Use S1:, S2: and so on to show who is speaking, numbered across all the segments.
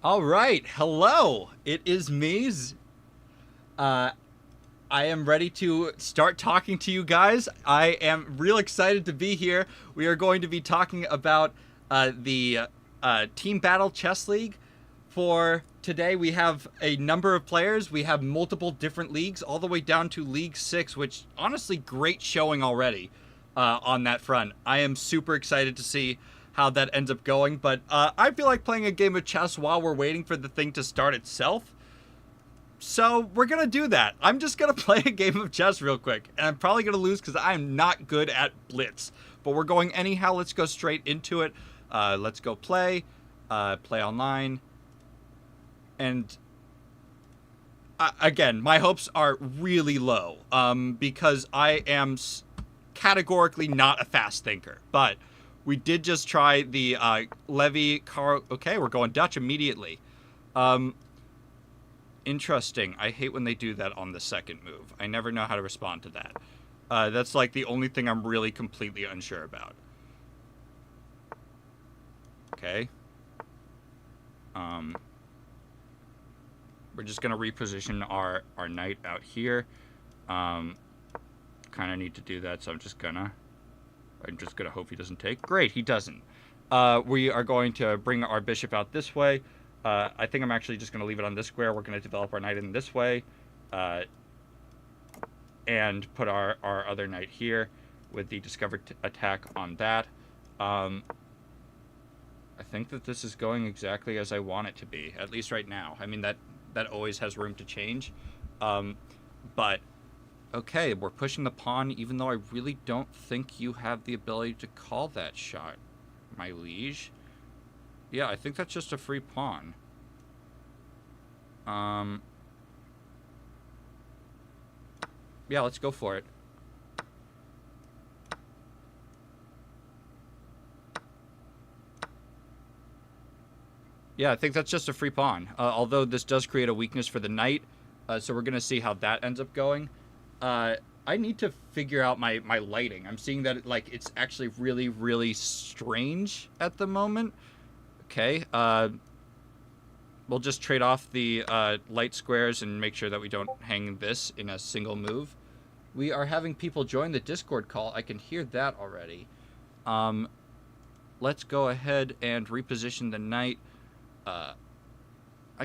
S1: All right, hello. It is me. Uh, I am ready to start talking to you guys. I am real excited to be here. We are going to be talking about the Team Battle Chess League. For today, we have a number of players. We have multiple different leagues, all the way down to League 6, which honestly, great showing already on that front. I am super excited to see how that ends up going, but I feel like playing a game of chess while we're waiting for the thing to start itself. So we're gonna do that. I'm just gonna play a game of chess real quick, and I'm probably gonna lose because I'm not good at blitz. But we're going anyhow. Let's go straight into it. Let's go play. Play online. And again, my hopes are really low because I am categorically not a fast thinker. But we did just try the Levy car. Okay, we're going Dutch immediately. Um, Interesting. I hate when they do that on the second move. I never know how to respond to that. That's like the only thing I'm really completely unsure about. Okay. We're just gonna reposition our knight out here. Kind of need to do that, so I'm just gonna hope he doesn't take. Great, he doesn't. We are going to bring our bishop out this way. I think I'm actually just going to leave it on this square. We're going to develop our knight in this way. And put our other knight here with the discovered attack on that. I think that this is going exactly as I want it to be, at least right now. I mean, that always has room to change. But, okay, we're pushing the pawn, even though I really don't think you have the ability to call that shot, my liege. Yeah, I think that's just a free pawn. Yeah, let's go for it. Yeah, I think that's just a free pawn. Although this does create a weakness for the knight, so we're going to see how that ends up going. I need to figure out my lighting. I'm seeing that it's actually really, really strange at the moment. Okay, we'll just trade off the light squares and make sure that we don't hang this in a single move. We are having people join the Discord call. I can hear that already. Let's go ahead and reposition the knight. I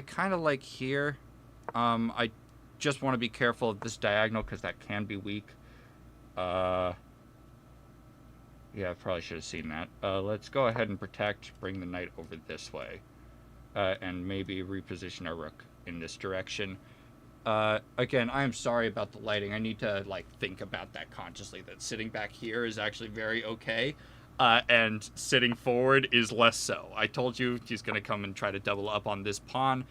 S1: kind of like here. I just want to be careful of this diagonal because that can be weak. Yeah, I probably should have seen that. Let's go ahead and protect, bring the knight over this way. And maybe reposition our rook in this direction. Again, I am sorry about the lighting. I need to, think about that consciously, that sitting back here is actually very okay. And sitting forward is less so. I told you he's going to come and try to double up on this pawn.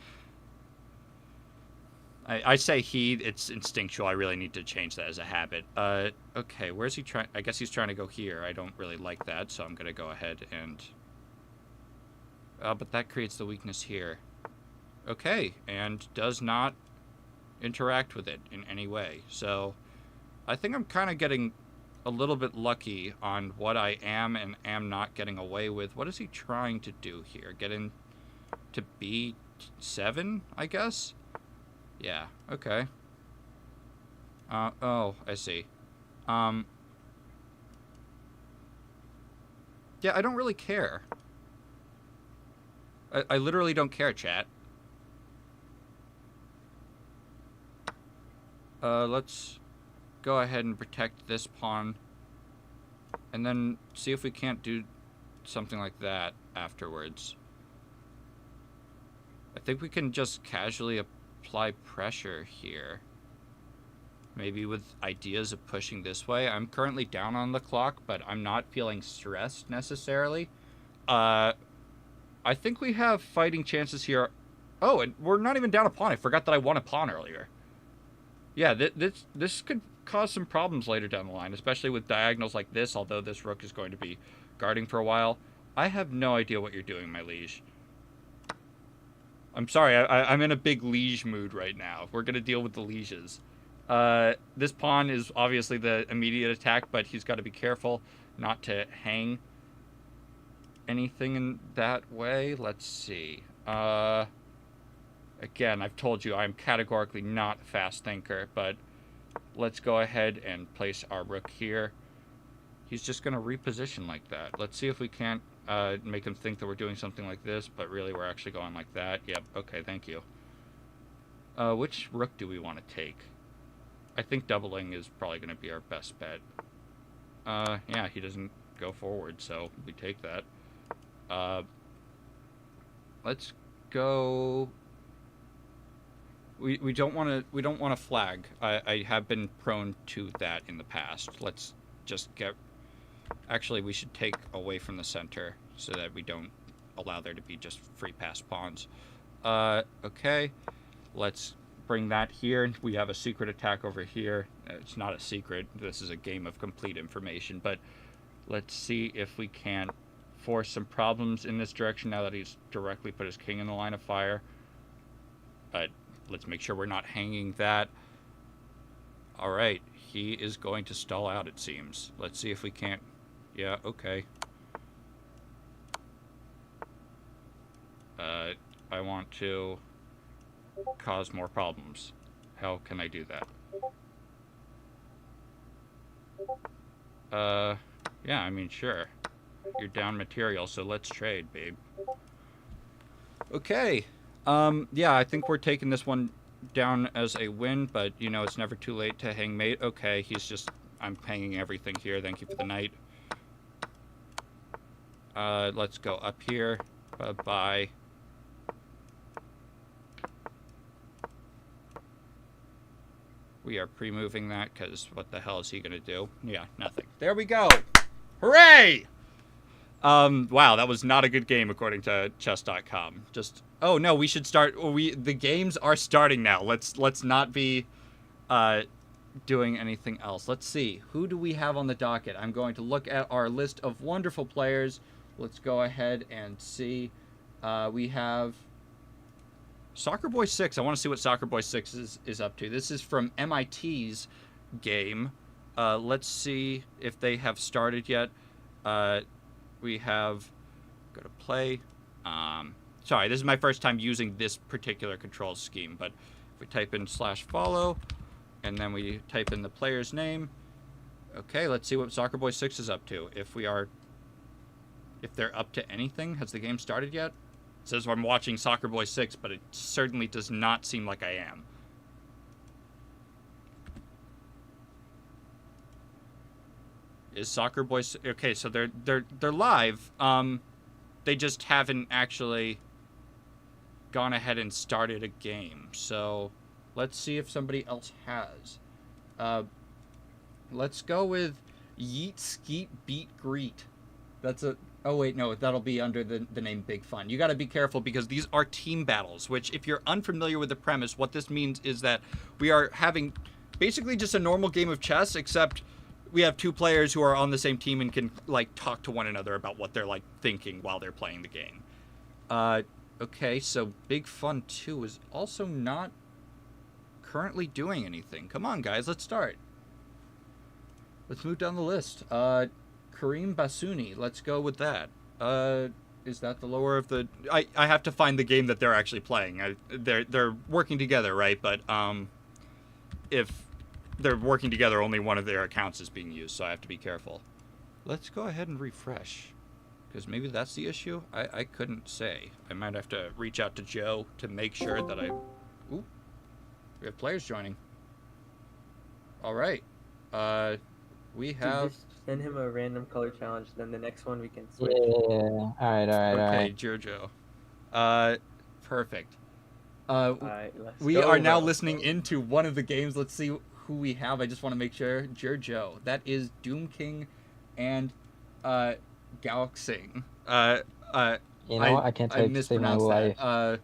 S1: I say it's instinctual. I really need to change that as a habit. Okay, where's he trying? I guess he's trying to go here. I don't really like that, so I'm going to go ahead and... but that creates the weakness here. Okay, and does not interact with it in any way. So I think I'm kind of getting a little bit lucky on what I am and am not getting away with. What is he trying to do here? Get in to B7, I guess? Yeah, okay. Oh, I see. Yeah, I don't really care. I literally don't care, chat. Let's go ahead and protect this pawn. And then see if we can't do something like that afterwards. I think we can just casually apply pressure here. Maybe with ideas of pushing this way. I'm currently down on the clock, but I'm not feeling stressed necessarily. I think we have fighting chances here. Oh, and we're not even down a pawn. I forgot that I won a pawn earlier. Yeah, this could cause some problems later down the line, especially with diagonals like this, although this rook is going to be guarding for a while. I have no idea what you're doing, my liege. I'm sorry, I'm in a big liege mood right now. We're going to deal with the lieges. This pawn is obviously the immediate attack, but he's got to be careful not to hang anything in that way. Let's see. Again, I've told you I'm categorically not a fast thinker, but let's go ahead and place our rook here. He's just going to reposition like that. Let's see if we can't make him think that we're doing something like this, but really we're actually going like that. Yep, okay, thank you. Which rook do we want to take? I think doubling is probably going to be our best bet. Yeah, he doesn't go forward, so we take that. Let's go... We don't want to flag. I have been prone to that in the past. Let's just get... Actually, we should take away from the center so that we don't allow there to be just free pass pawns. Okay. Let's bring that here. We have a secret attack over here. It's not a secret. This is a game of complete information, but let's see if we can force some problems in this direction now that he's directly put his king in the line of fire. But let's make sure we're not hanging that. All right. He is going to stall out, it seems. Let's see if we can't... Yeah, okay. I want to cause more problems. How can I do that? Yeah, I mean, sure. You're down material, so let's trade, babe. Okay. Yeah, I think we're taking this one down as a win, but, you know, it's never too late to hang mate. Okay, he's just... I'm hanging everything here. Thank you for the knight. Let's go up here. Bye-bye. We are pre-moving that, because what the hell is he going to do? Yeah, nothing. There we go! Hooray! Wow, that was not a good game according to chess.com. Just... Oh, no, we should start... The games are starting now. Let's not be, doing anything else. Let's see. Who do we have on the docket? I'm going to look at our list of wonderful players. Let's go ahead and see. We have Soccer Boy 6. I want to see what Soccer Boy 6 is up to. This is from MIT's game. Let's see if they have started yet. We have... Go to play. Sorry, this is my first time using this particular control scheme, but if we type in /follow, and then we type in the player's name. Okay, let's see what Soccer Boy 6 is up to. If they're up to anything. Has the game started yet? It says I'm watching Soccer Boy 6, but it certainly does not seem like I am. Is Soccer Boy... Okay, so they're live. They just haven't actually gone ahead and started a game. So let's see if somebody else has. Let's go with Yeet Skeet Beat Greet. That's a... Oh, wait, no, that'll be under the name Big Fun. You got to be careful because these are team battles, which if you're unfamiliar with the premise, what this means is that we are having basically just a normal game of chess, except we have two players who are on the same team and can, like, talk to one another about what they're, like, thinking while they're playing the game. Okay, so Big Fun 2 is also not currently doing anything. Come on, guys, let's start. Let's move down the list. Kareem Basuni, let's go with that. Is that the lower of the... I have to find the game that they're actually playing. They're working together, right? But if they're working together, only one of their accounts is being used, so I have to be careful. Let's go ahead and refresh, because maybe that's the issue. I couldn't say. I might have to reach out to Joe to make sure that I... Ooh, we have players joining. All right. We have...
S2: Just send him a random color challenge, then the next one we can switch.
S3: Yeah. All right.
S1: Okay, Giorgio. Perfect.
S2: Alright, let's
S1: We
S2: go,
S1: are now
S2: bro.
S1: listening into one of the games. Let's see who we have. I just want to make sure. Giorgio. That is Doom King and Galaxing.
S3: You know what? I can't take to save my
S1: mispronounced
S3: life.
S1: that.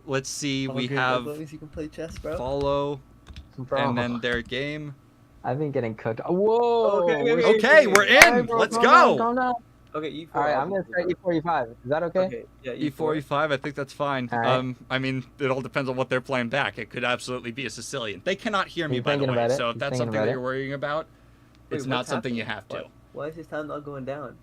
S1: Let's see.
S2: All
S1: We
S2: good,
S1: have
S2: as long as you can play chess, bro.
S1: Follow,
S3: Bro,
S1: and then their game.
S3: I've been getting cooked. Whoa!
S1: Okay, we're in.
S3: Alright, bro,
S1: Let's
S3: calm
S1: go.
S3: down, calm down.
S2: Okay, E4.
S3: All right, I'm gonna start E45. Is that okay?
S2: Okay, yeah,
S1: E45, I think that's fine.
S3: All right.
S1: I mean, it all depends on what they're playing back. It could absolutely be a Sicilian. They cannot hear me,
S3: He's
S1: by the
S3: thinking
S1: way.
S3: about it.
S1: So if
S3: He's
S1: that's
S3: thinking
S1: something
S3: about
S1: that
S3: it.
S1: you're worrying about, it's
S2: Wait,
S1: not
S2: what's
S1: something you
S2: happening?
S1: have to.
S2: Why is his time not going down?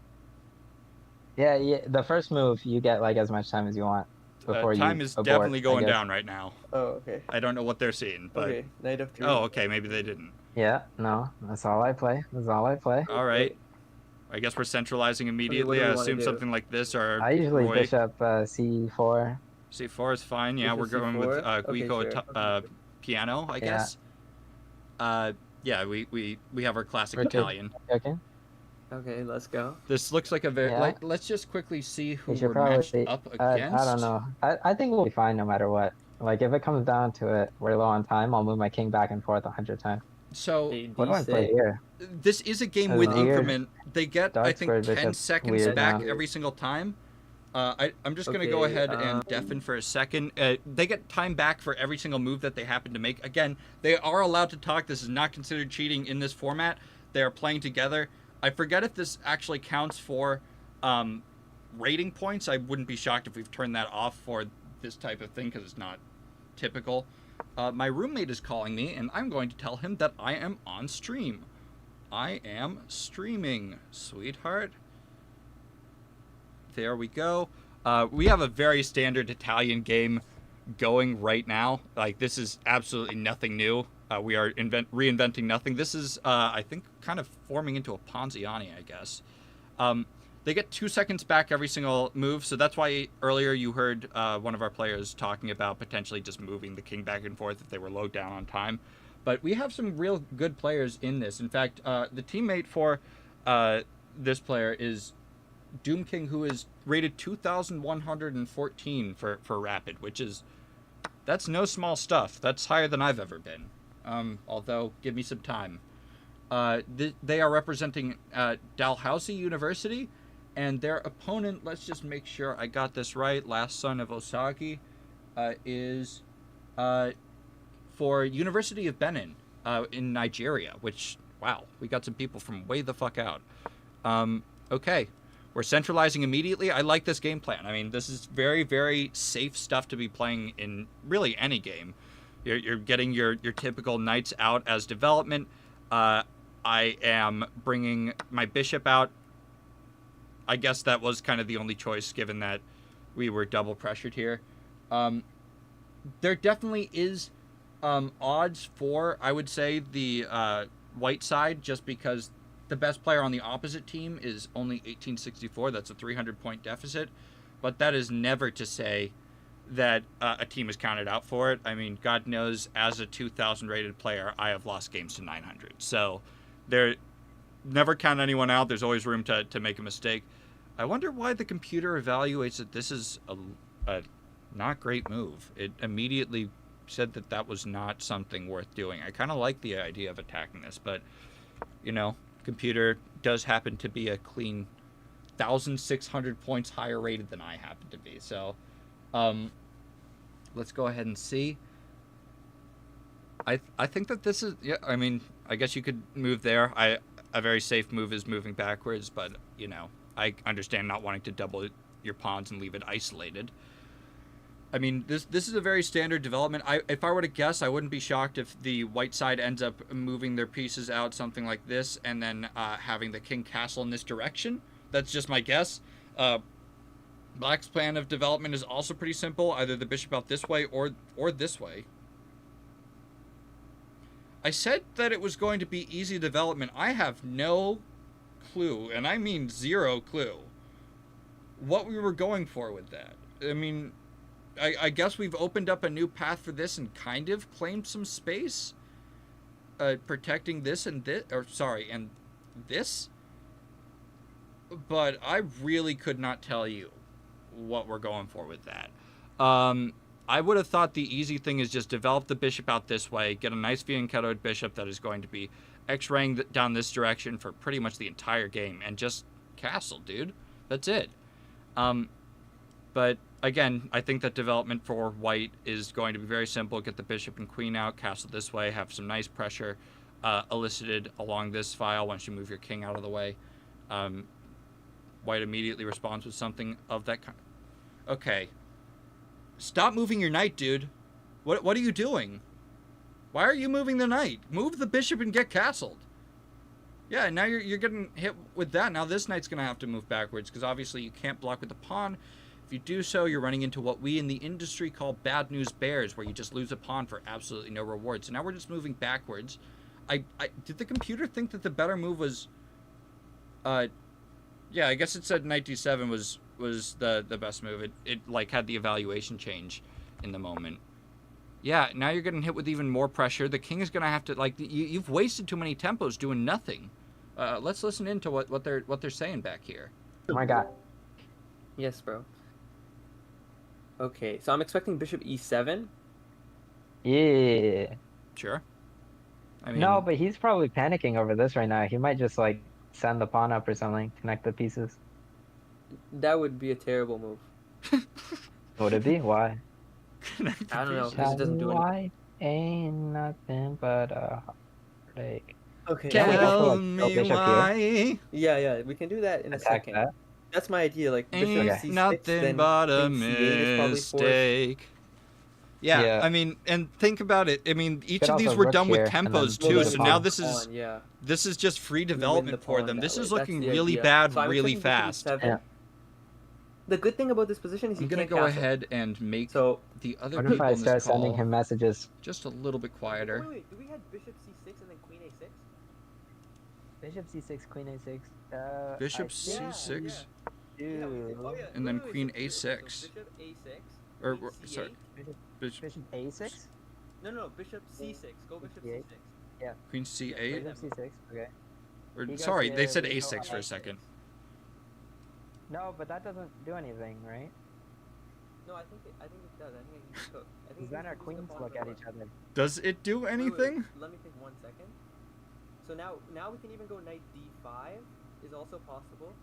S3: Yeah. The first move, you get like as much time as you want. before you
S1: time is
S3: abort,
S1: definitely going down right now.
S2: Oh, okay.
S1: I don't know what they're seeing, but...
S2: Okay, knight of 3.
S1: Oh, okay, maybe they didn't.
S3: Yeah, no, that's all I play. That's all I play.
S1: All right. I guess we're centralizing immediately.
S2: Okay,
S1: I assume something like this or
S3: I usually
S1: Roy.
S3: bishop c4.
S1: C4 is fine. Yeah,
S2: Bishop
S1: we're going
S2: C4?
S1: with Guico
S2: Okay, sure.
S1: piano, I guess. Yeah, we have our classic Italian.
S3: Okay.
S2: Okay, let's go.
S1: This looks like a very...
S3: Yeah.
S1: let's just quickly see who
S3: We should
S1: we're matched
S3: probably,
S1: up against.
S3: I don't know. I think we'll be fine no matter what. Like, if it comes down to it, we're low on time, I'll move my king back and forth 100 times.
S1: So,
S3: what do I play here?
S1: This is a game with increment. They get, I think, 10 seconds back every single time. I'm just going to go ahead and deafen for a second. They get time back for every single move that they happen to make. Again, they are allowed to talk. This is not considered cheating in this format. They are playing together. I forget if this actually counts for rating points. I wouldn't be shocked if we've turned that off for this type of thing because it's not typical. My roommate is calling me, and I'm going to tell him that I am on stream. I am streaming, sweetheart. There we go. We have a very standard Italian game going right now. Like, this is absolutely nothing new. We are reinventing nothing. This is, I think, kind of forming into a Ponziani, I guess. They get 2 seconds back every single move, so that's why earlier you heard one of our players talking about potentially just moving the king back and forth if they were low down on time. But we have some real good players in this. In fact, the teammate for this player is Doom King, who is rated 2,114 for Rapid, which is... that's no small stuff. That's higher than I've ever been. Although, give me some time. They are representing Dalhousie University, and their opponent, let's just make sure I got this right, last son of Osagi, is for University of Benin in Nigeria, which, wow, we got some people from way the fuck out. Okay, we're centralizing immediately. I like this game plan. I mean, this is very, very safe stuff to be playing in really any game. You're getting your typical knights out as development. I am bringing my bishop out. I guess that was kind of the only choice given that we were double pressured here. There definitely is odds for, I would say, the white side, just because the best player on the opposite team is only 1864. That's a 300-point deficit. But that is never to say that a team is counted out for it. I mean, God knows, as a 2,000 rated player, I have lost games to 900. So there, never count anyone out. There's always room to make a mistake. I wonder why the computer evaluates that this is a not great move. It immediately said that that was not something worth doing. I kind of like the idea of attacking this, but, you know, computer does happen to be a clean 1,600 points higher rated than I happen to be. So, let's go ahead and see. I think that this is, yeah, I mean, I guess you could move there. A very safe move is moving backwards, but, you know, I understand not wanting to double your pawns and leave it isolated. I mean, this is a very standard development. If I were to guess, I wouldn't be shocked if the white side ends up moving their pieces out something like this, and then having the king castle in this direction. That's just my guess. Black's plan of development is also pretty simple. Either the bishop out this way or this way. I said that it was going to be easy development. I have no clue, and I mean 0 clue, what we were going for with that. I mean, I guess we've opened up a new path for this and kind of claimed some space. Protecting this and this, and this. But I really could not tell you what we're going for with that. I would have thought the easy thing is just develop the bishop out this way, get a nice fianchettoed bishop that is going to be X-raying down this direction for pretty much the entire game, and just castle, dude. That's it. But again, I think that development for white is going to be very simple. Get the bishop and queen out, castle this way, have some nice pressure elicited along this file once you move your king out of the way. White immediately responds with something of that kind. Okay. Stop moving your knight, dude. What are you doing? Why are you moving the knight? Move the bishop and get castled. Yeah, now you're getting hit with that. Now this knight's going to have to move backwards because obviously you can't block with the pawn. If you do so, you're running into what we in the industry call bad news bears, where you just lose a pawn for absolutely no reward. So now we're just moving backwards. I did the computer think that the better move was... yeah, I guess it said knight d7 was the best move. It like had the evaluation change in the moment. Yeah, now you're getting hit with even more pressure. The king is gonna have to like you've wasted too many tempos doing nothing. Let's listen into what they're saying back here.
S3: Oh my god.
S2: Yes, bro. Okay, so I'm expecting bishop e7.
S3: Yeah.
S1: Sure. I mean,
S3: No, but he's probably panicking over this right now. He might just like send the pawn up or something, connect the pieces.
S2: That would be a terrible move.
S3: Would it be? Why?
S2: I don't know. Because it doesn't do anything.
S3: Why ain't nothing but a heartache.
S2: Okay.
S3: Yeah, we go for,
S1: tell
S3: like,
S1: me
S3: bishop here.
S1: why
S2: Yeah, we can do that in a
S3: Attack
S2: second.
S3: that.
S2: That's my idea. Like bishop
S1: ain't
S2: c6,
S1: nothing
S2: then
S1: but a
S2: queen c8 is probably forced.
S1: mistake. Yeah,
S3: Yeah.
S1: I mean, and think about it. I mean, each
S3: Could
S1: of these
S3: also
S1: were
S3: rook
S1: done with
S3: here, and then
S1: tempos
S3: move
S1: too.
S3: the
S1: So
S3: pawn.
S1: now this is
S2: Pawn, yeah.
S1: this is just free
S2: We win the
S1: development for
S2: pawn
S1: them.
S2: that
S1: This
S2: way.
S1: is
S2: That's
S1: looking
S2: the
S1: really
S2: idea.
S1: bad,
S2: So I'm
S1: really
S2: expecting bishop
S1: fast.
S2: e7.
S3: Yeah.
S2: The good thing about this position is
S1: I'm
S2: you
S1: gonna
S2: can't
S1: go
S2: castle.
S1: ahead and make
S2: So
S1: the other
S3: What if
S1: people
S3: I
S1: in
S3: start
S1: this call
S3: sending him messages?
S1: just a little bit quieter.
S2: Wait. Do we have bishop c6 and then queen a6?
S3: Bishop c6, queen a6.
S1: Bishop
S3: I
S1: c6
S3: do.
S1: and then queen a6.
S2: So bishop a6.
S1: Or
S2: queen
S1: sorry,
S2: c8.
S1: bishop,
S3: Bishop a6.
S2: No, bishop c6. Go bishop
S3: C8.
S2: c6.
S1: queen c8.
S3: Bishop c6. Okay.
S1: Or
S3: He goes
S1: sorry, they
S3: here,
S1: said
S3: we go
S1: a6 for a
S2: a6.
S1: second.
S3: No, but that doesn't do anything, right?
S2: No, I think it does. I think he's cooked. I think
S3: Because then
S2: he's
S3: our
S2: losing
S3: queens
S2: the pawn
S3: look
S2: for
S3: at
S2: the
S3: each other.
S1: Does it do
S2: Wait,
S1: anything?
S2: let me think 1 second. So now we can even go knight d5 is also possible.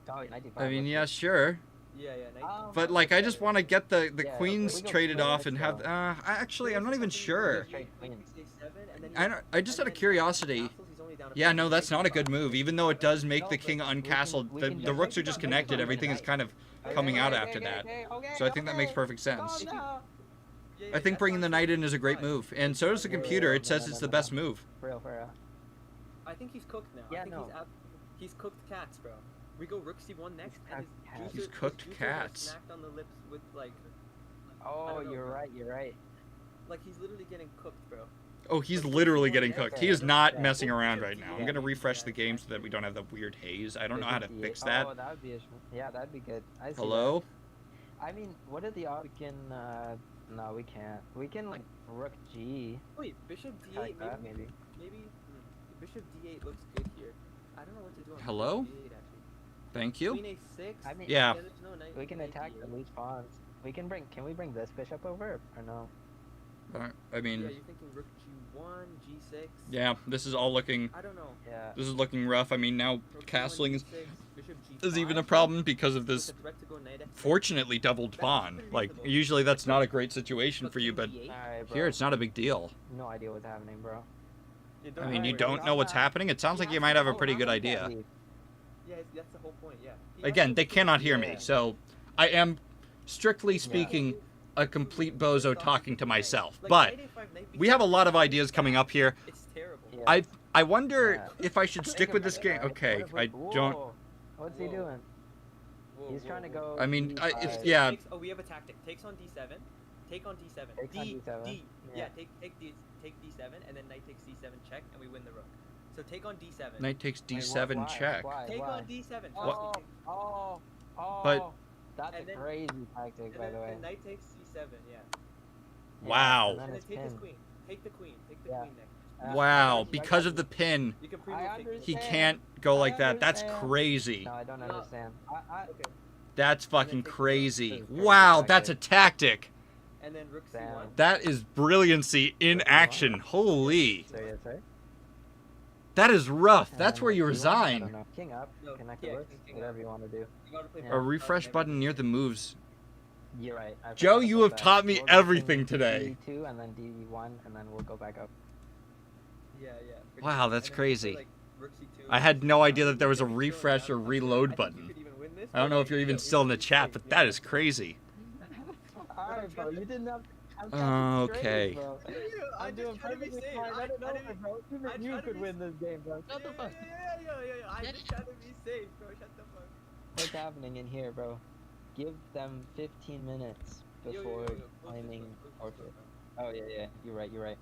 S3: Oh, knight d5.
S1: I mean,
S3: looks
S1: yeah,
S3: good.
S1: sure.
S2: Yeah, knight
S3: Um,
S2: d5.
S1: But like, I just want to get the
S3: Yeah,
S1: queens
S3: we go
S1: traded
S3: for
S1: off
S3: this,
S1: and have.
S3: though.
S1: Actually, I'm not even sure.
S3: Straight queens.
S1: I just out of curiosity. Yeah, no, that's not a good move. Even though it does make the king uncastled, the rooks are just connected. Everything is kind of coming out after that. So I think that makes perfect sense. I think bringing the knight in is a great move, and so does the computer. It says it's the best move.
S3: For real, for real.
S2: I think he's cooked now.
S3: Yeah,
S2: I think
S3: no.
S2: he's cooked cats, bro. We go rook c1 next, and his
S1: He's
S2: juicers-
S1: cooked
S2: his juicers are
S1: cats.
S2: Smacked on the lips with like
S3: Oh,
S2: don't know,
S3: you're
S2: bro.
S3: right, you're right.
S2: Like he's literally getting cooked, bro.
S1: Oh, he's literally getting cooked. He is not messing around right now. I'm gonna refresh the game so that we don't have the weird haze. I don't know how to fix that.
S3: Oh, that would be yeah, that'd be good. I see
S1: Hello?
S3: that. I mean, what are the odds we can, no, we can't. We can, like, rook G.
S2: Wait, bishop d8
S3: Like that, maybe.
S2: Bishop d8 looks good here. I don't know what to do on
S1: Hello?
S2: bishop d8 actually.
S1: Thank you.
S2: Queen a6.
S3: I mean,
S1: Yeah.
S2: there's no knight,
S3: We can
S2: knight
S3: attack
S2: d8.
S3: the loose pawns. Can we bring this bishop over, or no?
S1: I
S2: Yeah,
S1: mean,
S2: you're thinking rook g1, g6.
S1: yeah, this is all looking.
S2: I don't know.
S3: Yeah.
S1: This is looking rough. I mean, now
S2: Rook
S1: castling
S2: g1, g6, bishop
S1: is even a
S2: g5,
S1: problem because of
S2: with
S1: this
S2: a threat to go knight f6.
S1: fortunately doubled pawn.
S2: pretty
S1: Like,
S2: reasonable.
S1: usually that's not a great situation for you, but
S2: King d8.
S3: Alright, bro.
S1: here it's not a big deal.
S3: No idea what's happening, bro.
S2: You
S1: I mean, you
S2: worry.
S1: don't know what's happening? It sounds like you might have a pretty good idea.
S2: Yeah, that's the whole point. Yeah. He
S1: Again,
S2: has
S1: they
S2: to-
S1: cannot hear me,
S3: Yeah.
S1: so I am, strictly speaking, a complete bozo talking to myself.
S2: Like,
S1: But
S2: knight a5, knight
S1: we have a
S2: b7,
S1: lot of ideas coming up here.
S2: It's terrible.
S3: Yeah.
S1: I wonder
S3: Yeah.
S1: if I should
S3: Think
S1: stick with
S3: about
S1: this
S3: it,
S1: game.
S3: alright?
S1: Okay,
S3: What if we-
S1: I don't.
S3: Whoa. What's he
S2: Whoa.
S3: doing?
S2: Whoa,
S3: He's
S2: whoa,
S3: trying to
S2: whoa.
S3: go.
S1: I mean,
S3: D5.
S1: it's yeah.
S2: Oh, we have a tactic. Takes on d7. Take on d7.
S3: Takes on D7.
S2: D.
S3: Yeah.
S2: Yeah. Take d7, and then knight takes c7 check, and we win the rook. So take on d7.
S1: Knight takes
S3: Wait,
S1: d7
S3: why?
S1: check.
S3: Why?
S2: Take
S3: Why?
S2: on d7.
S3: Oh,
S2: Trust me.
S3: oh, oh.
S1: But-
S3: That's
S2: And
S3: a
S2: then-
S3: crazy tactic,
S2: And
S3: by
S2: then,
S3: the way.
S2: then knight takes c7. Yeah.
S1: Wow.
S3: And then
S2: And then
S3: it's
S2: take his
S3: pinned.
S2: queen. Take the queen. Take the
S3: Yeah.
S2: queen next.
S1: Wow, because of the pin,
S2: You can
S3: I
S2: pre-move take the
S3: understand.
S1: he
S2: queen.
S1: can't go like
S3: I
S1: that. That's
S3: understand.
S1: crazy.
S3: No, I don't
S2: No.
S3: understand.
S2: Okay.
S1: That's
S2: then
S1: fucking
S2: take the rook.
S1: crazy.
S3: This is crazy
S1: Wow, that's a tactic.
S2: And then rook
S3: Damn.
S2: c1.
S1: That is brilliancy in action. Holy.
S3: Serious, right?
S1: That is rough.
S3: And
S1: That's
S3: then
S1: where you
S3: rook C1? I don't
S1: resign.
S3: know. King up,
S2: No,
S3: connect
S2: yeah,
S3: the rooks,
S2: king
S3: whatever
S2: up.
S3: you want to do.
S2: You gotta play
S3: Yeah.
S1: A refresh button near the moves.
S3: You're right. I
S1: Joe,
S3: forgot
S1: you
S3: about
S1: have
S3: that.
S1: taught me
S3: We'll go
S1: everything
S3: king
S1: today.
S3: D2 and then D1 and then we'll go back up.
S2: Yeah, yeah. pretty
S1: Wow,
S2: good.
S1: that's
S2: And then
S1: crazy.
S2: you play, like, rook c2.
S1: I had no idea that there was a
S2: Maybe
S1: refresh
S2: throw
S1: or
S2: it down.
S1: reload
S2: I think you
S1: button.
S2: could even win this,
S1: I don't
S2: but,
S1: know if you're
S2: like,
S1: even
S2: you
S1: still in the
S2: it's
S1: chat,
S2: safe,
S1: but
S2: yeah.
S1: that is crazy.
S3: Alright, bro. You didn't have.
S1: Okay.
S3: I'm doing perfectly fine. Run it over, bro.
S2: I
S3: Even
S2: try
S3: you
S2: to
S3: could
S2: be
S3: win this game, bro. Shut the fuck.
S2: Yeah. I'm just trying to be safe, bro. Shut the fuck.
S3: What's happening in here, bro? give them 15 minutes
S2: Yo,
S3: before
S2: close this
S3: claiming
S2: door, close this
S3: forfeit.
S2: door, bro.
S3: Oh yeah, you're right. You're right.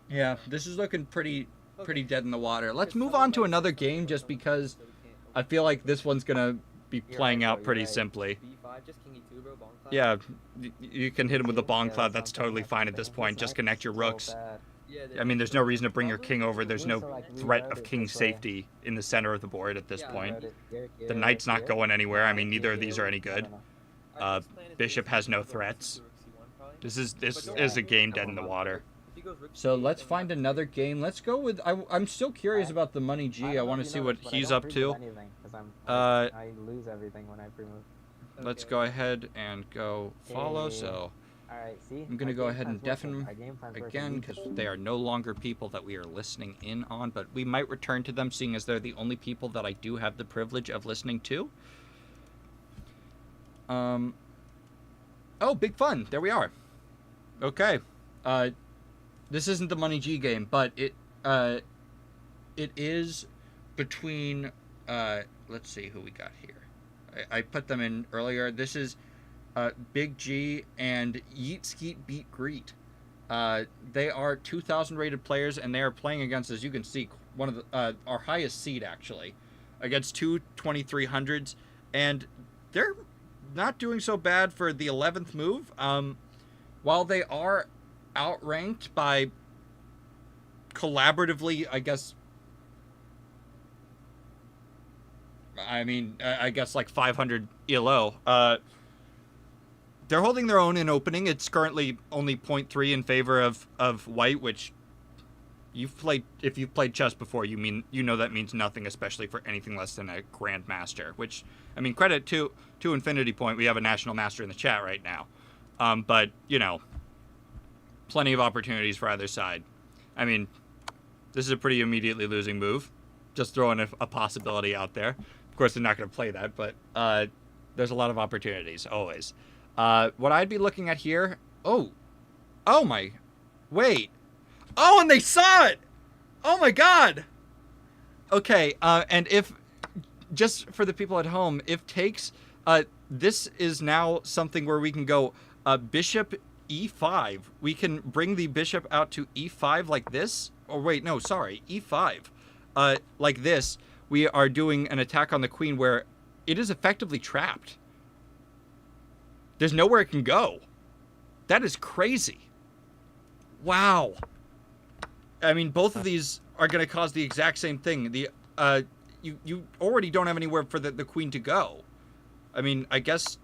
S1: Yeah, this is looking pretty
S2: Okay.
S1: dead in the water. Let's
S2: Because
S1: move
S2: someone
S1: on to
S2: might
S1: another
S2: say something
S1: game
S2: about
S1: just
S2: someone
S1: because
S2: so we can't
S1: I feel like
S2: push
S1: this
S2: it.
S1: one's gonna be
S3: You're
S1: playing
S3: right, bro,
S1: out
S3: you're
S1: pretty
S3: right.
S1: simply.
S2: B5, just king E2, bro, bomb clap.
S1: Yeah, you can hit him with a
S3: See?
S1: bomb
S3: Yeah,
S1: cloud.
S3: that's
S1: That's
S3: what I'm
S1: totally
S3: saying,
S1: fine
S3: that's
S1: at this
S3: the
S1: point.
S3: thing.
S1: Just
S3: This
S1: connect your
S3: knight's so
S1: rooks.
S3: bad.
S2: Yeah,
S1: I mean, there's no reason to bring your
S2: Probably
S1: king over.
S2: the
S1: There's
S3: We
S1: no
S3: need to, like,
S1: threat
S3: reroute
S1: of
S3: it
S1: king
S3: this way.
S1: safety in the center of the board at this
S2: Yeah,
S1: point.
S3: Reroute it here,
S1: The
S3: here,
S1: knight's not
S3: here.
S1: going anywhere. I mean,
S3: Here,
S1: neither of these are any
S3: I
S1: good.
S3: don't know.
S2: Our next plan is
S1: Bishop
S2: to
S1: has no
S2: go rook
S1: threats.
S2: C2, rook C1 probably.
S1: This is
S2: But don't
S1: a
S2: worry,
S1: game
S2: if
S1: dead in the water.
S2: he goes rook
S1: So
S2: C8,
S1: let's
S2: then we
S1: find
S2: have to
S1: another
S2: take.
S1: game. Let's go with. I'm still curious about the money G. I
S3: don't know
S1: want
S3: if
S1: to
S3: you
S1: see what
S3: noticed, but I
S1: he's
S3: don't
S1: up
S3: pre-move
S1: to.
S3: anything, 'cause I'm,
S1: Uh,
S3: I lose everything when I pre-move.
S1: Let's
S2: Okay.
S1: go ahead and go follow. So
S3: Alright, see?
S1: I'm gonna
S3: Our
S1: go
S3: game
S1: ahead and
S3: plan's
S1: deafen
S3: working.
S1: them
S3: Our game plan's working.
S1: again
S3: We
S1: because
S3: just-
S1: they are no longer people that we are listening in on, but we might return to them seeing as they're the only people that I do have the privilege of listening to. Oh, big fun. There we are. Okay. This isn't the Money G game, but it is between let's see who we got here. I put them in earlier. This is Big G and Yeet Skeet Beat Greet. They are 2,000 rated players, and they are playing against, as you can see, one of the our highest seed actually, against two 2300s, and they're not doing so bad for the 11th move. While they are outranked by collaboratively, I guess. I mean, I guess like 500 ELO. They're holding their own in opening. It's currently only 0.3 in favor of white, which if you've played chess before, you know that means nothing, especially for anything less than a grandmaster. Which, I mean, credit to Infinity Point. We have a national master in the chat right now, but you know, plenty of opportunities for either side. I mean, this is a pretty immediately losing move. Just throwing a possibility out there. Of course, they're not going to play that, but there's a lot of opportunities always. What I'd be looking at here. Oh my, wait. Oh, and they saw it. Oh my God. Okay, and if just for the people at home, if takes, this is now something where we can go bishop e5. We can bring the bishop out to e5 like this. Or wait, no, sorry, e5. Like this. We are doing an attack on the queen where it is effectively trapped. There's nowhere it can go. That is crazy. Wow. I mean, both of these are going to cause the exact same thing. You already don't have anywhere for the queen to go. I mean, I guess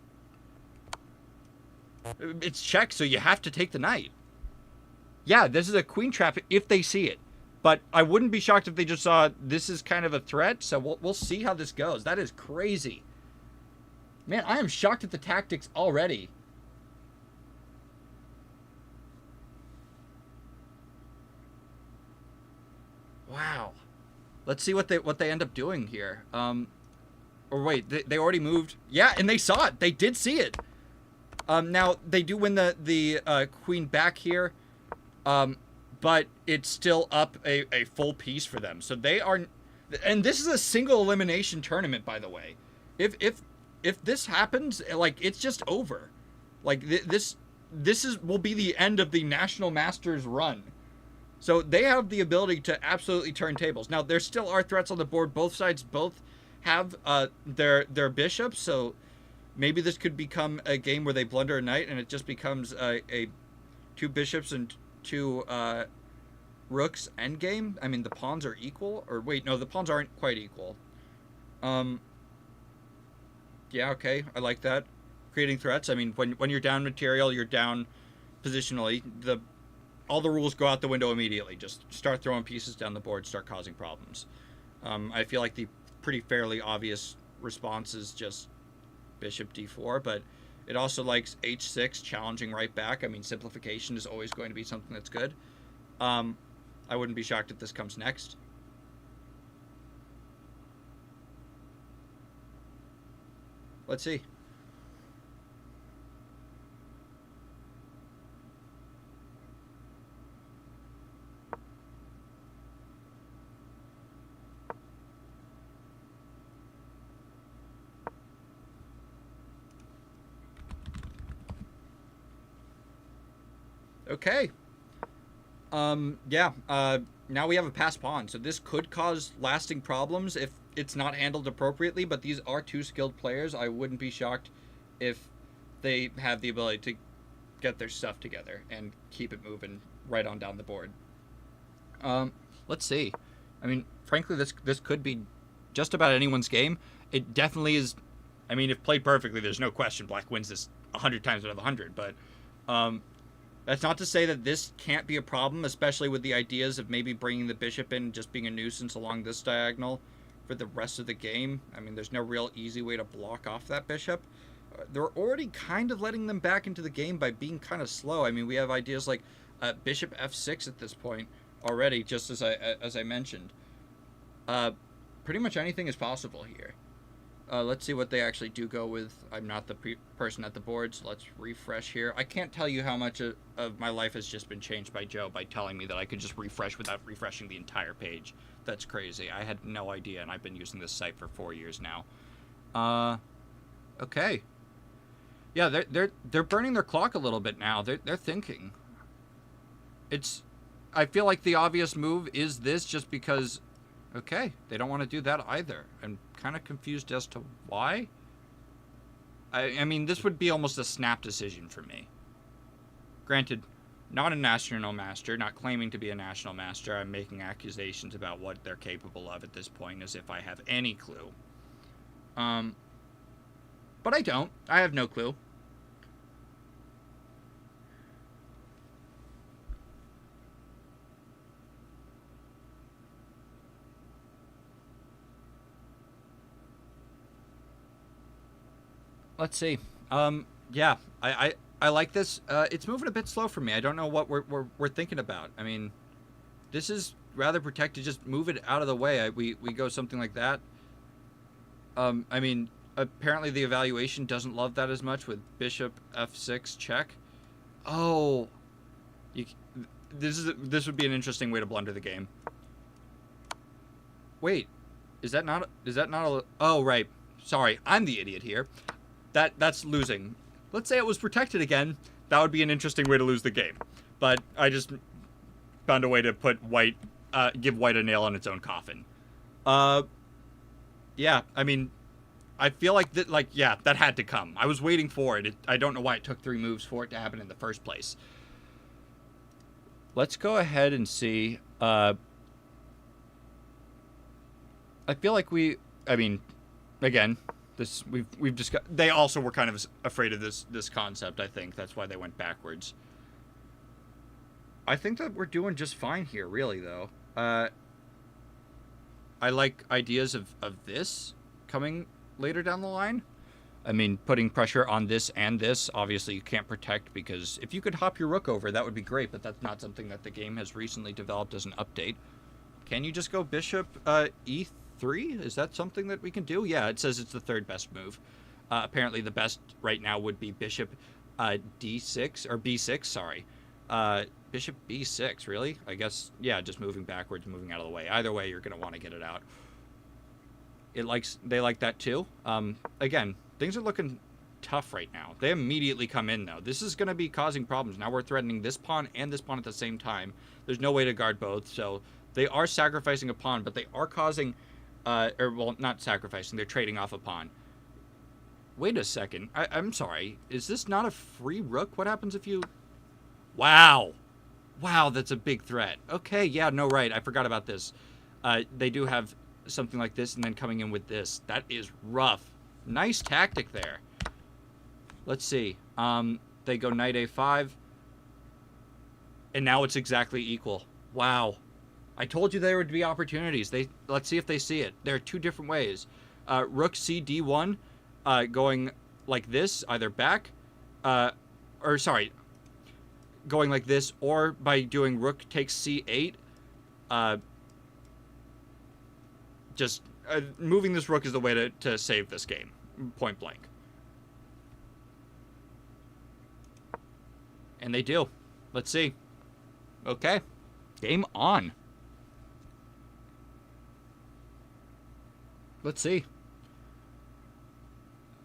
S1: it's check, so you have to take the knight. Yeah, this is a queen trap if they see it. But I wouldn't be shocked if they just saw this is kind of a threat, so we'll see how this goes. That is crazy. Man, I am shocked at the tactics already. Wow. Let's see what they end up doing here. Or wait, they already moved. Yeah, and they saw it. They did see it. Now they do win the queen back here. But it's still up a full piece for them. So they are, and this is a single elimination tournament, by the way. If this happens, like, it's just over. Like, this will be the end of the National Masters run. So they have the ability to absolutely turn tables. Now, there still are threats on the board. Both sides both have their bishops, so maybe this could become a game where they blunder a knight and it just becomes a two bishops and two rooks endgame. I mean, the pawns are equal. Or wait, no, the pawns aren't quite equal. Yeah, okay, I like that. Creating threats. I mean, when you're down material, you're down positionally. All the rules go out the window immediately. Just start throwing pieces down the board, start causing problems. I feel like the pretty fairly obvious response is just bishop d4, but it also likes h6, challenging right back. I mean, simplification is always going to be something that's good. I wouldn't be shocked if this comes next. Let's see. Okay. Yeah. Now we have a passed pawn, so this could cause lasting problems if it's not handled appropriately. But these are two skilled players. I wouldn't be shocked if they have the ability to get their stuff together and keep it moving right on down the board. Let's see. I mean, frankly, this could be just about anyone's game. It definitely is. I mean, if played perfectly, there's no question Black wins this 100 times out of 100. But that's not to say that this can't be a problem, especially with the ideas of maybe bringing the bishop in, just being a nuisance along this diagonal for the rest of the game. I mean, there's no real easy way to block off that bishop. They're already kind of letting them back into the game by being kind of slow. I mean, we have ideas like bishop f6 at this point already, just as I mentioned. Pretty much anything is possible here. Let's see what they actually do go with. I'm not the person at the board, so let's refresh here. I can't tell you how much of my life has just been changed by Joe by telling me that I could just refresh without refreshing the entire page. That's crazy. I had no idea, and I've been using this site for 4 years now. Okay. Yeah, they're burning their clock a little bit now. They're thinking. I feel like the obvious move is this, just because. Okay, they don't want to do that either. I'm kind of confused as to why. I mean, this would be almost a snap decision for me. Granted, not a national master, not claiming to be a national master. I'm making accusations about what they're capable of at this point as if I have any clue. But I don't. I have no clue. Let's see. Yeah, I like this. It's moving a bit slow for me. I don't know what we're thinking about. I mean, this is rather protected. Just move it out of the way. We go something like that. I mean, apparently the evaluation doesn't love that as much with bishop f6 check. Oh, this would be an interesting way to blunder the game. Wait, is that not a? Oh, right. Sorry, I'm the idiot here. That's losing. Let's say it was protected again. That would be an interesting way to lose the game. But I just found a way to put white, give white a nail on its own coffin. Yeah, I mean, I feel like that had to come. I was waiting for it. I don't know why it took 3 moves for it to happen in the first place. Let's go ahead and see. I feel like I mean, again. We've discussed. They also were kind of afraid of this concept. I think that's why they went backwards. I think that we're doing just fine here, really, though. I like ideas of this coming later down the line. I mean, putting pressure on this and this. Obviously, you can't protect, because if you could hop your rook over, that would be great. But that's not something that the game has recently developed as an update. Can you just go bishop e3? Is that something that we can do? Yeah, it says it's the 3rd best move. Apparently the best right now would be bishop d6, or b6, sorry. Bishop b6, really? I guess, yeah, just moving backwards, moving out of the way. Either way, you're going to want to get it out. They like that too. Again, things are looking tough right now. They immediately come in, though. This is going to be causing problems. Now we're threatening this pawn and this pawn at the same time. There's no way to guard both, so they are sacrificing a pawn, but they are causing... well, not sacrificing, they're trading off a pawn. Wait a second. I'm sorry. Is this not a free rook? What happens if you... Wow. Wow, that's a big threat. Okay, yeah, no, right. I forgot about this. They do have something like this and then coming in with this. That is rough. Nice tactic there. Let's see. They go knight a5. And now it's exactly equal. Wow. I told you there would be opportunities. Let's see if they see it. There are 2 different ways. Rook c d1, going like this, either back, going like this, or by doing rook takes c8. Just moving this rook is the way to save this game, point blank. And they do. Let's see. Okay. Game on. Let's see.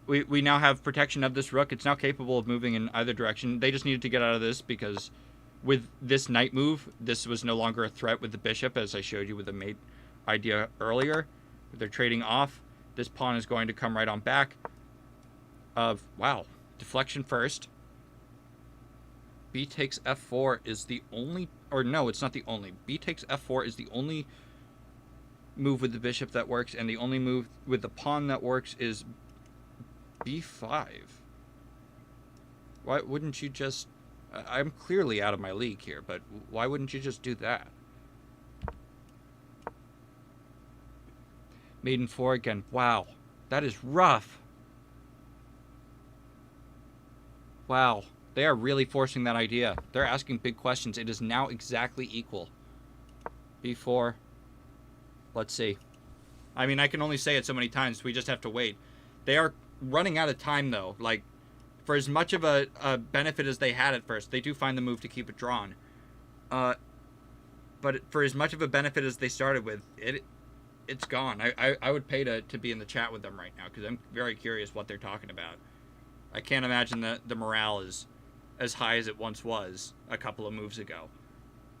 S1: We now have protection of this rook. It's now capable of moving in either direction. They just needed to get out of this because with this knight move, this was no longer a threat with the bishop, as I showed you with the mate idea earlier. They're trading off. This pawn is going to come right on back. Wow. Deflection first. B takes f4 is the only... Or no, it's not the only. B takes f4 is the only move with the bishop that works, and the only move with the pawn that works is b5. Why wouldn't you just... I'm clearly out of my league here, but why wouldn't you just do that? Maiden 4 again. Wow. That is rough. Wow. They are really forcing that idea. They're asking big questions. It is now exactly equal. B4. Let's see. I mean, I can only say it so many times. We just have to wait. They are running out of time, though. Like, for as much of a benefit as they had at first, they do find the move to keep it drawn. But for as much of a benefit as they started with, it's gone. I would pay to be in the chat with them right now, because I'm very curious what they're talking about. I can't imagine that the morale is as high as it once was a couple of moves ago.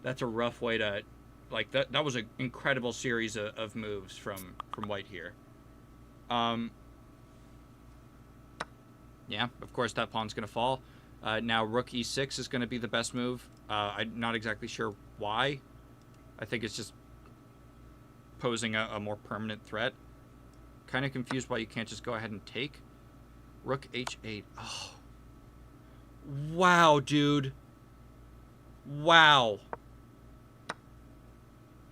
S1: That's a rough way to... Like, that was an incredible series of moves from White here. Yeah, of course that pawn's going to fall. Now rook e6 is going to be the best move. I'm not exactly sure why. I think it's just posing a more permanent threat. Kind of confused why you can't just go ahead and take. Rook h8. Oh. Wow, dude. Wow.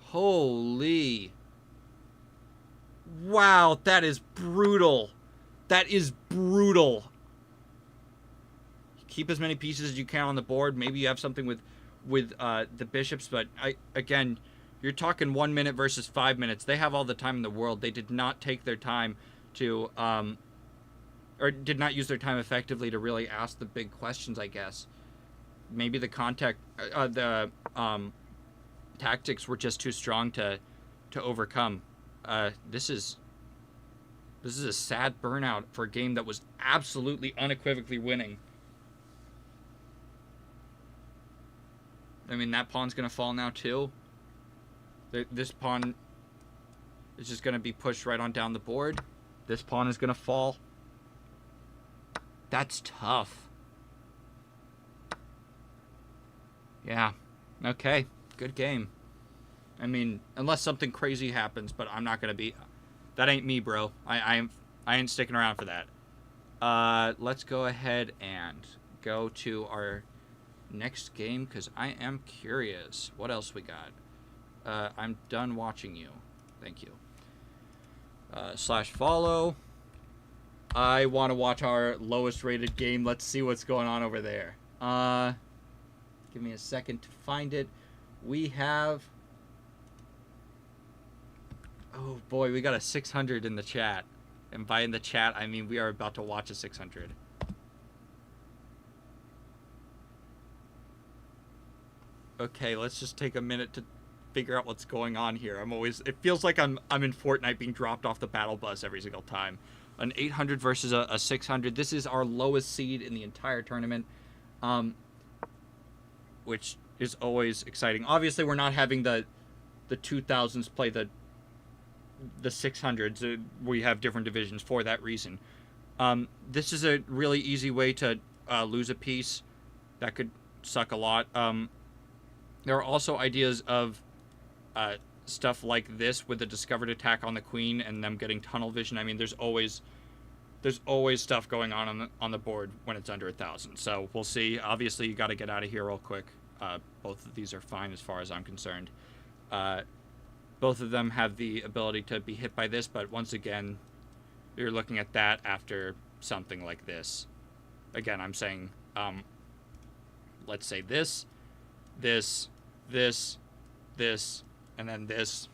S1: Holy. Wow, that is brutal. That is brutal. Keep as many pieces as you can on the board. Maybe you have something with the bishops, but again, you're talking 1 minute versus 5 minutes. They have all the time in the world. They did not take their time to, or did not use their time effectively to really ask the big questions, I guess. Maybe the tactics were just too strong to overcome. This is a sad burnout for a game that was absolutely unequivocally winning. I mean, that pawn's going to fall now, too. This pawn is just going to be pushed right on down the board. This pawn is going to fall. That's tough. Yeah. Okay. Good game. I mean, unless something crazy happens, but I'm not going to be... That ain't me, bro. I ain't sticking around for that. Let's go ahead and go to our next game, because I am curious. What else we got? I'm done watching you. Thank you. /follow. I want to watch our lowest rated game. Let's see what's going on over there. Give me a second to find it. We have... Oh boy, we got a 600 in the chat. And by in the chat, I mean we are about to watch a 600. Okay, let's just take a minute to figure out what's going on here. It feels like I'm in Fortnite being dropped off the battle bus every single time. An 800 versus a 600. This is our lowest seed in the entire tournament, which is always exciting. Obviously, we're not having the 2000s play the 600s. We have different divisions for that reason. This is a really easy way to lose a piece. That could suck a lot. There are also ideas of stuff like this with the discovered attack on the queen and them getting tunnel vision. I mean, there's always stuff going on the board when it's under 1,000. So we'll see. Obviously, you got to get out of here real quick. Both of these are fine as far as I'm concerned. Both of them have the ability to be hit by this, but once again, you're looking at that after something like this. Again, I'm saying, let's say this, and then this.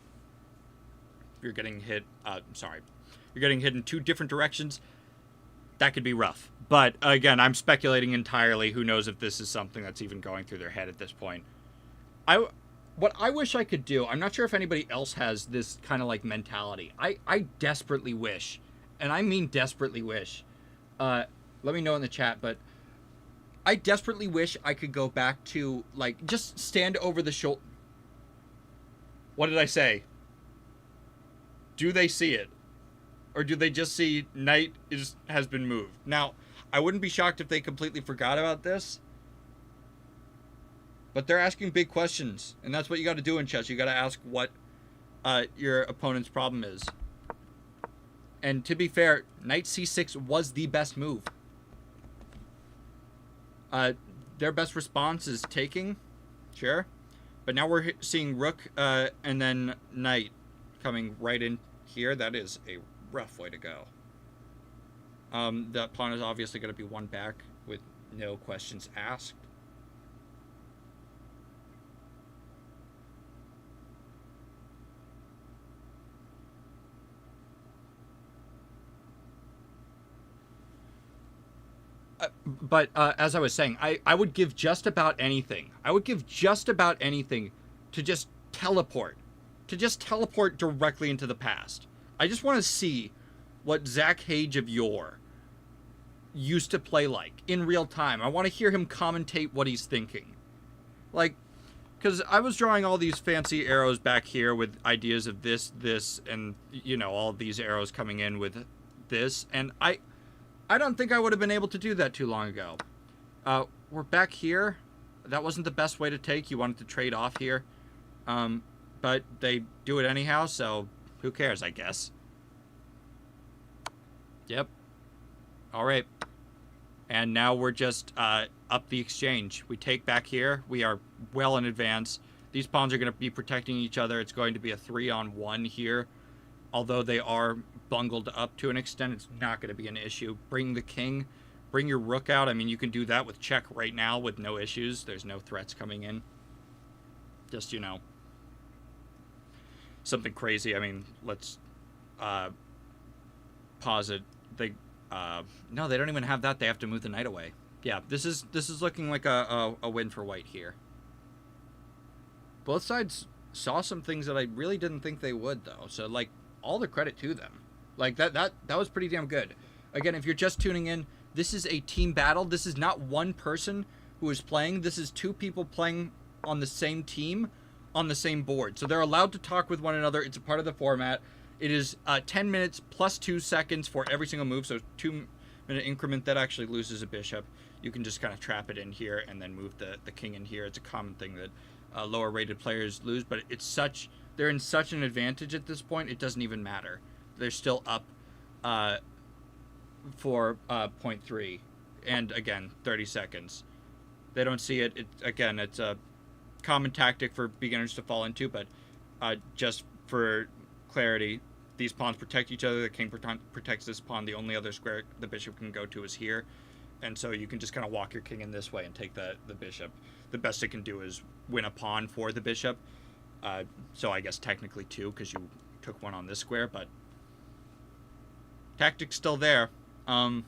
S1: You're getting hit, you're getting hit in two different directions. That could be rough. But again, I'm speculating entirely. Who knows if this is something that's even going through their head at this point. What I wish I could do, I'm not sure if anybody else has this kind of like mentality. I desperately wish, and I mean desperately wish. Let me know in the chat, but I desperately wish I could go back to, like, just stand over the shoulder. What did I say? Do they see it? Or do they just see knight has been moved? Now, I wouldn't be shocked if they completely forgot about this. But they're asking big questions. And that's what you got to do in chess. You got to ask what your opponent's problem is. And to be fair, knight c6 was the best move. Their best response is taking. Sure. But now we're seeing rook and then knight coming right in here. That is a rough way to go. That pawn is obviously going to be one back with no questions asked. But as I was saying, I would give just about anything. I would give just about anything to just teleport. To just teleport directly into the past. I just want to see what Zach Hage of yore used to play like in real time. I want to hear him commentate what he's thinking. Like, because I was drawing all these fancy arrows back here with ideas of this, and, you know, all these arrows coming in with this. And I don't think I would have been able to do that too long ago. We're back here. That wasn't the best way to take. You wanted to trade off here. But they do it anyhow, so who cares, I guess. Yep. All right. And now we're just up the exchange. We take back here. We are well in advance. These pawns are going to be protecting each other. It's going to be a 3-on-1 here. Although they are bungled up to an extent, it's not going to be an issue. Bring the king. Bring your rook out. I mean, you can do that with check right now with no issues. There's no threats coming in. Just, you know, something crazy. I mean, let's pause it. No, they don't even have that. They have to move the knight away. Yeah, this is looking like a win for white here. Both sides saw some things that I really didn't think they would, though. So, like, all the credit to them. Like, that was pretty damn good. Again, if you're just tuning in, this is a team battle. This is not one person who is playing. This is two people playing on the same team on the same board. So they're allowed to talk with one another. It's a part of the format. It is 10 minutes plus 2 seconds for every single move. So 2-minute increment. That actually loses a bishop. You can just kind of trap it in here and then move the king in here. It's a common thing that lower rated players lose, but they're in such an advantage at this point, it doesn't even matter. They're still up for 0.3, and again, 30 seconds. They don't see it. Again, it's a common tactic for beginners to fall into, but just for clarity, these pawns protect each other. The king protects this pawn. The only other square the bishop can go to is here, and so you can just kind of walk your king in this way and take the bishop. The best it can do is win a pawn for the bishop. So I guess technically 2 because you took one on this square, but tactic's still there. Get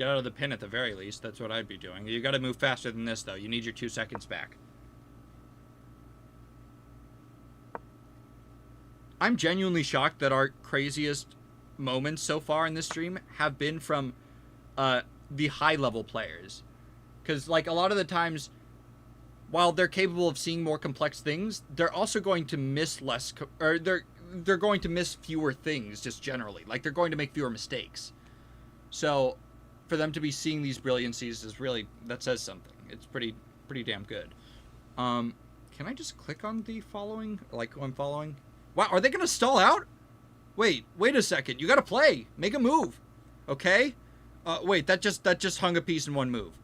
S1: out of the pin at the very least. That's what I'd be doing. You got to move faster than this, though. You need your 2 seconds back. I'm genuinely shocked that our craziest moments so far in this stream have been from the high-level players. Because, like, a lot of the times, while they're capable of seeing more complex things, they're also going to miss less, or they're going to miss fewer things, just generally. Like, they're going to make fewer mistakes. So, for them to be seeing these brilliancies is really, that says something. It's pretty damn good. Can I just click on the following? Like, who I'm following? Wow, are they going to stall out? Wait a second. You got to play. Make a move. Okay? Wait, that just hung a piece in one move.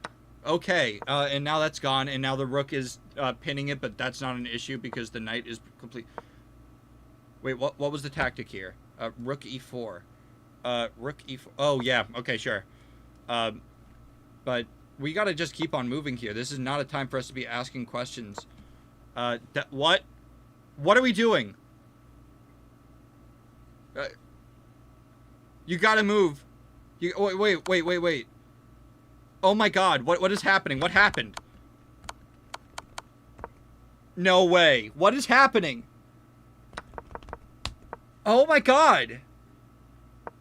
S1: Okay, and now that's gone, and now the rook is pinning it, but that's not an issue because the knight is complete. Wait, what was the tactic here? Rook e4. Rook e4. Oh, yeah, okay, sure. But we got to just keep on moving here. This is not a time for us to be asking questions. What? What are we doing? You got to move. Wait. Oh my god, what is happening? What happened? No way. What is happening? Oh my god.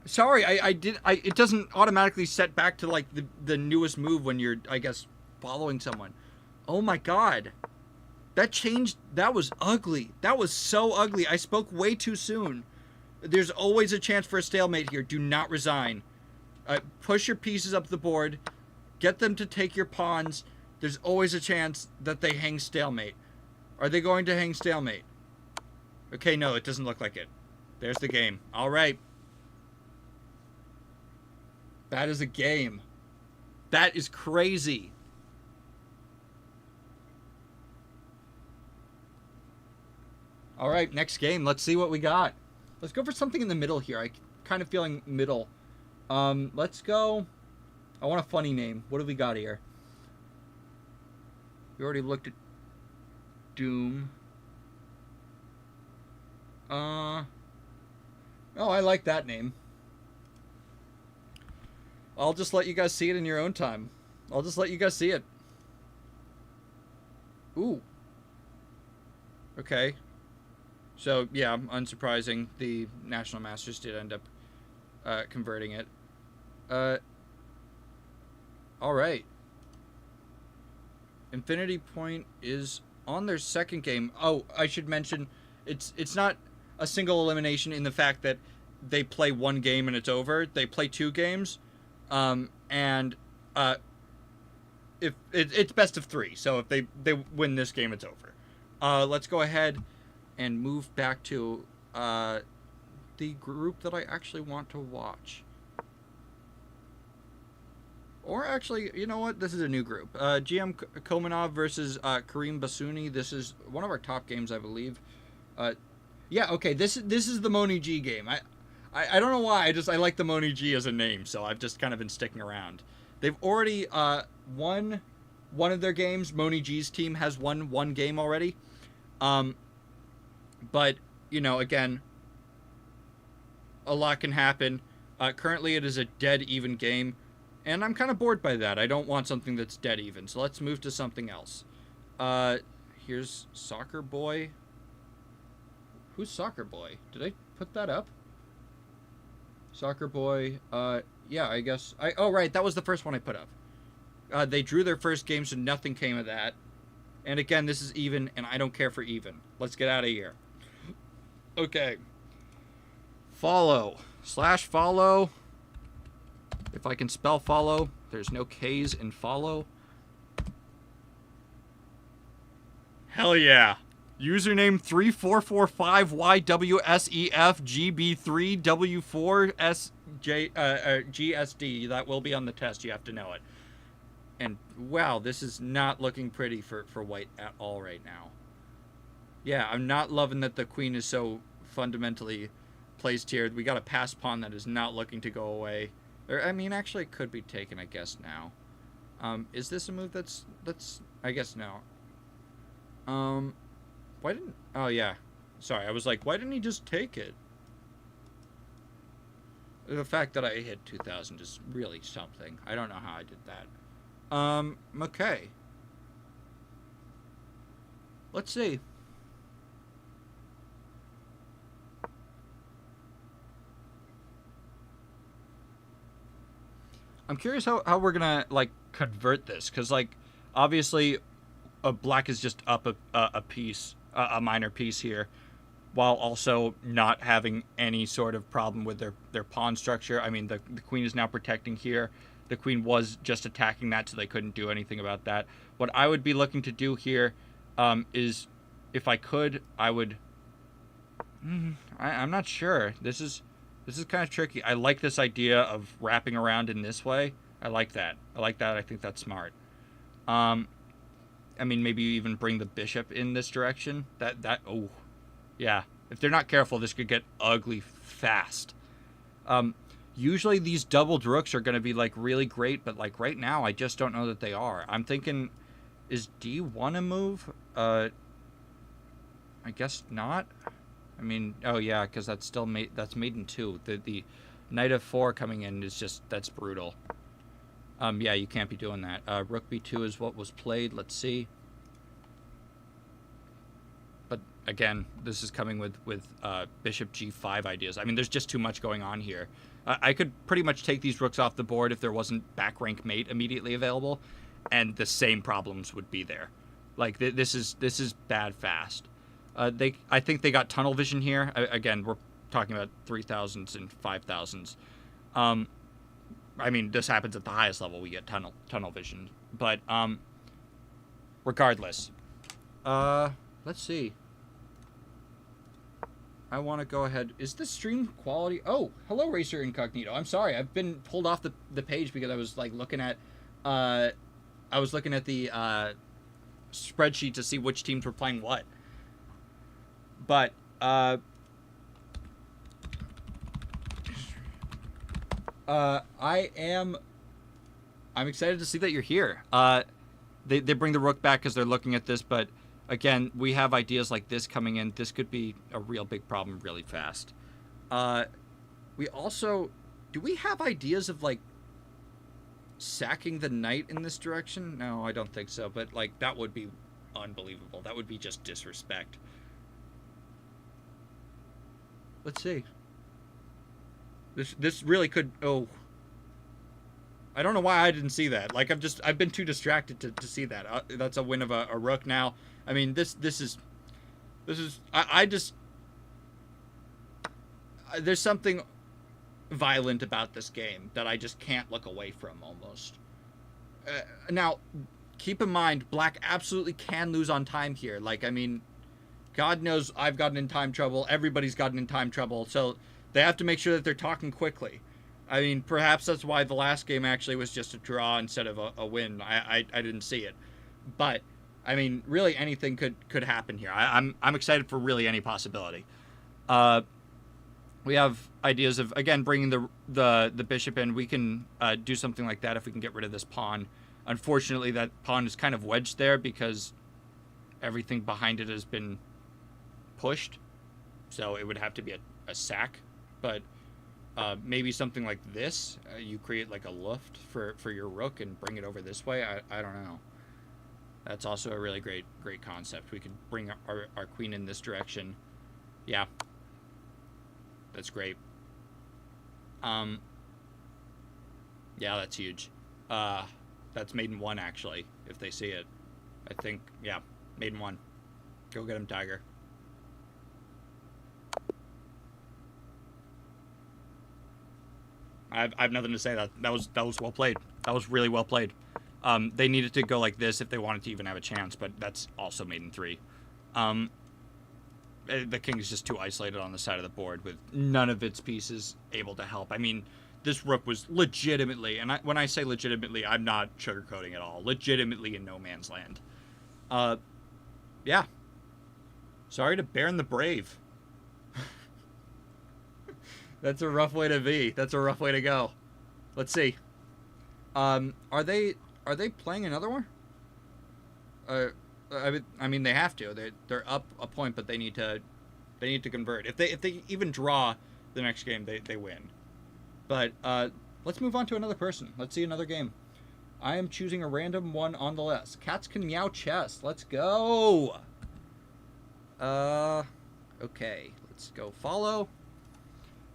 S1: Sorry, it doesn't automatically set back to like the newest move when you're, I guess, following someone. Oh my god. That changed. That was ugly. That was so ugly. I spoke way too soon. There's always a chance for a stalemate here. Do not resign. Push your pieces up the board. Get them to take your pawns. There's always a chance that they hang stalemate. Are they going to hang stalemate? Okay, no, it doesn't look like it. There's the game. All right. That is a game. That is crazy. All right, next game. Let's see what we got. Let's go for something in the middle here. I'm kind of feeling middle. Let's go. I want a funny name. What do we got here? We already looked at Doom. Oh, I like that name. I'll just let you guys see it in your own time. I'll just let you guys see it. Ooh. Okay. So, yeah, unsurprising. The National Masters did end up converting it. Alright. Infinity Point is on their second game. Oh, I should mention, it's not a single elimination in the fact that they play one game and it's over. They play 2 games. If it's best of 3, so if they win this game, it's over. Let's go ahead and move back to the group that I actually want to watch. Or actually, you know what? This is a new group. GM Komanov versus Karim Basuni. This is one of our top games, I believe. Yeah, okay. This is the Moni G game. I don't know why. I like the Moni G as a name, so I've just kind of been sticking around. They've already won one of their games. Moni G's team has won one game already. But, you know, again, a lot can happen. Currently, it is a dead even game, and I'm kind of bored by that. I don't want something that's dead even, so let's move to something else. Here's Soccer Boy. Who's Soccer Boy? Did I put that up? Soccer Boy, yeah, I guess. Oh, right, that was the first one I put up. They drew their first game, so nothing came of that. And again, this is even, and I don't care for even. Let's get out of here. Okay. Follow. /follow. If I can spell follow, there's no K's in follow. Hell yeah. Username 3445YWSEFGB3W4SJGSD. That will be on the test. You have to know it. And wow, this is not looking pretty for white at all right now. Yeah, I'm not loving that the queen is so fundamentally placed here. We got a pass pawn that is not looking to go away. Or, I mean, actually it could be taken, I guess, now. Is this a move that's I guess no. Why didn't... Oh, yeah. Sorry, I was like, why didn't he just take it? The fact that I hit 2,000 is really something. I don't know how I did that. Okay. Let's see. I'm curious how we're gonna, like, convert this. Because, like, obviously, black is just up a piece, a minor piece here, while also not having any sort of problem with their pawn structure. I mean, the queen is now protecting here. The queen was just attacking that, so they couldn't do anything about that. What I would be looking to do here is, if I could, I would... I'm not sure. This is kind of tricky. I like this idea of wrapping around in this way. I like that. I think that's smart. I mean, maybe even bring the bishop in this direction. Oh, yeah. If they're not careful, this could get ugly fast. Usually these doubled rooks are going to be, like, really great, but, like, right now I just don't know that they are. I'm thinking, is D1 a move? I guess not. I mean, oh yeah, because that's still that's mate in 2. The knight of 4 coming in is just, that's brutal. Yeah, you can't be doing that. Rook B2 is what was played. Let's see. But again, this is coming with Bishop G5 ideas. I mean, there's just too much going on here. I could pretty much take these rooks off the board if there wasn't back rank mate immediately available, and the same problems would be there. Like this is bad fast. I think they got tunnel vision here. Again, we're talking about 3000s and 5000s. I mean, this happens at the highest level. We get tunnel vision, but regardless, let's see. I want to go ahead. Is the stream quality? Oh, hello, Racer Incognito. I'm sorry, I've been pulled off the page because I was like looking at, the spreadsheet to see which teams were playing what. But I'm excited to see that you're here. They bring the rook back because they're looking at this, but again, we have ideas like this coming in. This could be a real big problem really fast. We also, do we have ideas of like sacking the knight in this direction? No, I don't think so, but like that would be unbelievable. That would be just disrespect. Let's see. This really could. Oh, I don't know why I didn't see that. Like I've been too distracted to see that. That's a win of a rook now. I mean this is I just there's something violent about this game that I just can't look away from almost. Now, keep in mind, Black absolutely can lose on time here. Like, I mean, God knows I've gotten in time trouble. Everybody's gotten in time trouble. So they have to make sure that they're talking quickly. I mean, perhaps that's why the last game actually was just a draw instead of a win. I didn't see it. But, I mean, really anything could happen here. I'm excited for really any possibility. We have ideas of, again, bringing the bishop in. We can do something like that if we can get rid of this pawn. Unfortunately, that pawn is kind of wedged there because everything behind it has been pushed. So it would have to be a sack. But maybe something like this. You create like a luft for your rook and bring it over this way. I don't know. That's also a really great concept. We could bring our queen in this direction. Yeah. That's great. Yeah, that's huge. That's mate in one, actually, if they see it. I think, yeah, mate in one. Go get him, Tiger. I've nothing to say. That was well played. That was really well played. They needed to go like this if they wanted to even have a chance, but that's also mate in three. The king is just too isolated on the side of the board with none of its pieces able to help. I mean, this rook was legitimately, and when I say legitimately, I'm not sugarcoating at all, legitimately in no man's land. Yeah. Sorry to Baron the Brave. That's a rough way to be. That's a rough way to go. Let's see. Are they playing another one? I mean, they have to. They're up a point, but they need to convert. If they even draw the next game, they win. But let's move on to another person. Let's see another game. I am choosing a random one on the list. Cats can meow chess. Let's go. Okay. Let's go follow.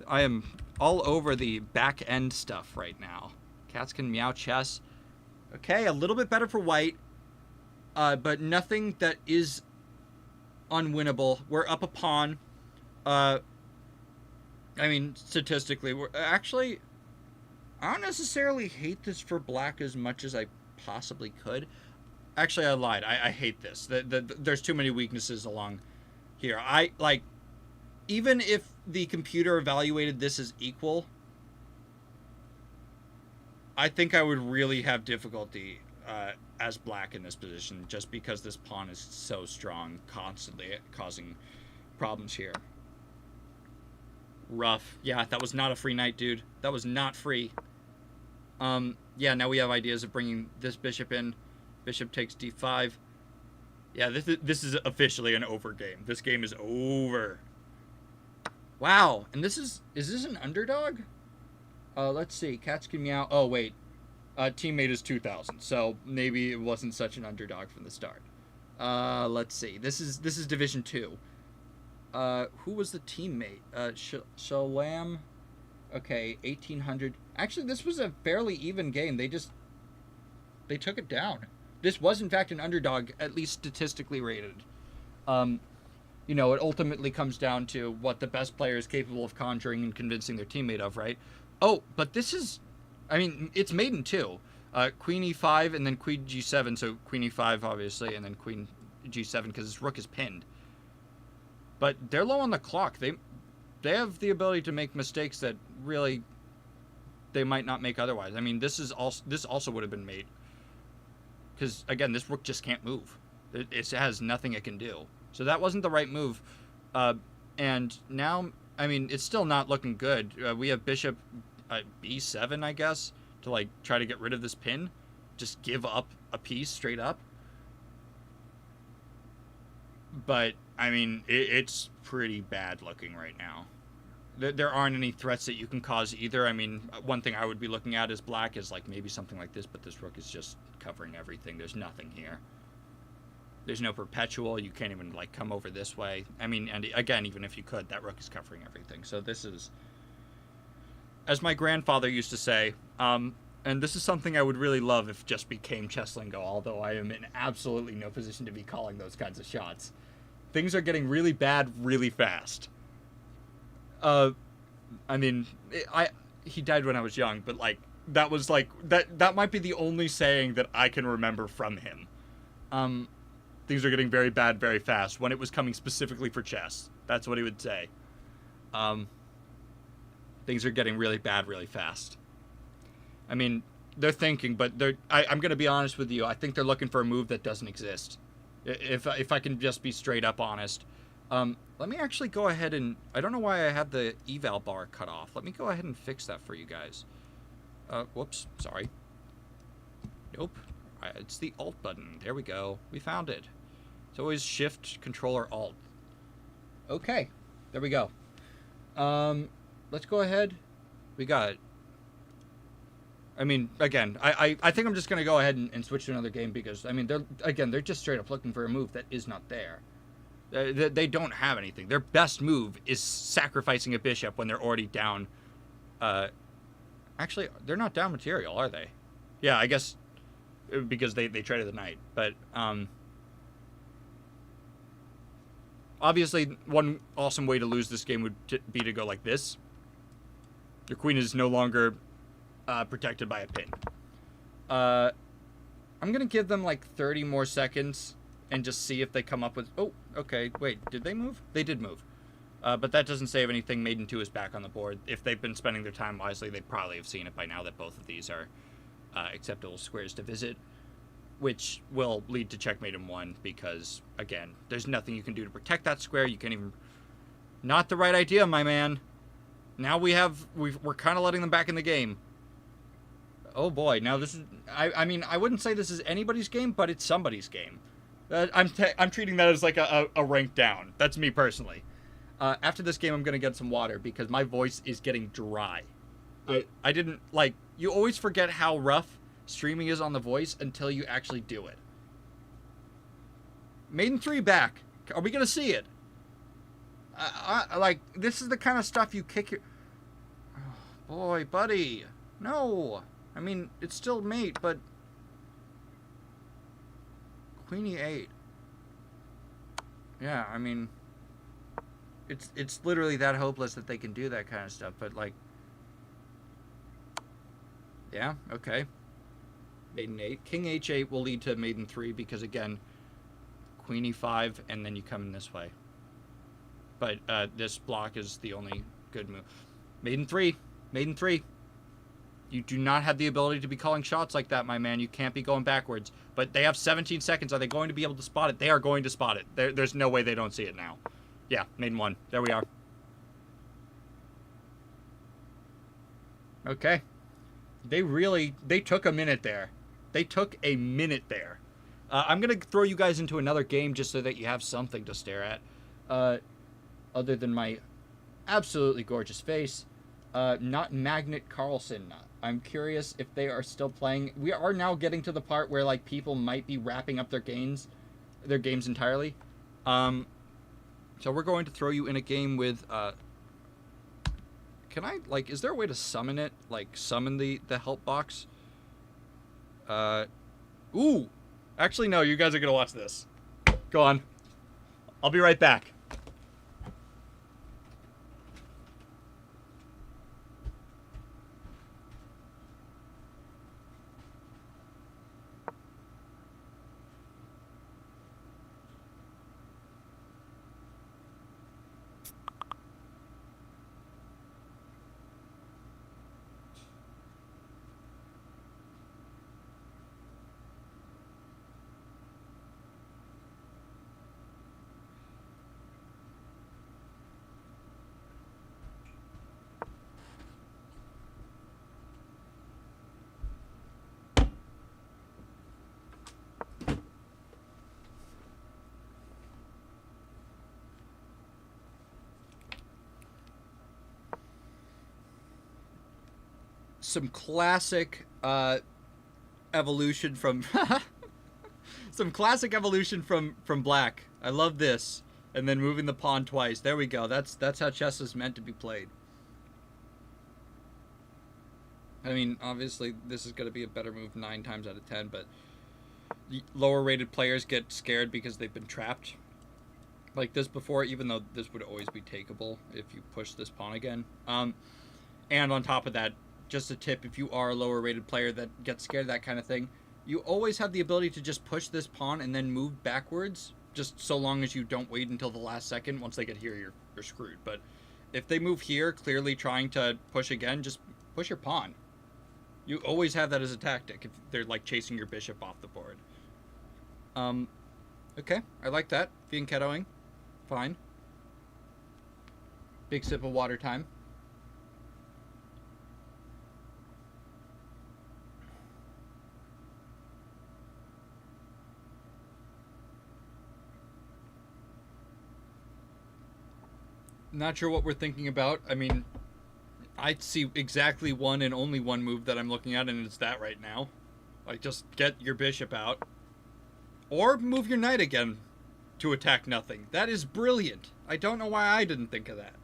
S1: I am all over the back end stuff right now. Cats can meow chess. Okay, a little bit better for white. But nothing that is unwinnable. We're up a pawn. I mean, statistically, we're actually, I don't necessarily hate this for black as much as I possibly could. Actually, I lied. I hate this. There's too many weaknesses along here. Even if the computer evaluated this as equal, I think I would really have difficulty as black in this position, just because this pawn is so strong, constantly causing problems here. Rough. Yeah, that was not a free knight, dude. That was not free. Yeah, now we have ideas of bringing this bishop in. Bishop takes d5. Yeah, this is officially an over game. This game is over. Wow, and is this an underdog? Let's see. Cats can meow. Oh, wait. Teammate is 2000, so maybe it wasn't such an underdog from the start. Let's see. This is Division 2. Who was the teammate? Shalam. Okay, 1800. Actually, this was a fairly even game. They took it down. This was, in fact, an underdog, at least statistically rated. You know, it ultimately comes down to what the best player is capable of conjuring and convincing their teammate of, right? Oh, but this is, I mean, it's made in two. Queen e5 and then queen g7, so queen e5, obviously, and then queen g7, because this rook is pinned. But they're low on the clock. They have the ability to make mistakes that really they might not make otherwise. I mean, this also would have been made. Because, again, this rook just can't move. It has nothing it can do. So that wasn't the right move. And now, I mean, it's still not looking good. We have bishop b7, I guess, to, like, try to get rid of this pin. Just give up a piece straight up. But, I mean, it's pretty bad looking right now. There aren't any threats that you can cause either. I mean, one thing I would be looking at as black is, like, maybe something like this, but this rook is just covering everything. There's nothing here. There's no perpetual. You can't even, like, come over this way. I mean, and again, even if you could, that rook is covering everything. So this is, as my grandfather used to say, and this is something I would really love if just became chess lingo, although I am in absolutely no position to be calling those kinds of shots. Things are getting really bad really fast. I mean, he died when I was young, but, like, that was, like, that might be the only saying that I can remember from him. Things are getting very bad very fast, when it was coming specifically for chess. That's what he would say. Things are getting really bad really fast. I mean, they're thinking, but I'm going to be honest with you. I think they're looking for a move that doesn't exist. If I can just be straight up honest. Let me actually go ahead and... I don't know why I had the eval bar cut off. Let me go ahead and fix that for you guys. Whoops. Sorry. Nope. It's the Alt button. There we go. We found it. It's always Shift, Control, or Alt. Okay. There we go. Let's go ahead. We got it. I mean, again, I think I'm just going to go ahead and switch to another game because, I mean, they're just straight up looking for a move that is not there. They don't have anything. Their best move is sacrificing a bishop when they're already down. Actually, they're not down material, are they? Yeah, I guess because they traded the knight. But obviously, one awesome way to lose this game would be to go like this. Your queen is no longer protected by a pin. I'm going to give them like 30 more seconds and just see if they come up with... Oh, okay. Wait, did they move? They did move. But that doesn't say if anything. Maiden 2 is back on the board. If they've been spending their time wisely, they probably have seen it by now that both of these are acceptable squares to visit, which will lead to checkmate in 1 because, again, there's nothing you can do to protect that square. You can't even... Not the right idea, my man. Now we're kind of letting them back in the game. Oh boy, now this is... I mean, I wouldn't say this is anybody's game, but it's somebody's game. I'm treating that as like a rank down. That's me personally. After this game, I'm going to get some water because my voice is getting dry. I didn't, like, you always forget how rough streaming is on the voice until you actually do it. Maiden 3 back. Are we going to see it? Like, this is the kind of stuff you kick your... Oh, boy, buddy. No. I mean, it's still mate, but... Queen e8. Yeah, I mean... It's literally that hopeless that they can do that kind of stuff, but, like... Yeah, okay. Maiden 8. King h8 will lead to Maiden 3 because, again, Queen e5, and then you come in this way. But this block is the only good move. Maiden 3. Maiden 3. You do not have the ability to be calling shots like that, my man. You can't be going backwards. But they have 17 seconds. Are they going to be able to spot it? They are going to spot it. There's no way they don't see it now. Yeah, Maiden 1. There we are. Okay. They took a minute there. They took a minute there. I'm going to throw you guys into another game just so that you have something to stare at. Other than my absolutely gorgeous face. Not Magnet Carlson. I'm curious if they are still playing. We are now getting to the part where, like, people might be wrapping up their games entirely. So we're going to throw you in a game with Can I, like, is there a way to summon it? Like, summon the help box? Ooh! Actually, no, you guys are gonna watch this. Go on. I'll be right back. Some classic evolution from some classic evolution from black. I love this. And then moving the pawn twice. There we go. That's how chess is meant to be played. I mean, obviously this is going to be a better move 9 times out of 10, but lower rated players get scared because they've been trapped like this before, even though this would always be takeable if you push this pawn again. And on top of that, just a tip, if you are a lower rated player that gets scared of that kind of thing, you always have the ability to just push this pawn and then move backwards, just so long as you don't wait until the last second. Once they get here, you're screwed. But if they move here, clearly trying to push again, just push your pawn. You always have that as a tactic if they're like chasing your bishop off the board. Okay, I like that. Fianchettoing. Fine. Big sip of water time. Not sure what we're thinking about. I mean, I see exactly one and only one move that I'm looking at, and it's that right now. Like, just get your bishop out. Or move your knight again to attack nothing. That is brilliant. I don't know why I didn't think of that.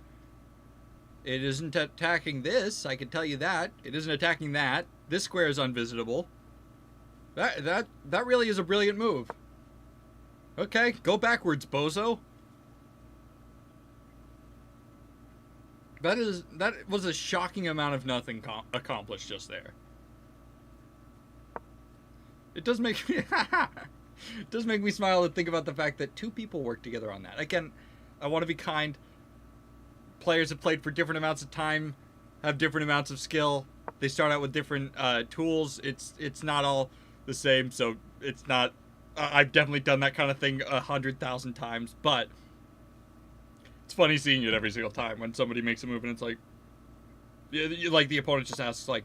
S1: It isn't attacking this, I can tell you that. It isn't attacking that. This square is unvisitable. That really is a brilliant move. Okay, go backwards, bozo. That was a shocking amount of nothing accomplished just there. It does make me it does make me smile to think about the fact that 2 people worked together on that. Again, I want to be kind. Players have played for different amounts of time, have different amounts of skill. They start out with different tools. It's not all the same, so it's not. I've definitely done that kind of thing 100,000 times, but it's funny seeing it every single time when somebody makes a move and it's like, yeah, like the opponent just asks like,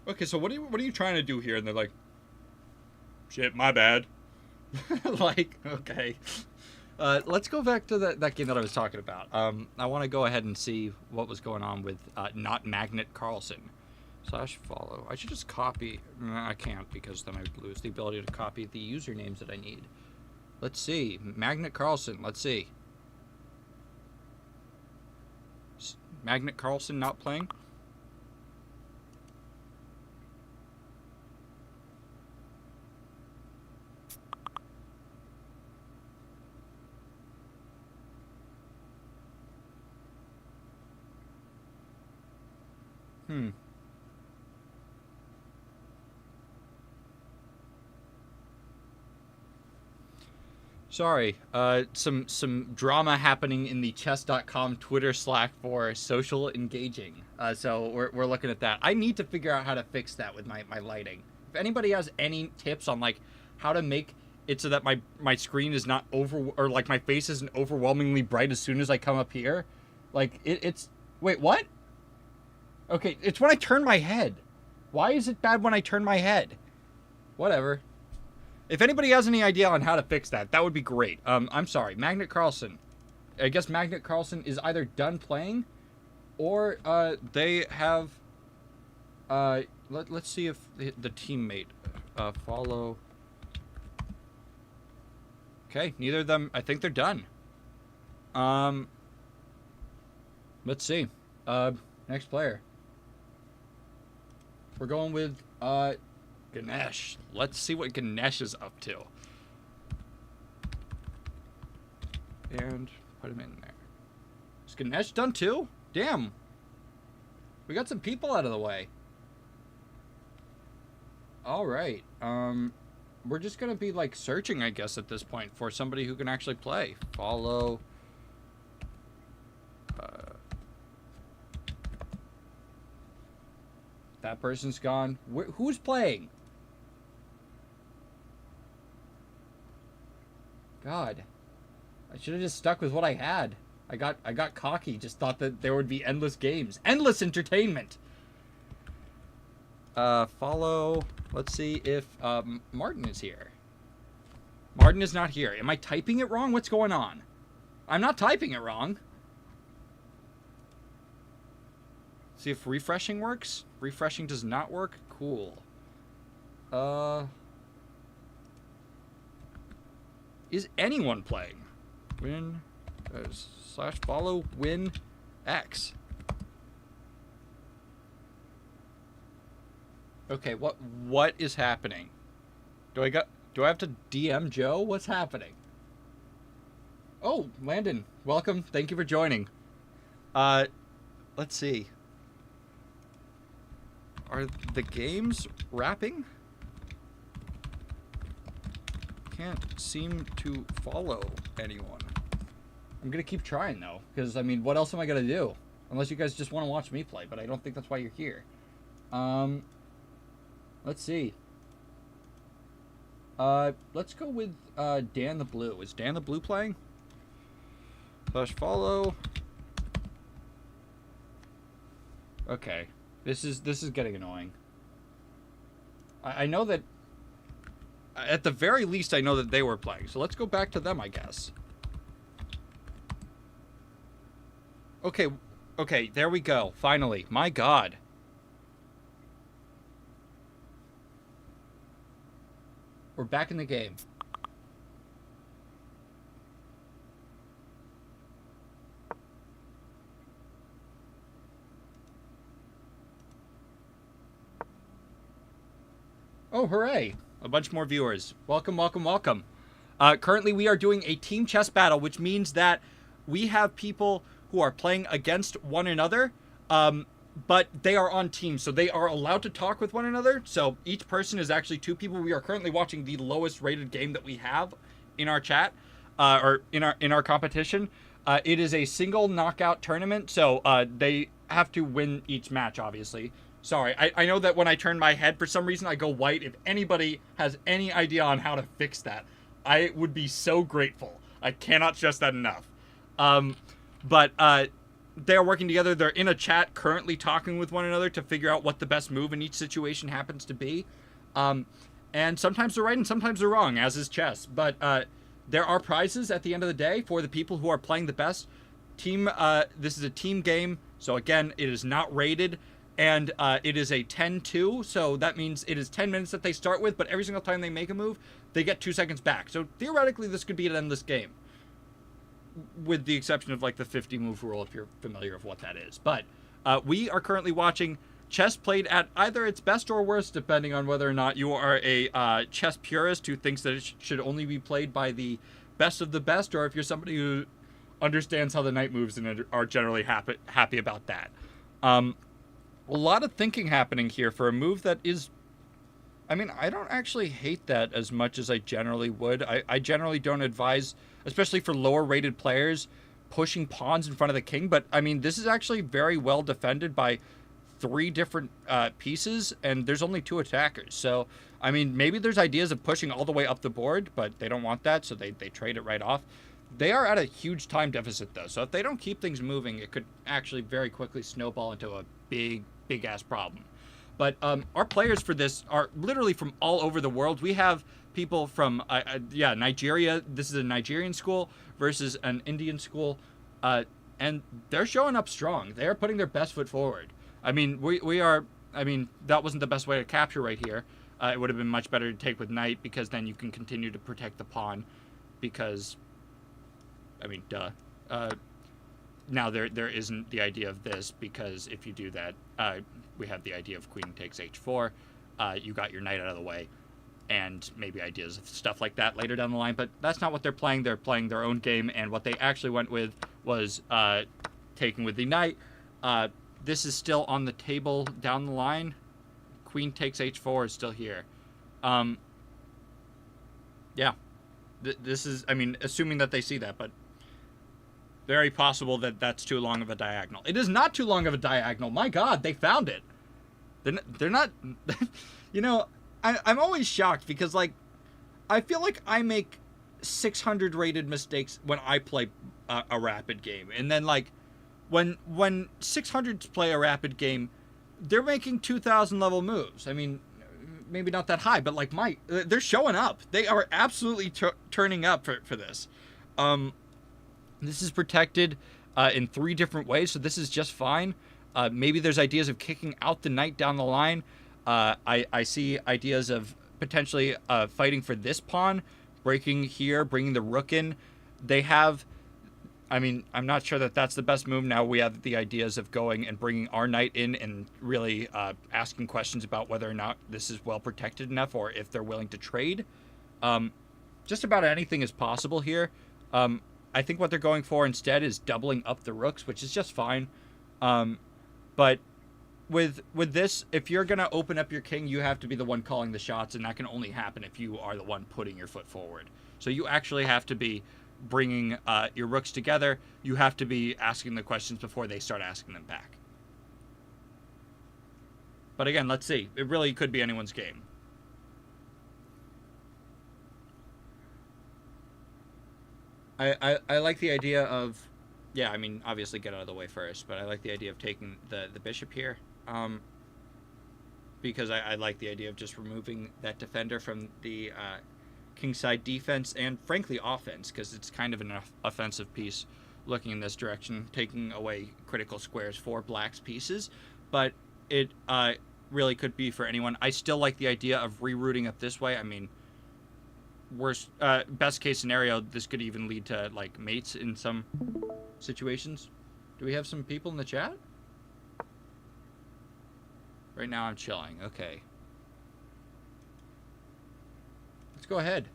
S1: okay, so what are you trying to do here? And they're like, shit, my bad. Like, okay. Let's go back to that game that I was talking about. I want to go ahead and see what was going on with not Magnet Carlsen. /follow. I should just copy. I can't because then I would lose the ability to copy the usernames that I need. Let's see. Magnet Carlsen. Let's see. Magnet Carlsen not playing? Sorry, some drama happening in the chess.com Twitter Slack for social engaging. So we're looking at that. I need to figure out how to fix that with my lighting. If anybody has any tips on like how to make it so that my screen is not or like my face isn't overwhelmingly bright as soon as I come up here, like it's wait, what? Okay, it's when I turn my head. Why is it bad when I turn my head? Whatever. If anybody has any idea on how to fix that, that would be great. I'm sorry, Magnet Carlsen. I guess Magnet Carlsen is either done playing, or they have. Let's see if the teammate follow. Okay, neither of them. I think they're done. Let's see. Next player. We're going with Ganesh. Let's see what Ganesh is up to. And put him in there. Is Ganesh done too? Damn. We got some people out of the way. Alright. We're just gonna be like searching, I guess, at this point for somebody who can actually play. Follow. That person's gone. Who's playing? God. I should have just stuck with what I had. I got cocky. Just thought that there would be endless games. Endless entertainment! Follow. Let's see if Martin is here. Martin is not here. Am I typing it wrong? What's going on? I'm not typing it wrong. See if refreshing works. Refreshing does not work. Cool. Is anyone playing? Win / follow win X. Okay, what is happening? Do I have to DM Joe? What's happening? Oh, Landon, welcome. Thank you for joining. Let's see. Are the games wrapping? Can't seem to follow anyone. I'm gonna keep trying though, because I mean, what else am I gonna do? Unless you guys just want to watch me play, but I don't think that's why you're here. Let's see. Let's go with Dan the Blue. Is Dan the Blue playing? / follow. Okay. This is getting annoying. I know that at the very least I know that they were playing. So let's go back to them, I guess. Okay, there we go. Finally. My God. We're back in the game. Oh, hooray. A bunch more viewers. Welcome, welcome, welcome. Currently, we are doing a team chess battle, which means that we have people who are playing against one another, but they are on teams, so they are allowed to talk with one another. So each person is actually 2 people. We are currently watching the lowest rated game that we have in our chat, or in our competition. It is a single knockout tournament, so they have to win each match, obviously. Sorry, I know that when I turn my head, for some reason, I go white. If anybody has any idea on how to fix that, I would be so grateful. I cannot stress that enough. But they're working together. They're in a chat currently talking with one another to figure out what the best move in each situation happens to be. And sometimes they're right and sometimes they're wrong, as is chess. But there are prizes at the end of the day for the people who are playing the best. This is a team game, so again, it is not rated. And it is a 10-2, so that means it is 10 minutes that they start with, but every single time they make a move, they get 2 seconds back. So theoretically, this could be an endless game, with the exception of like the 50 move rule, if you're familiar with what that is. But we are currently watching chess played at either its best or worst, depending on whether or not you are a chess purist who thinks that it should only be played by the best of the best, or if you're somebody who understands how the knight moves and are generally happy about that. A lot of thinking happening here for a move that is... I mean, I don't actually hate that as much as I generally would. I generally don't advise, especially for lower-rated players, pushing pawns in front of the king. But, I mean, this is actually very well defended by 3 different pieces, and there's only 2 attackers. So, I mean, maybe there's ideas of pushing all the way up the board, but they don't want that, so they trade it right off. They are at a huge time deficit, though. So if they don't keep things moving, it could actually very quickly snowball into a big-ass problem. But our players for this are literally from all over the world. We have people from, Nigeria. This is a Nigerian school versus an Indian school. And they're showing up strong. They are putting their best foot forward. I mean, that wasn't the best way to capture right here. It would have been much better to take with knight, because then you can continue to protect the pawn. Because, I mean, duh. now there isn't the idea of this, because if you do that, we have the idea of queen takes h4. You got your knight out of the way, and maybe ideas of stuff like that later down the line. But that's not what they're playing. They're playing their own game, and what they actually went with was taking with the knight. This is still on the table down the line. Queen takes h4 is still here. Yeah. This is, I mean, assuming that they see that, but very possible that that's too long of a diagonal. It is not too long of a diagonal. My God, they found it. They're not, you know, I'm always shocked because, like, I feel like I make 600 rated mistakes when I play a rapid game. And then, like, when 600s play a rapid game, they're making 2,000 level moves. I mean, maybe not that high, but, like, they're showing up. They are absolutely turning up for this. This is protected in 3 different ways, so this is just fine. Maybe there's ideas of kicking out the knight down the line. I see ideas of potentially fighting for this pawn, breaking here, bringing the rook in. They have, I mean, I'm not sure that that's the best move. Now we have the ideas of going and bringing our knight in and really asking questions about whether or not this is well protected enough or if they're willing to trade. Just about anything is possible here. I think what they're going for instead is doubling up the rooks, which is just fine. But with this, if you're going to open up your king, you have to be the one calling the shots, and that can only happen if you are the one putting your foot forward. So you actually have to be bringing your rooks together. You have to be asking the questions before they start asking them back. But again, let's see. It really could be anyone's game. I like the idea of, yeah, I mean, obviously get out of the way first, but I like the idea of taking the bishop here, because I like the idea of just removing that defender from the kingside defense and, frankly, offense, because it's kind of an offensive piece looking in this direction, taking away critical squares for black's pieces, but it really could be for anyone. I still like the idea of rerouting up this way. I mean, worst best case scenario, this could even lead to, like, mates in some situations. Do we have some people in the chat? Right now I'm chilling. Okay, let's go ahead.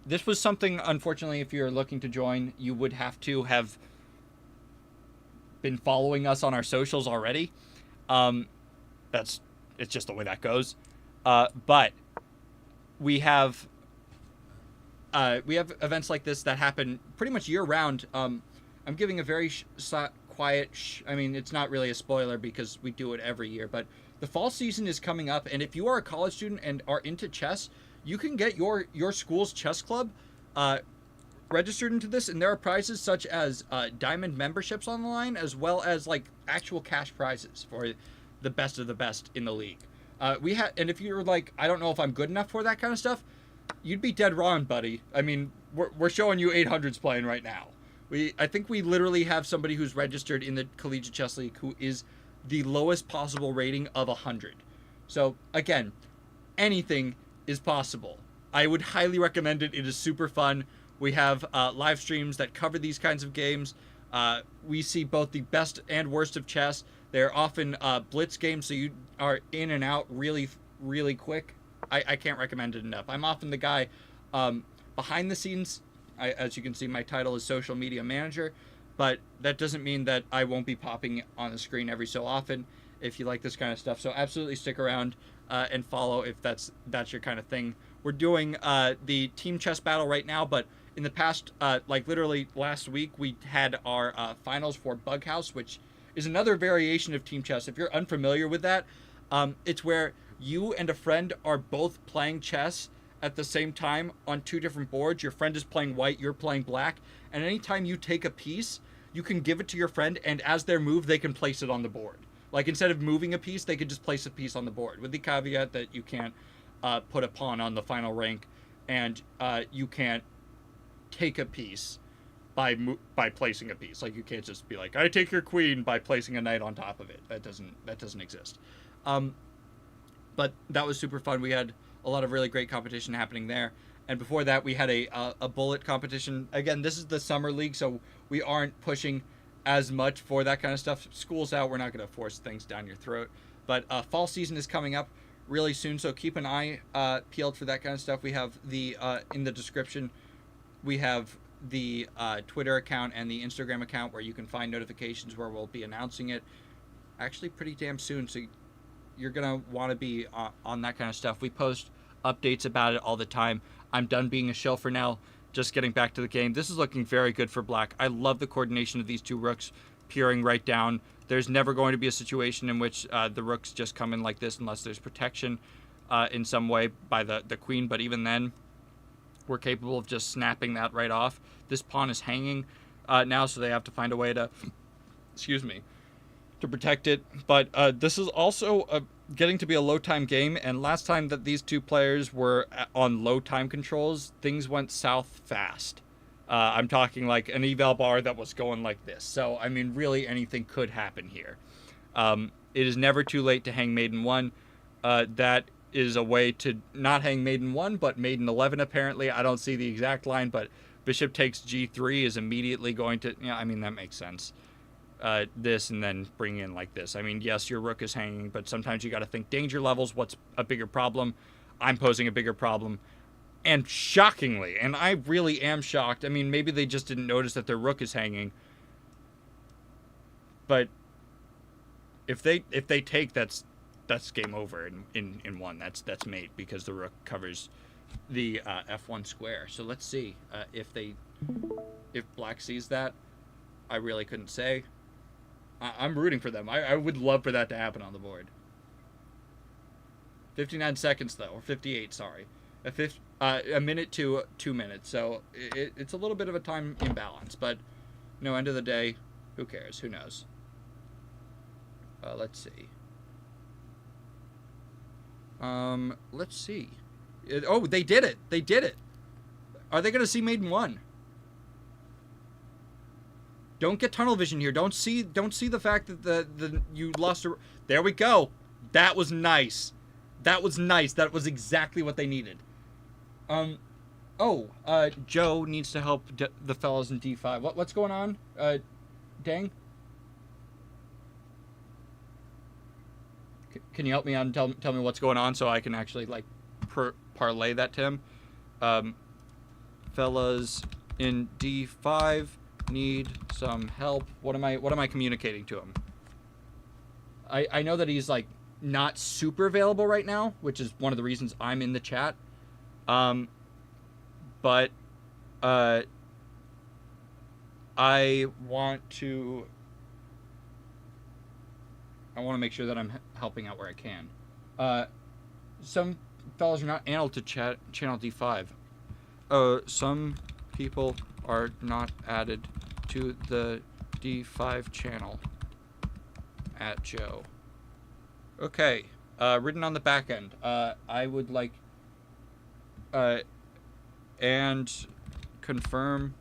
S1: This was something, unfortunately, if you're looking to join, you would have to have been following us on our socials already. It's just the way that goes. But we have events like this that happen pretty much year round. I'm giving a very quiet. I mean, it's not really a spoiler because we do it every year. But the fall season is coming up, and if you are a college student and are into chess, you can get your school's chess club registered into this, and there are prizes such as diamond memberships on the line, as well as, like, actual cash prizes for the best of the best in the league. And if you're like, I don't know if I'm good enough for that kind of stuff, you'd be dead wrong, buddy. I mean, we're showing you 800s playing right now. I think we literally have somebody who's registered in the Collegiate Chess League who is the lowest possible rating of 100. So again, anything is possible. I would highly recommend it. It is super fun. We have live streams that cover these kinds of games. We see both the best and worst of chess. They're often blitz games, so you are in and out really, really quick. I can't recommend it enough. I'm often the guy behind the scenes. As you can see, my title is social media manager, but that doesn't mean that I won't be popping on the screen every so often if you like this kind of stuff. So absolutely stick around and follow if that's your kind of thing. We're doing the team chess battle right now, but in the past, like literally last week, we had our finals for Bughouse, which is another variation of team chess. If you're unfamiliar with that, it's where you and a friend are both playing chess at the same time on 2 different boards. Your friend is playing white, you're playing black, and anytime you take a piece, you can give it to your friend, and as their move, they can place it on the board. Like, instead of moving a piece, they could just place a piece on the board, with the caveat that you can't put a pawn on the final rank, and you can't take a piece by placing a piece. Like, you can't just be like, I take your queen by placing a knight on top of it. That doesn't exist. But that was super fun. We had a lot of really great competition happening there. And before that, we had a bullet competition. Again, this is the summer league, so we aren't pushing as much for that kind of stuff. School's out, we're not going to force things down your throat. But fall season is coming up really soon, so keep an eye peeled for that kind of stuff. We have the in the description, we have the Twitter account and the Instagram account where you can find notifications where we'll be announcing it. Actually, pretty damn soon, so you're gonna want to be on that kind of stuff. We post updates about it all the time. I'm done being a shill for now. Just getting back to the game. This is looking very good for black. I love the coordination of these two rooks peering right down. There's never going to be a situation in which the rooks just come in like this unless there's protection in some way by the queen. But even then, we're capable of just snapping that right off. This pawn is hanging now, so they have to find a way to, excuse me, to protect it. But this is also getting to be a low time game, and last time that these two players were on low time controls, things went south fast. I'm talking like an eval bar that was going like this. So, I mean, really anything could happen here. It is never too late to hang maiden 1. That is a way to not hang maiden 1, but maiden 11 apparently. I don't see the exact line, but bishop takes g3 is immediately going to... Yeah, I mean, that makes sense. This and then bring in like this. I mean, yes, your rook is hanging, but sometimes you got to think danger levels. What's a bigger problem? I'm posing a bigger problem. And shockingly, and I really am shocked. I mean, maybe they just didn't notice that their rook is hanging. But if they take, that's game over in one. That's mate because the rook covers the f1 square. So let's see if black sees that. I really couldn't say. I'm rooting for them. I would love for that to happen on the board. 59 seconds though, or 58. Sorry. A minute to 2 minutes, so it's a little bit of a time imbalance, but end of the day, who cares? Who knows? Let's see. Let's see. Oh, they did it! They did it! Are they gonna see maiden 1? Don't get tunnel vision here. Don't see the fact that you lost a... There we go! That was nice. That was nice. That was exactly what they needed. Joe needs to help the fellas in D5. What's going on? Dang. Can you help me out and tell me what's going on so I can actually, like, parlay that to him? Fellas in D5 need some help. What am I communicating to him? I know that he's, like, not super available right now, which is one of the reasons I'm in the chat. But I want to make sure that I'm helping out where I can. Some fellas are not added to channel D5. Some people are not added to the D5 channel at Joe. Okay, written on the back end. I would like and confirm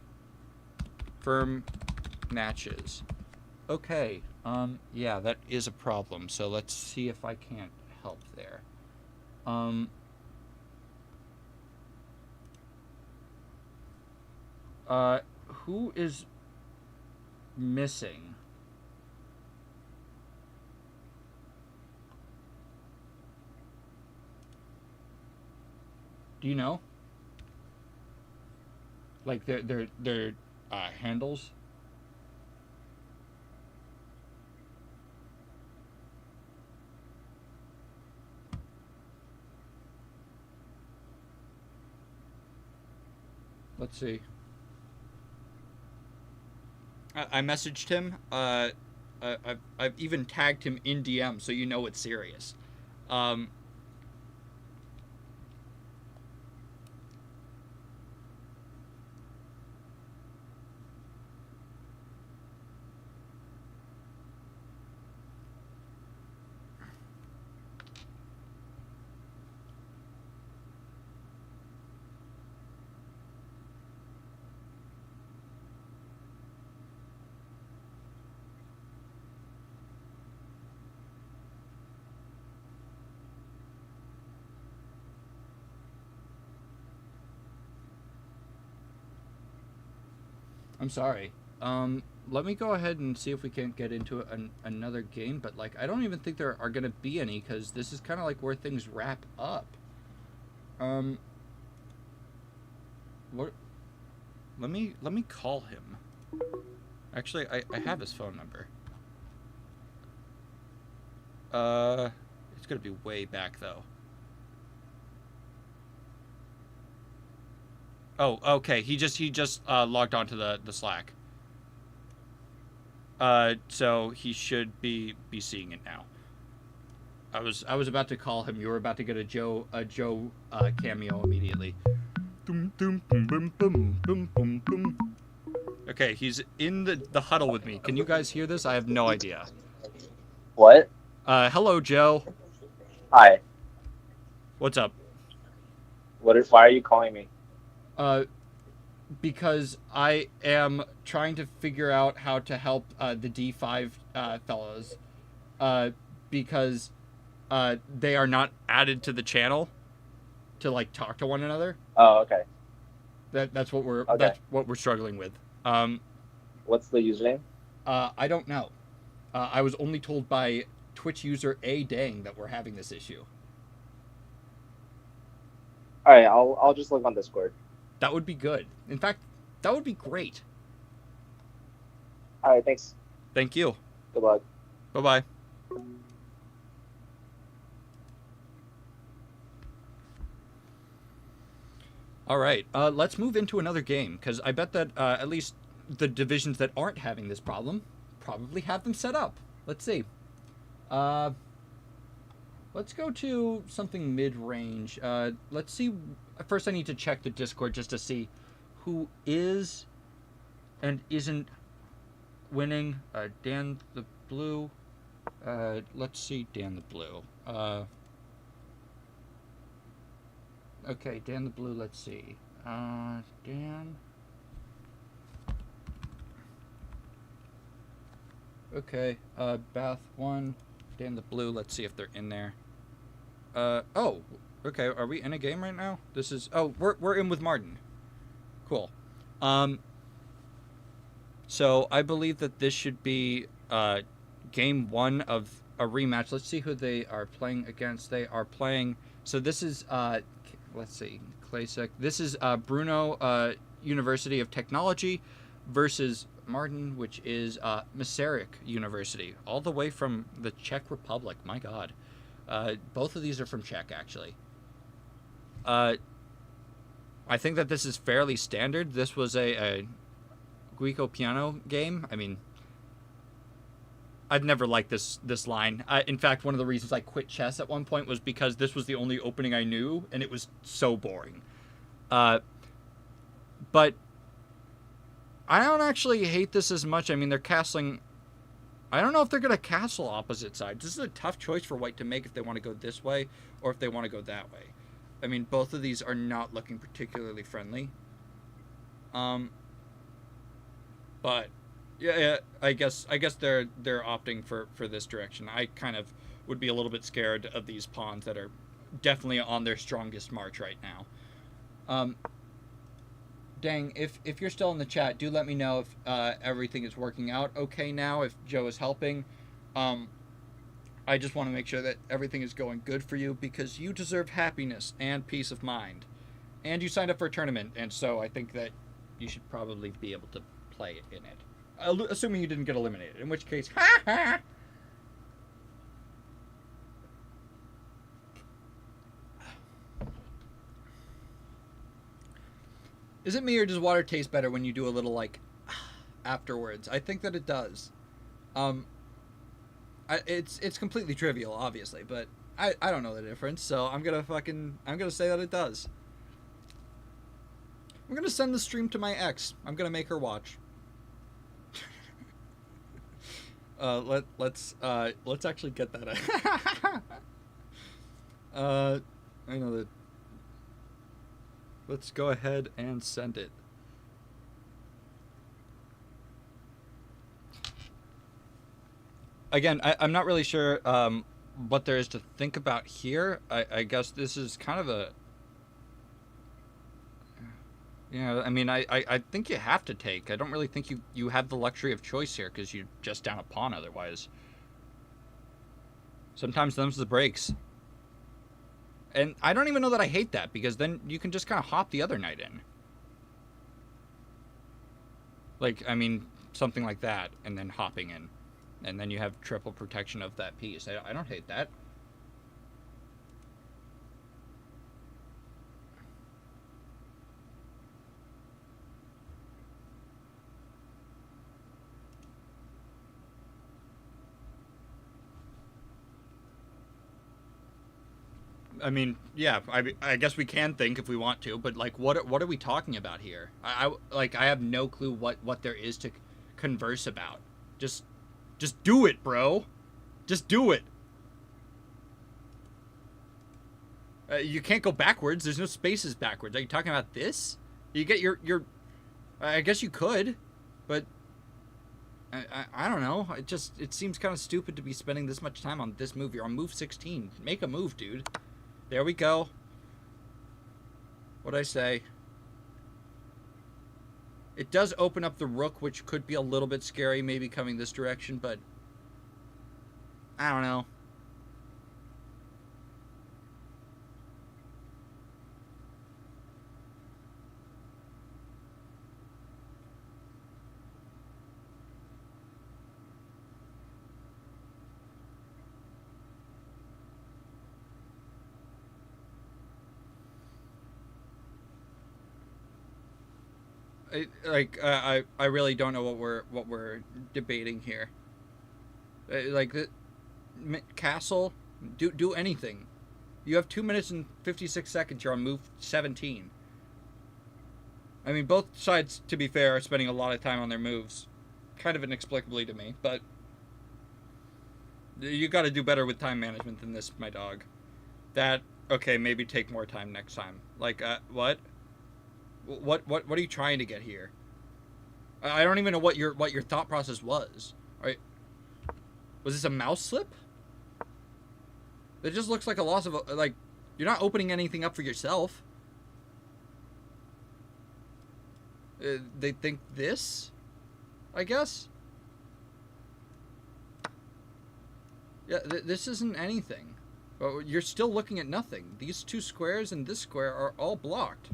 S1: matches. Okay, yeah, that is a problem, so let's see if I can't help there. Who is missing? Do you know? Like their handles? Let's see. I messaged him. I've even tagged him in DM, so you know it's serious. I'm sorry. Let me go ahead and see if we can get into another game, but like I don't even think there are gonna be any because this is kind of like where things wrap up. What? Let me call him. Actually, I have his phone number. It's gonna be way back though. Oh, okay. He just logged onto the Slack. So he should be seeing it now. I was about to call him. You were about to get a Joe cameo immediately. Okay, he's in the huddle with me. Can you guys hear this? I have no idea.
S4: What?
S1: Hello, Joe.
S4: Hi.
S1: What's up?
S4: Why are you calling me?
S1: Because I am trying to figure out how to help the D5 fellows. Because they are not added to the channel to like talk to one another.
S4: Oh, okay.
S1: That's what we're
S4: Okay.
S1: that's what we're struggling with.
S4: What's the username?
S1: I don't know. I was only told by Twitch user Dang that we're having this issue.
S4: All right, I'll just look on Discord.
S1: That would be good. In fact, that would be great.
S4: All right, thanks.
S1: Thank you.
S4: Good luck.
S1: Bye-bye. All right, let's move into another game, because I bet that at least the divisions that aren't having this problem probably have them set up. Let's see. Let's go to something mid-range. Let's see. First, I need to check the Discord just to see who is and isn't winning. Dan the Blue. Let's see Dan the Blue. Okay, Dan the Blue, let's see. Dan. Okay, Bath 1, Dan the Blue, let's see if they're in there. Oh, okay, are we in a game right now? This is, oh, we're in with Martin. Cool. So I believe that this should be, game 1 of a rematch. Let's see who they are playing against. They are playing, so this is, let's see, Klasek. This is Brno University of Technology versus Martin, which is Masaryk University, all the way from the Czech Republic. My God. Both of these are from Czech, actually. I think that this is fairly standard. This was a Guico Piano game. I mean, I've never liked this line. In fact, one of the reasons I quit chess at one point was because this was the only opening I knew, and it was so boring. But I don't actually hate this as much. I mean, they're castling... I don't know if they're going to castle opposite sides. This is a tough choice for White to make if they want to go this way or if they want to go that way. I mean, both of these are not looking particularly friendly. But... Yeah, I guess they're opting for this direction. I kind of would be a little bit scared of these pawns that are definitely on their strongest march right now. Dang, if you're still in the chat, do let me know if everything is working out okay now, if Joe is helping. I just want to make sure that everything is going good for you because you deserve happiness and peace of mind. And you signed up for a tournament, and so I think that you should probably be able to play in it. Assuming you didn't get eliminated, in which case, ha ha! Is it me or does water taste better when you do a little, like, afterwards? I think that it does. It's completely trivial, obviously, but I don't know the difference, so I'm gonna say that it does. I'm gonna send the stream to my ex. I'm gonna make her watch. Let's actually get that. I know that. Let's go ahead and send it. Again, I'm not really sure what there is to think about here. I guess this is kind of a... Yeah, I mean, I think you have to take. I don't really think you have the luxury of choice here because you're just down a pawn otherwise. Sometimes them's the breaks. And I don't even know that I hate that because then you can just kind of hop the other knight in. Like, I mean, something like that, and then hopping in. And then you have triple protection of that piece. I don't hate that. I mean, yeah, I guess we can think if we want to, but like, what are we talking about here? I have no clue what there is to converse about. Just do it, bro. Just do it. You can't go backwards. There's no spaces backwards. Are you talking about this? You get your. I guess you could, but I don't know. It seems kind of stupid to be spending this much time on this move. You're on move 16. Make a move, dude. There we go. What'd I say? It does open up the rook, which could be a little bit scary, maybe coming this direction, but I don't know. I really don't know what we're debating here. Like the castle, do anything. You have 2 minutes and 56 seconds. You're on move 17. I mean, both sides, to be fair, are spending a lot of time on their moves, kind of inexplicably to me. But you got to do better with time management than this, my dog. That okay? Maybe take more time next time. Like what? What are you trying to get here? I don't even know what your thought process was. All right. Was this a mouse slip? It just looks like a loss of like you're not opening anything up for yourself. They think this, I guess. Yeah, this isn't anything. You're still looking at nothing. These two squares and this square are all blocked.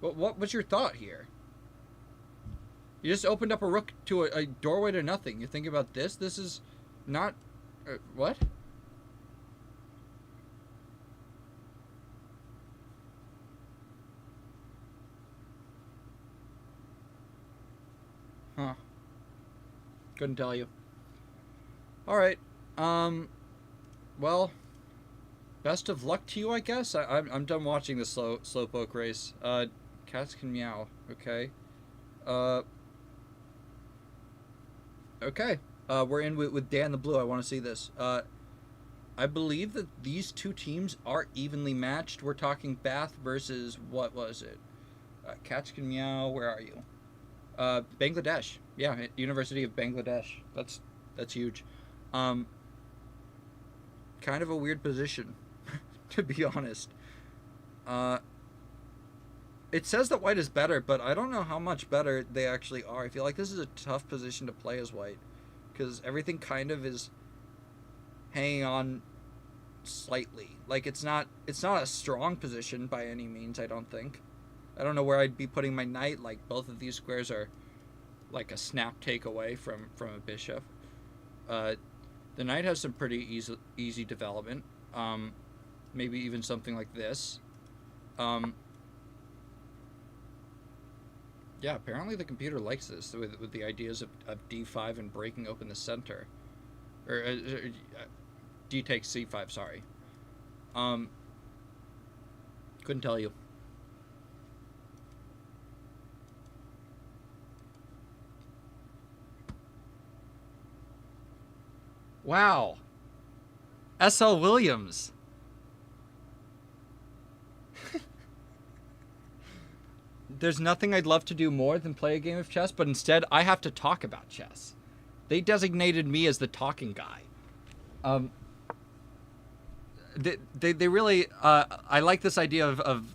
S1: What was your thought here? You just opened up a rook to a doorway to nothing. You think about this? This is not... what? Huh. Couldn't tell you. Alright. Well... best of luck to you, I guess? I'm done watching the slowpoke race. Cats can meow. Okay. Okay. We're in with Dan the Blue. I want to see this. I believe that these two teams are evenly matched. We're talking Bath versus, what was it? Cats can meow. Where are you? Bangladesh. Yeah, University of Bangladesh. That's huge. Kind of a weird position, to be honest. It says that white is better, but I don't know how much better they actually are. I feel like this is a tough position to play as white, because everything kind of is hanging on slightly. Like it's not a strong position by any means, I don't think. I don't know where I'd be putting my knight. Like both of these squares are like a snap take away from a bishop. The knight has some pretty easy development. Maybe even something like this. Yeah, apparently the computer likes this with the ideas of d5 and breaking open the center. Or d takes c5, sorry. Couldn't tell you. Wow. S.L. Williams. There's nothing I'd love to do more than play a game of chess, but instead I have to talk about chess. They designated me as the talking guy. They really I like this idea of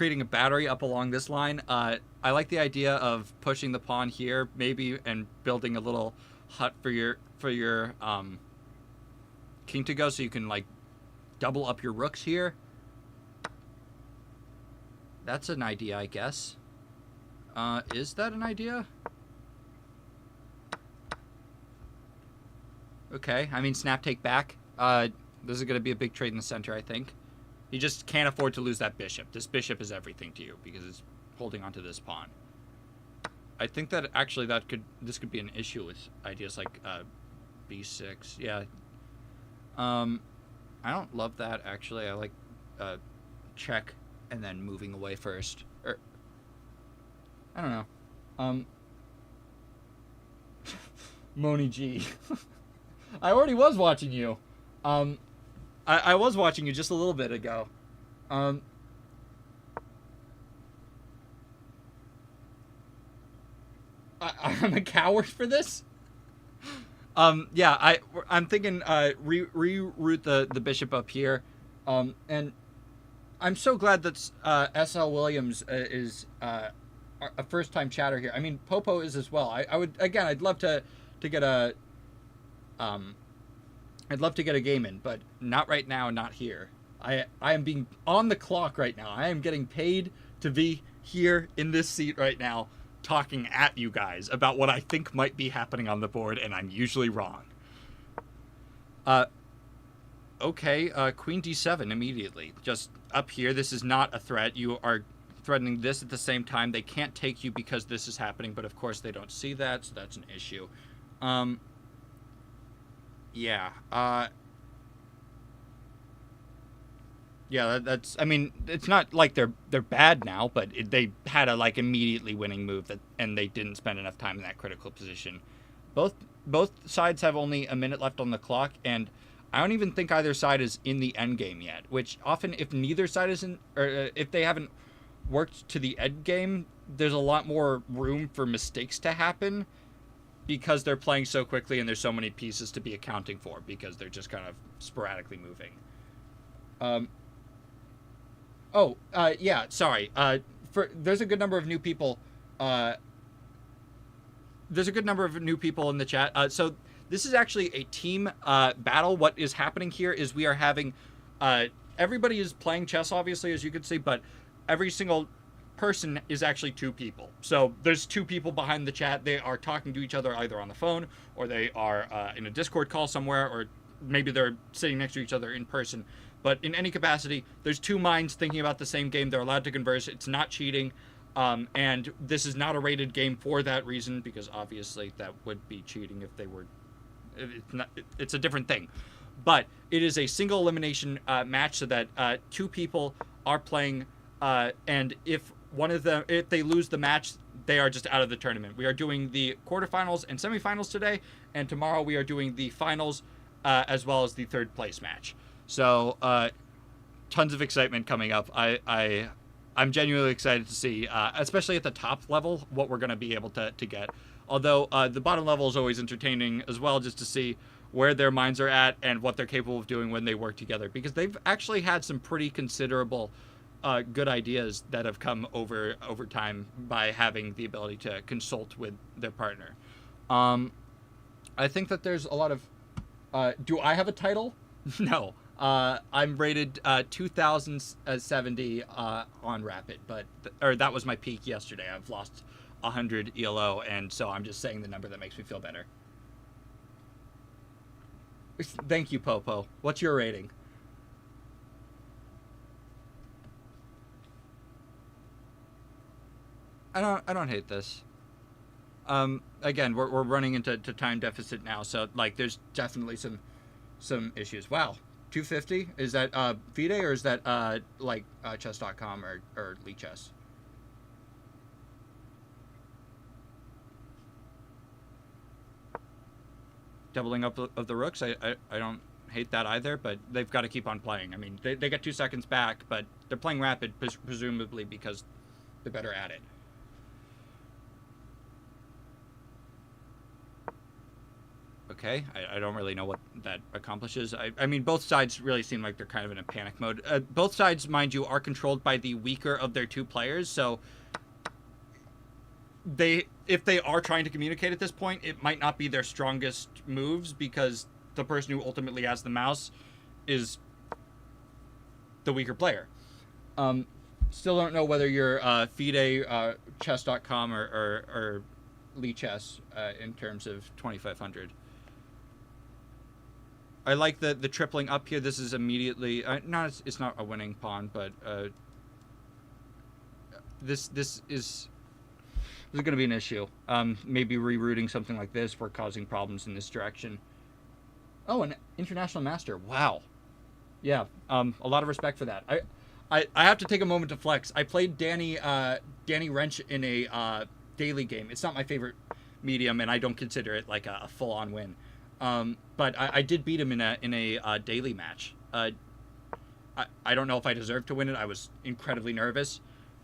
S1: creating a battery up along this line. I like the idea of pushing the pawn here, maybe, and building a little hut for your king to go, so you can like double up your rooks here. That's an idea, I guess. Is that an idea? Okay, I mean, snap take back. This is going to be a big trade in the center, I think. You just can't afford to lose that bishop. This bishop is everything to you because it's holding onto this pawn. I think that actually this could be an issue with ideas like b6. Yeah. I don't love that, actually. I like check and then moving away first. Or I don't know. Moni G. I already was watching you. I was watching you just a little bit ago. I'm a coward for this. Yeah, I'm thinking reroute the bishop up here, and I'm so glad that S.L. Williams is a first-time chatter here. I mean, Popo is as well. I'd love to get a I'd love to get a game in, but not right now, not here. I am being on the clock right now. I am getting paid to be here in this seat right now, talking at you guys about what I think might be happening on the board, and I'm usually wrong. Okay, Queen D7 immediately. Just up here, this is not a threat. You are threatening this at the same time. They can't take you because this is happening, but of course they don't see that, so that's an issue. Yeah. Yeah, that's. I mean, it's not like they're bad now, but they had a like immediately winning move and they didn't spend enough time in that critical position. Both sides have only a minute left on the clock, and I don't even think either side is in the end game yet. Which often, if neither side isn't, or if they haven't worked to the end game, there's a lot more room for mistakes to happen, because they're playing so quickly and there's so many pieces to be accounting for because they're just kind of sporadically moving. Yeah, sorry. There's a good number of new people. There's a good number of new people in the chat. So this is actually a team battle. What is happening here is we are having everybody is playing chess, obviously, as you can see, but every single person is actually two people. So there's two people behind the chat. They are talking to each other either on the phone or they are in a Discord call somewhere, or maybe they're sitting next to each other in person. But in any capacity, there's two minds thinking about the same game. They're allowed to converse. It's not cheating. And this is not a rated game for that reason, because obviously that would be cheating if they were. It's a different thing. But it is a single elimination match, so that two people are playing, and if they lose the match, they are just out of the tournament. We are doing the quarterfinals and semifinals today, and tomorrow we are doing the finals as well as the third place match. So tons of excitement coming up. I'm genuinely excited to see, especially at the top level, what we're going to be able to get. Although the bottom level is always entertaining as well, just to see where their minds are at and what they're capable of doing when they work together. Because they've actually had some pretty considerable good ideas that have come over time by having the ability to consult with their partner. I think that there's a lot of... do I have a title? No. I'm rated 2070 on Rapid, but that was my peak yesterday. I've lost 100 ELO, and so I'm just saying the number that makes me feel better. Thank you, Popo. What's your rating? I don't hate this. Again, we're running into time deficit now, so like there's definitely some issues. Wow. 250? Is that FIDE, or is that chess.com or Lichess? Doubling up of the rooks, I don't hate that either, but they've got to keep on playing. I mean, they get 2 seconds back, but they're playing Rapid, presumably because they're better at it. Okay, I don't really know what that accomplishes. I mean, both sides really seem like they're kind of in a panic mode. Both sides, mind you, are controlled by the weaker of their two players, so if they are trying to communicate at this point, it might not be their strongest moves because the person who ultimately has the mouse is the weaker player. Still don't know whether you're FIDE, chess.com or Lichess in terms of 2500. I like the tripling up here. This is immediately it's not a winning pawn, but this is going to be an issue. Maybe rerouting something like this. We're causing problems in this direction. Oh, an international master. Wow. Yeah. A lot of respect for that. I have to take a moment to flex. I played Danny Wrench in a daily game. It's not my favorite medium, and I don't consider it like a full-on win. But I did beat him in a daily match. I don't know if I deserved to win it. I was incredibly nervous,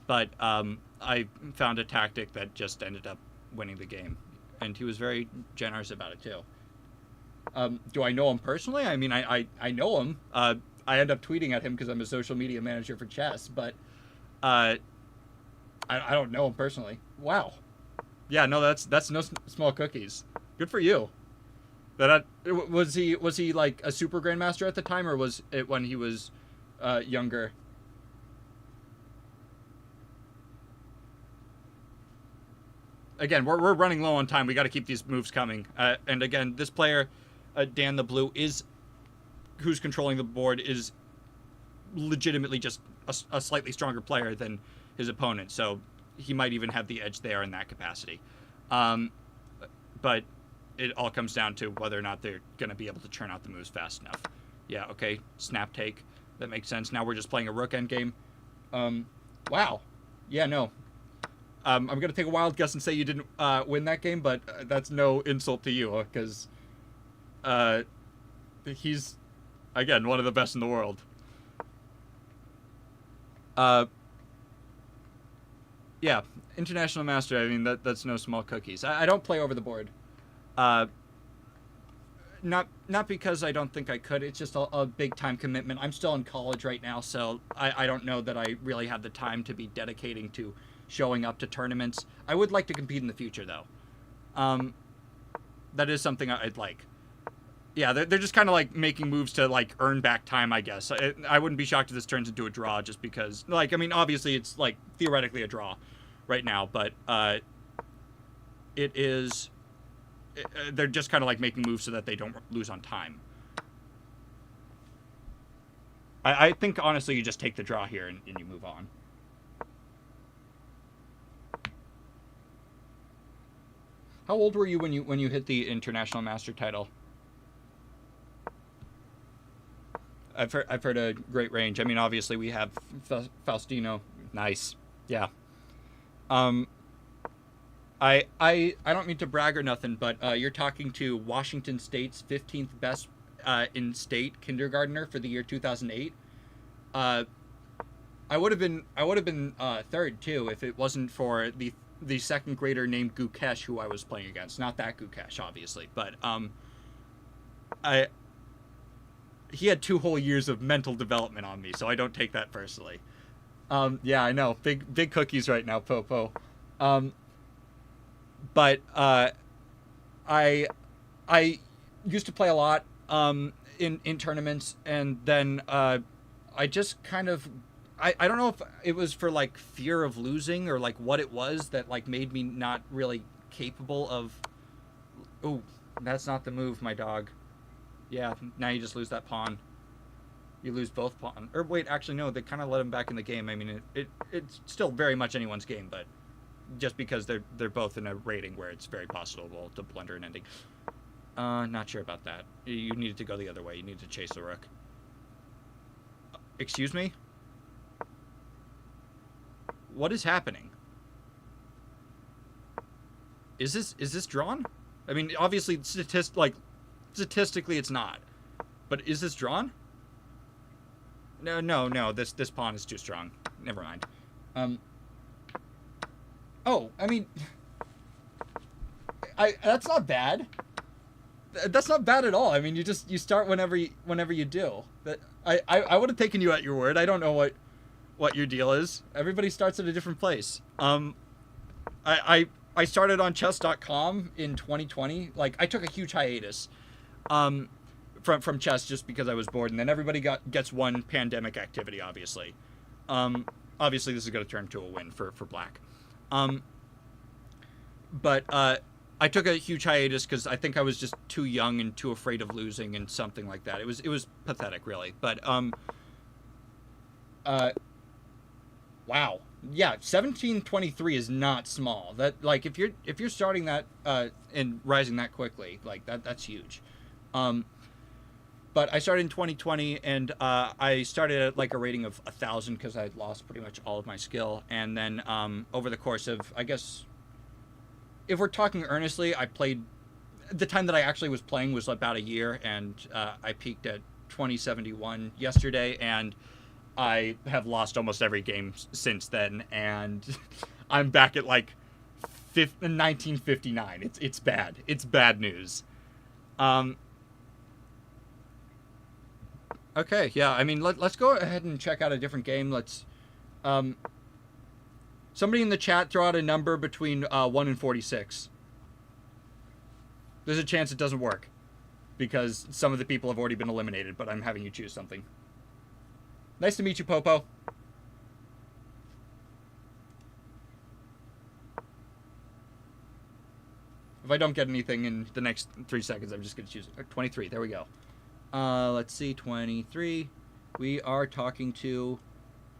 S1: but I found a tactic that just ended up winning the game, and he was very generous about it too. Do I know him personally? I mean, I know him. I end up tweeting at him because I'm a social media manager for chess, but I don't know him personally. Wow. Yeah, no, that's no small cookies. Good for you. Was he like a super grandmaster at the time, or was it when he was younger? Again, we're running low on time. We got to keep these moves coming. And again, this player, Dan the Blue, who's controlling the board, is legitimately just a slightly stronger player than his opponent. So he might even have the edge there in that capacity. But it all comes down to whether or not they're going to be able to churn out the moves fast enough. Yeah, okay, snap take. That makes sense. Now we're just playing a rook endgame. Wow. Yeah, no. I'm going to take a wild guess and say you didn't win that game, but that's no insult to you, because he's, again, one of the best in the world. Yeah, international master, I mean, that's no small cookies. I don't play over the board. Not because I don't think I could. It's just a big time commitment. I'm still in college right now, so I don't know that I really have the time to be dedicating to showing up to tournaments. I would like to compete in the future, though. That is something I'd like. Yeah, they're just kind of like making moves to like earn back time, I guess. I wouldn't be shocked if this turns into a draw, just because, like, I mean, obviously it's like theoretically a draw right now, but it is. They're just kind of like making moves so that they don't lose on time. I think honestly you just take the draw here and you move on. How old were you when you hit the international master title? I've heard a great range. I mean, obviously we have Faustino. Nice. Yeah. I don't mean to brag or nothing, but you're talking to Washington State's 15th best in state kindergartner for the year 2008. I would have been third too if it wasn't for the second grader named Gukesh who I was playing against. Not that Gukesh, obviously, but he had 2 whole years of mental development on me, so I don't take that personally. Yeah, I know, big cookies right now, Popo. But I used to play a lot in tournaments, and then I just kind of I don't know if it was for like fear of losing or like what it was that like made me not really capable of. Oh, that's not the move, my dog. Yeah, now you just lose that pawn. You lose both pawn. Or wait, actually no, they kind of let him back in the game. I mean, it's still very much anyone's game, but just because they're both in a rating where it's very possible to blunder an ending. Not sure about that. You needed to go the other way. You needed to chase the rook. Excuse me? What is happening? Is this drawn? I mean, obviously, statistically, it's not. But is this drawn? No. This pawn is too strong. Never mind. Oh, I mean, that's not bad. That's not bad at all. I mean, you start whenever you do. That I would have taken you at your word. I don't know what your deal is. Everybody starts at a different place. I started on chess.com in 2020. Like, I took a huge hiatus from chess just because I was bored, and then everybody gets one pandemic activity, obviously. Obviously this is going to turn to a win for Black. But I took a huge hiatus because I think I was just too young and too afraid of losing and something like that. It was pathetic, really. But wow, yeah, 1723 is not small. That, like, if you're starting that and rising that quickly, like that's huge. But I started in 2020, and I started at like a rating of 1,000 because I had lost pretty much all of my skill, and then over the course of, I guess, if we're talking earnestly, I played, the time that I actually was playing was about a year, and I peaked at 2071 yesterday, and I have lost almost every game since then, and I'm back at like 1959. It's bad. It's bad news. Okay, yeah, I mean, let's go ahead and check out a different game. Let's somebody in the chat throw out a number between 1 and 46. There's a chance it doesn't work because some of the people have already been eliminated, but I'm having you choose something. Nice to meet you, Popo. If I don't get anything in the next 3 seconds, I'm just going to choose 23. There we go. Let's see, 23. We are talking to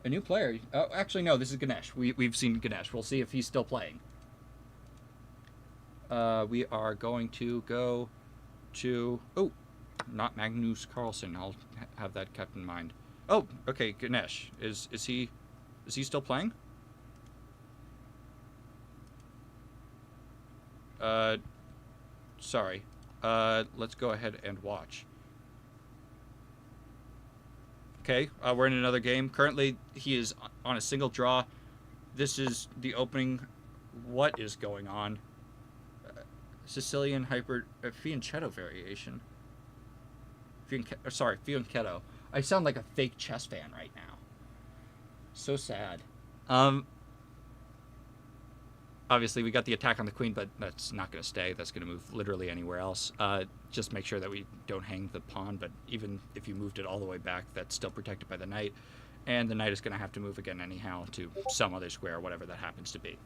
S1: a new player. Oh, actually, no, this is Ganesh. We've seen Ganesh. We'll see if he's still playing. We are going to go to... Oh, not Magnus Carlsen. I'll have that kept in mind. Oh, okay, Ganesh. Is he still playing? Sorry. Let's go ahead and watch. Okay, we're in another game. Currently, he is on a single draw. This is the opening. What is going on? Sicilian hyper fianchetto variation. Fianchetto. I sound like a fake chess fan right now. So sad. Obviously, we got the attack on the queen, but that's not going to stay. That's going to move literally anywhere else. Just make sure that we don't hang the pawn, but even if you moved it all the way back, that's still protected by the knight. And the knight is going to have to move again anyhow to some other square, whatever that happens to be.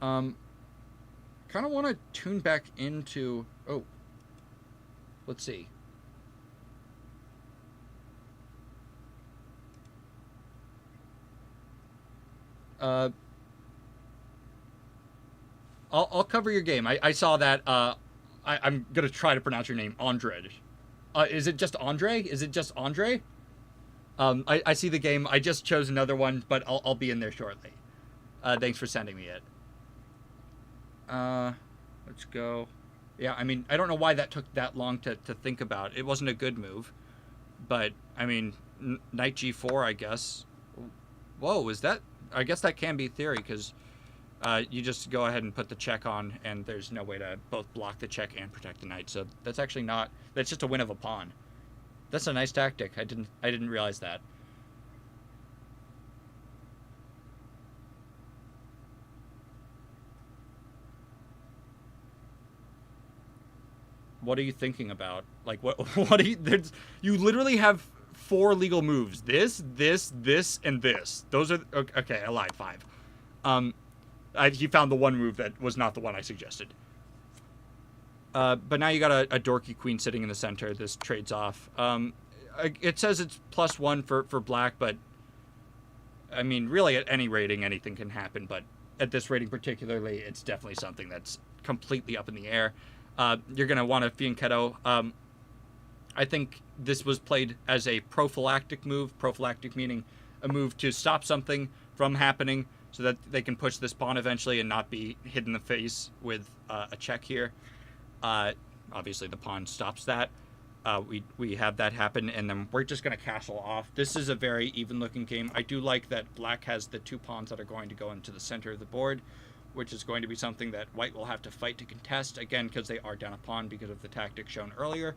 S1: Kind of want to tune back into... Oh. Let's see. I'll cover your game. I saw that. I'm going to try to pronounce your name. Andre. Is it just Andre? Is it just Andre? I see the game. I just chose another one, but I'll be in there shortly. Thanks for sending me it. Let's go. Yeah, I mean, I don't know why that took that long to think about. It wasn't a good move. But, I mean, knight g4, I guess. Whoa, is that... I guess that can be theory, because... you just go ahead and put the check on, and there's no way to both block the check and protect the knight. So that's actually not... That's just a win of a pawn. That's a nice tactic. I didn't realize that. What are you thinking about? Like, what are you... You literally have 4 legal moves. This, and this. Those are... Okay, I lied. 5. He found the one move that was not the one I suggested. But now you got a dorky queen sitting in the center. This trades off. It says it's +1 for black, but I mean, really at any rating, anything can happen. But at this rating particularly, it's definitely something that's completely up in the air. You're going to want a fianchetto. I think this was played as a prophylactic move. Prophylactic meaning a move to stop something from happening, so that they can push this pawn eventually and not be hit in the face with a check here. Obviously, the pawn stops that. We have that happen, and then we're just going to castle off. This is a very even-looking game. I do like that black has the 2 pawns that are going to go into the center of the board, which is going to be something that white will have to fight to contest, again, because they are down a pawn because of the tactic shown earlier.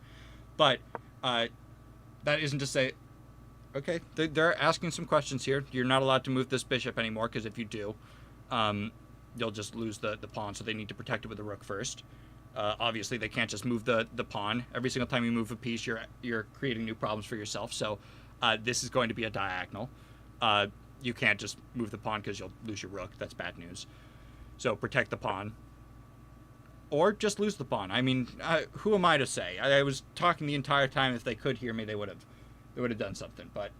S1: But that isn't to say... Okay, they're asking some questions here. You're not allowed to move this bishop anymore, because if you do, you'll just lose the pawn, so they need to protect it with the rook first. Obviously, they can't just move the pawn. Every single time you move a piece, you're creating new problems for yourself, so this is going to be a diagonal. You can't just move the pawn because you'll lose your rook. That's bad news. So protect the pawn. Or just lose the pawn. I mean, who am I to say? I was talking the entire time. If they could hear me, they would have done something. But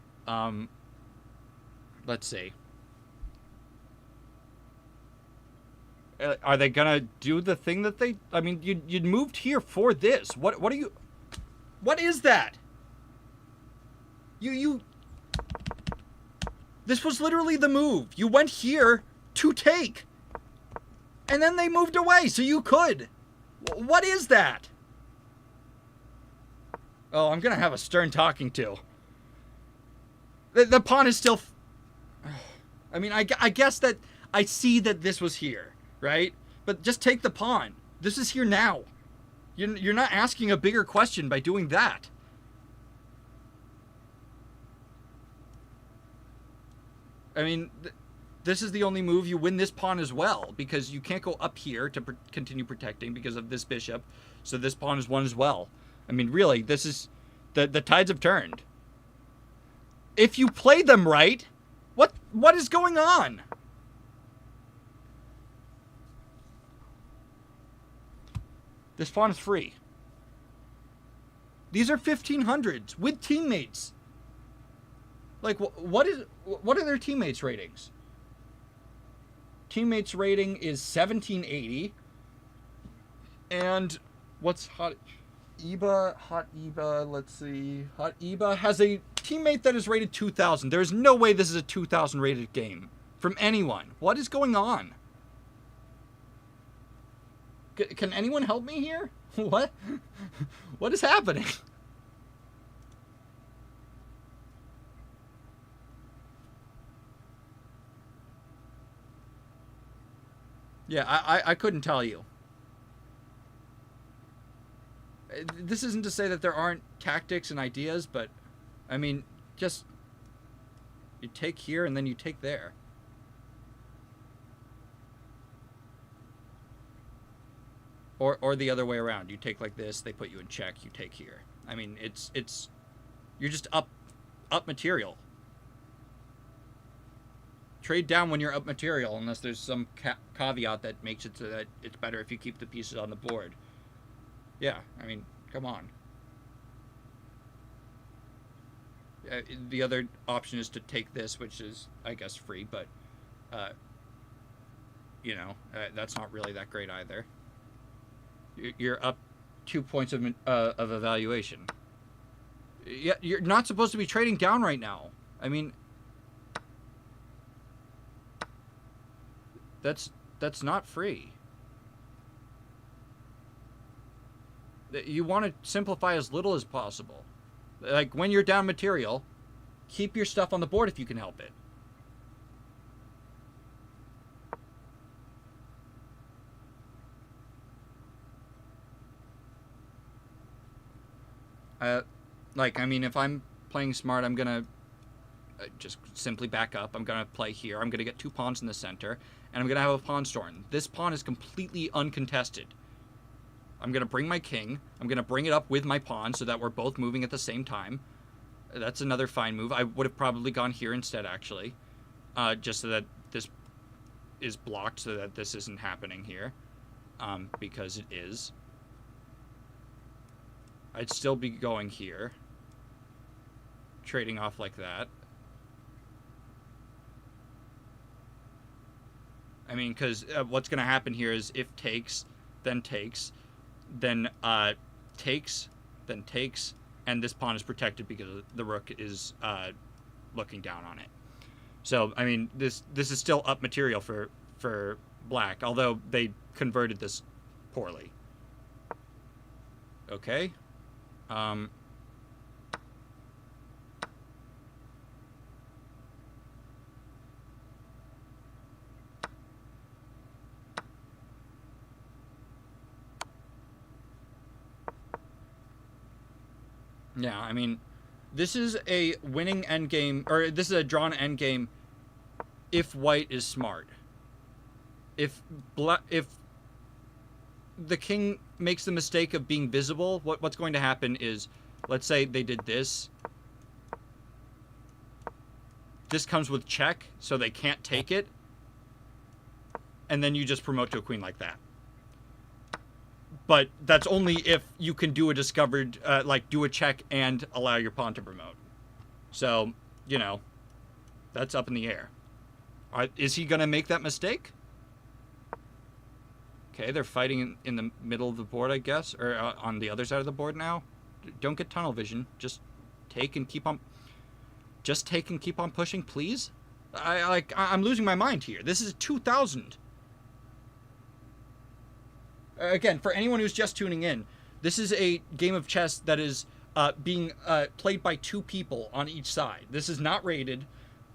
S1: let's see. Are they gonna do the thing that they? I mean, you moved here for this. What are you? What is that? You. This was literally the move. You went here to take, and then they moved away, so you could. What is that? Oh, I'm gonna have a stern talking to. The pawn is still. I mean, I guess that I see that this was here. Right? But just take the pawn. This is here now. You're not asking a bigger question by doing that. I mean, this is the only move. You win this pawn as well, because you can't go up here to continue protecting because of this bishop. So this pawn is won as well. I mean, really, this is... The tides have turned. If you play them right, what is going on? This pawn is free. These are 1500s with teammates. Like, what are their teammates' ratings? Teammates' rating is 1780. And what's Hot Iba, let's see. Hot Iba has a teammate that is rated 2000. There's no way this is a 2000 rated game from anyone. What is going on? Can anyone help me here? What? What is happening? Yeah, I couldn't tell you. This isn't to say that there aren't tactics and ideas, but, I mean, just... You take here and then you take there. Or the other way around. You take like this, they put you in check, you take here. I mean, it's you're just up material. Trade down when you're up material, unless there's some caveat that makes it so that it's better if you keep the pieces on the board. Yeah, I mean, come on. The other option is to take this, which is, I guess, free, but, you know, that's not really that great either. You're up 2 points of evaluation. Yeah, you're not supposed to be trading down right now. I mean, that's not free. You want to simplify as little as possible. Like, when you're down material, keep your stuff on the board if you can help it. Like, I mean, if I'm playing smart, I'm gonna just simply back up. I'm gonna play here. I'm gonna get 2 pawns in the center, and I'm gonna have a pawn storm. This pawn is completely uncontested. I'm gonna bring my king. I'm gonna bring it up with my pawn so that we're both moving at the same time. That's another fine move. I would have probably gone here instead, actually, just so that this is blocked, so that this isn't happening here, because it is. I'd still be going here, trading off like that. I mean, because what's going to happen here is if takes, then takes, then takes, then takes, and this pawn is protected because the rook is looking down on it. So, I mean, this is still up material for black, although they converted this poorly. Okay. Yeah, I mean, this is a winning endgame, or this is a drawn endgame if white is smart. If if the king makes the mistake of being visible, what's going to happen is, let's say they did this. This comes with check, so they can't take it. And then you just promote to a queen like that. But that's only if you can do a discovered, like do a check and allow your pawn to promote. So, you know, that's up in the air. Is he going to make that mistake? Okay, they're fighting in the middle of the board, I guess, or on the other side of the board now. Don't get tunnel vision. Just take and keep on. Just take and keep on pushing, please. I'm losing my mind here. This is 2000. Again, for anyone who's just tuning in, this is a game of chess that is being played by two people on each side. This is not rated,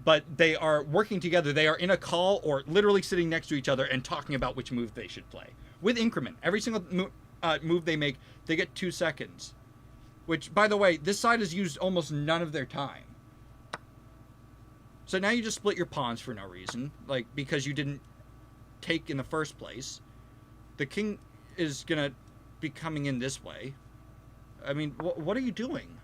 S1: but they are working together. They are in a call or literally sitting next to each other and talking about which move they should play. With increment. Every single move they make, they get 2 seconds. Which, by the way, this side has used almost none of their time. So now you just split your pawns for no reason, like because you didn't take in the first place. The king is gonna be coming in this way. I mean, what are you doing?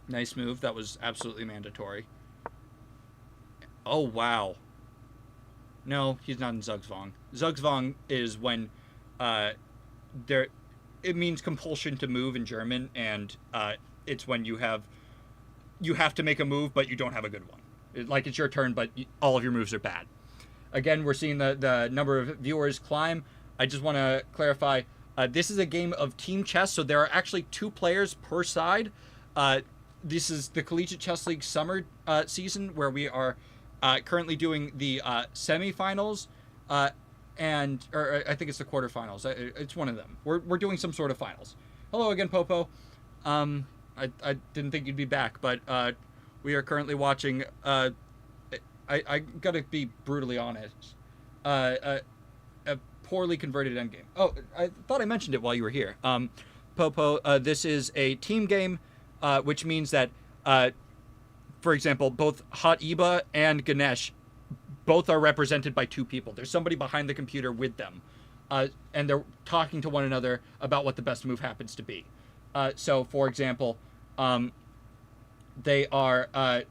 S1: Nice move. That was absolutely mandatory. Oh, wow. No, he's not in Zugzwang. Zugzwang is when there... It means compulsion to move in German, and it's when you have to make a move, but you don't have a good one. Like, it's your turn, but all of your moves are bad. Again, we're seeing the number of viewers climb. I just want to clarify, this is a game of team chess, so there are actually 2 players per side. This is the Collegiate Chess League summer season, where we are currently doing the semifinals, or I think it's the quarterfinals. It's one of them. We're doing some sort of finals. Hello again, Popo. I didn't think you'd be back, but we are currently watching. I gotta be brutally honest. A poorly converted endgame. Oh, I thought I mentioned it while you were here. Popo, this is a team game, which means that, for example, both Hot Iba and Ganesh both are represented by 2 people. There's somebody behind the computer with them, and they're talking to one another about what the best move happens to be. So, for example, they are...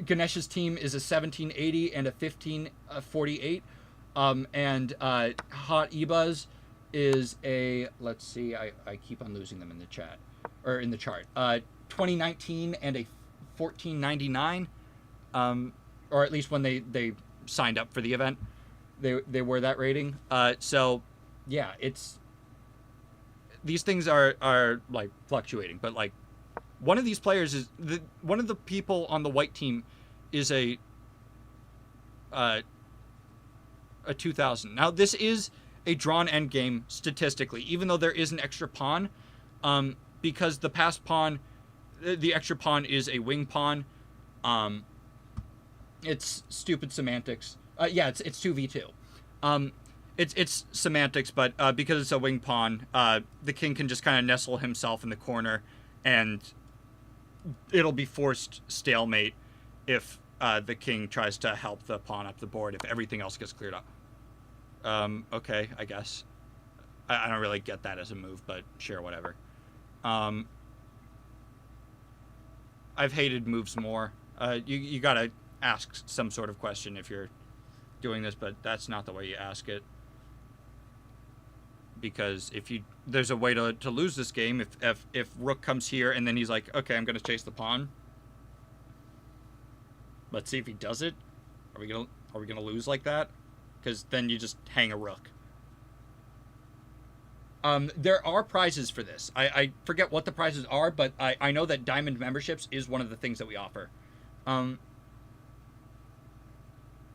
S1: Ganesh's team is a 1780 and a 1548, and Hot Iba's is a... Let's see, I keep on losing them in the chat, or in the chart. 2019 and a 1499, or at least when they signed up for the event, they were that rating. So yeah, it's, these things are like fluctuating, but like one of these players is one of the people on the white team is a 2000. Now this is a drawn endgame statistically, even though there is an extra pawn, because the passed pawn, the extra pawn is a wing pawn. It's stupid semantics. Yeah, it's 2v2. It's semantics, but because it's a wing pawn, the king can just kind of nestle himself in the corner, and it'll be forced stalemate if the king tries to help the pawn up the board if everything else gets cleared up. Okay, I guess. I don't really get that as a move, but sure, whatever. I've hated moves more. You gotta ask some sort of question if you're doing this, but that's not the way you ask it. Because there's a way to lose this game if rook comes here and then he's like, okay, I'm gonna chase the pawn. Let's see if he does it. Are we gonna lose like that? Because then you just hang a rook. There are prizes for this. I forget what the prizes are, but I know that Diamond memberships is one of the things that we offer.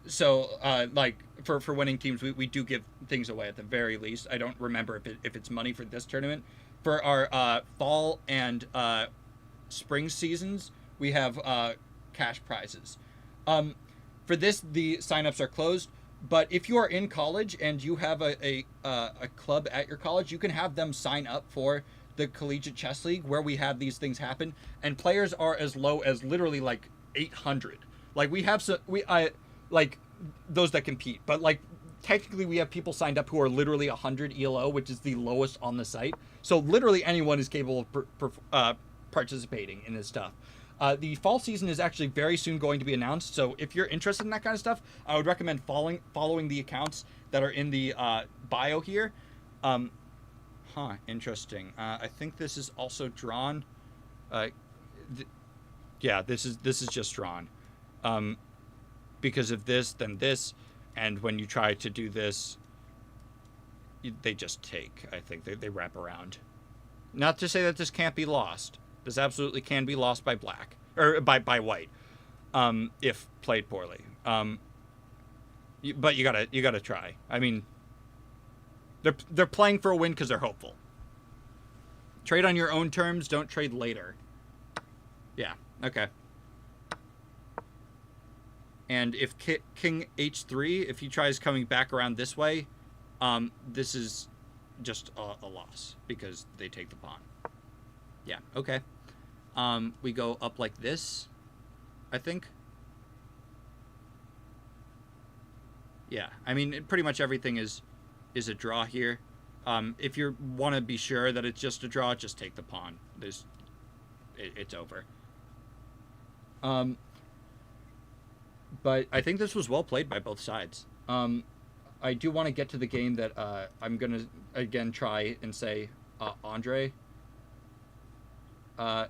S1: So, like, for winning teams, we do give things away at the very least. I don't remember if it's money for this tournament. For our fall and spring seasons, we have cash prizes. For this, the signups are closed, But if you are in college and you have a club at your college, you can have them sign up for the Collegiate Chess League, where we have these things happen, and players are as low as literally like 800. Like we have like those that compete, but like technically we have people signed up who are literally 100 ELO, which is the lowest on the site. So literally anyone is capable of participating in this stuff. The fall season is actually very soon going to be announced, so if you're interested in that kind of stuff, I would recommend following the accounts that are in the bio here. Interesting. I think this is also drawn. Yeah, this is just drawn. Because of this, then this, and when you try to do this, they just take. I think they wrap around. Not to say that this can't be lost. This absolutely can be lost by black or by white, if played poorly. But you gotta try. I mean, they're playing for a win because they're hopeful. Trade on your own terms. Don't trade later. Yeah. Okay. And if King H3, if he tries coming back around this way, this is just a loss because they take the pawn. Yeah. Okay. We go up like this, I think. Yeah, I mean, pretty much everything is a draw here. If you want to be sure that it's just a draw, just take the pawn. It's over. But I think this was well played by both sides. I do want to get to the game that I'm going to, again, try and say Andre. Let's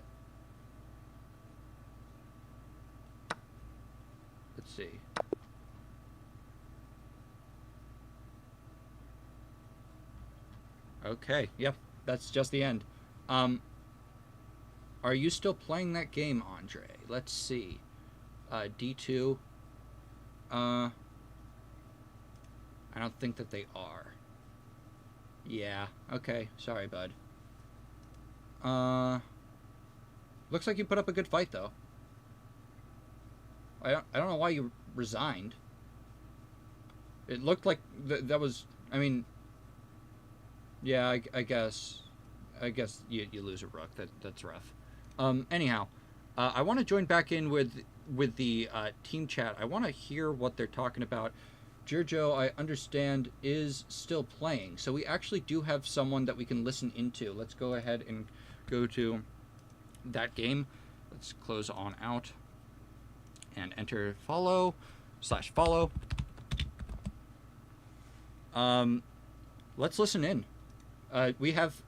S1: see. Okay, yep, that's just the end. Are you still playing that game, Andre? Let's see. D2. I don't think that they are. Yeah, okay, sorry, bud. Looks like you put up a good fight, though. I don't know why you resigned. It looked like that was, I mean, yeah, I guess you lose a rook. That's rough. Anyhow, I want to join back in with the team chat. I want to hear what they're talking about. Giorgio, I understand, is still playing, so we actually do have someone that we can listen into. Let's go ahead and go to that game. Let's close on out and enter follow / follow. Let's listen in. We have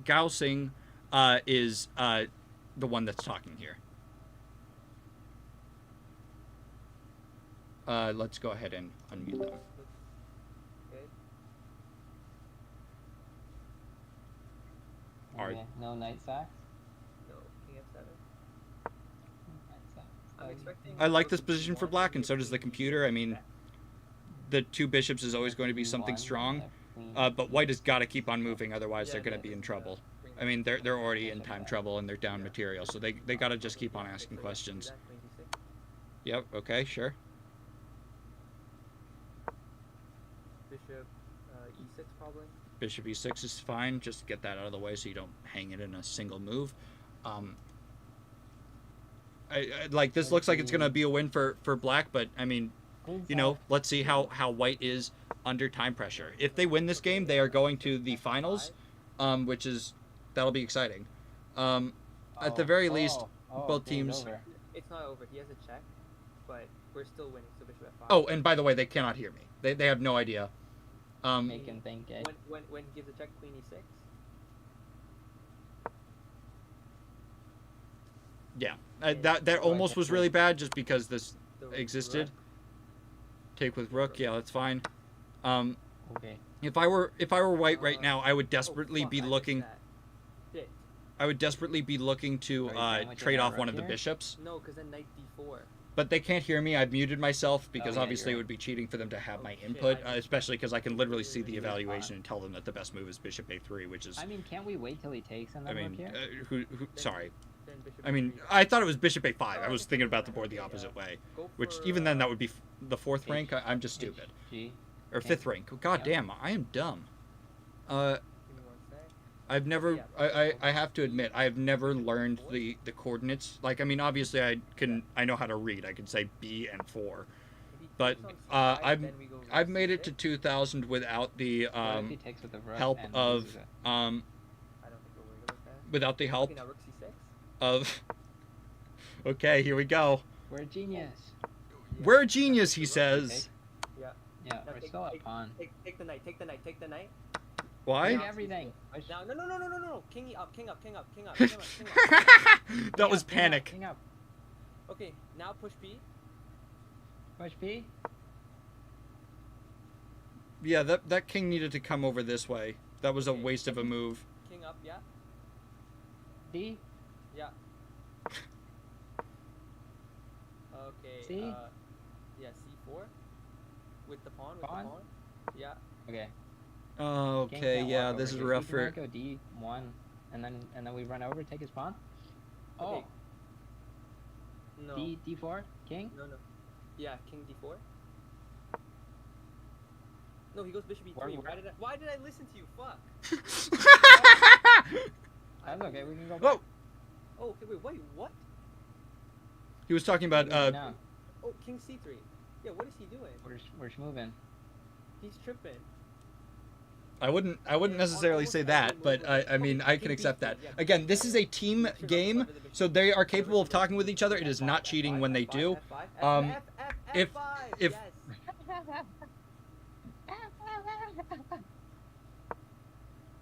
S1: Gao Singh is the one that's talking here. Let's go ahead and unmute them.
S2: Okay.
S3: Yeah, no knight sacks.
S2: No, King F7.
S3: Knight sacks.
S2: I'm expecting.
S1: I like this position for black, and so does the computer. I mean, the two bishops is always going to be something strong, but white has got to keep on moving, otherwise they're going to be in trouble. I mean, they're already in time trouble and they're down material, so they got to just keep on asking questions. Yep. Okay. Sure.
S2: Bishop E6 probably.
S1: Bishop E6 is fine. Just get that out of the way so you don't hang it in a single move. I like this. Looks like it's gonna be a win for black, but I mean, you know, let's see how white is under time pressure. If they win this game, they are going to the finals, which is that'll be exciting. At the very least, both teams.
S2: It's not over. He has a check, but we're still winning. So Bishop F5.
S1: Oh, and by the way, they cannot hear me. They have no idea.
S3: Make him think it.
S2: When he gives a check, Queen E6.
S1: Yeah, that almost was really bad just because this existed.
S2: Rook.
S1: Take with rook, yeah, that's fine.
S3: Okay.
S1: If I were white right now, I would desperately be looking.
S2: Shit.
S1: I would desperately be looking to trade off one of the bishops.
S2: No, because then Knight D4.
S1: But they can't hear me. I've muted myself because
S3: yeah,
S1: obviously it
S3: you're
S1: would be cheating for them to have my
S2: shit,
S1: input,
S2: I just-
S1: especially because I can literally see the evaluation and tell them that the best move is bishop A3, which is.
S3: I mean, can't we wait till he takes and
S1: I
S3: then
S1: mean,
S3: look here?
S1: who? Sorry.
S2: Then bishop
S1: I mean,
S2: E3.
S1: I thought it was bishop a5. I was thinking about the board the opposite way.
S2: Go
S1: Which,
S2: for,
S1: even then, that would be the 4th
S3: H-
S1: rank. I'm just stupid.
S3: G.
S1: Or
S3: Okay.
S1: 5th rank. God
S3: Yeah.
S1: damn, I am dumb.
S2: Give me 1 sec.
S1: I've never,
S2: Yeah,
S1: I have to admit, I have never learned the coordinates. Like, I mean, obviously, I know how to read. I can say B and 4.
S2: If he
S1: But,
S2: takes on C5,
S1: I've-
S2: then we go rook
S1: I've made it to
S2: C6.
S1: 2000 without the,
S3: What if he takes with the rook
S1: help
S3: and
S1: of,
S3: loses it?
S2: I don't think we're worried about that.
S1: without the help
S2: Okay, now rook C6.
S1: of, okay, here we go.
S3: We're a genius.
S2: Yeah.
S1: We're a genius, he
S2: Rook
S1: says.
S2: Yeah.
S3: Yeah,
S2: Now
S3: we're
S2: take-
S3: still up
S2: take-
S3: pawn.
S2: Take the knight. Take the knight. Take the knight.
S1: Why?
S3: Take everything. Push.
S2: Now, no. King up. King up. King up. King up. King up. King up.
S1: That was
S3: King up,
S1: panic.
S3: King up.
S2: Okay, now push B.
S3: Push B.
S1: Yeah, that king needed to come over this way. That was a waste of a move.
S2: King up. Yeah.
S3: D.
S2: Yeah. Okay.
S3: C?
S2: Yeah. C4. With the pawn. With
S3: Pawn?
S2: the pawn. Yeah.
S3: Okay.
S1: Oh,
S3: King
S1: okay,
S3: can't
S1: yeah,
S3: walk
S1: this
S3: over
S1: is
S3: here.
S1: rough
S3: He
S1: for.
S3: can go D1, and then we run over, take his pawn. Oh,
S2: Okay. No.
S3: D4, king.
S2: No. Yeah. King D4. No, he goes bishop E3.
S3: Where-
S2: Why did I listen to you? Fuck.
S3: That's okay. We can go.
S1: Whoa!
S2: Oh, okay. Wait. What?
S1: He was talking about
S3: No,
S2: Oh, King C3. Yeah. What is he doing?
S3: we're moving.
S2: He's tripping.
S1: I wouldn't necessarily say that, but I mean I can accept that. Again, this is a team game, so they are capable of talking with each other. It is not cheating when they do. if- if-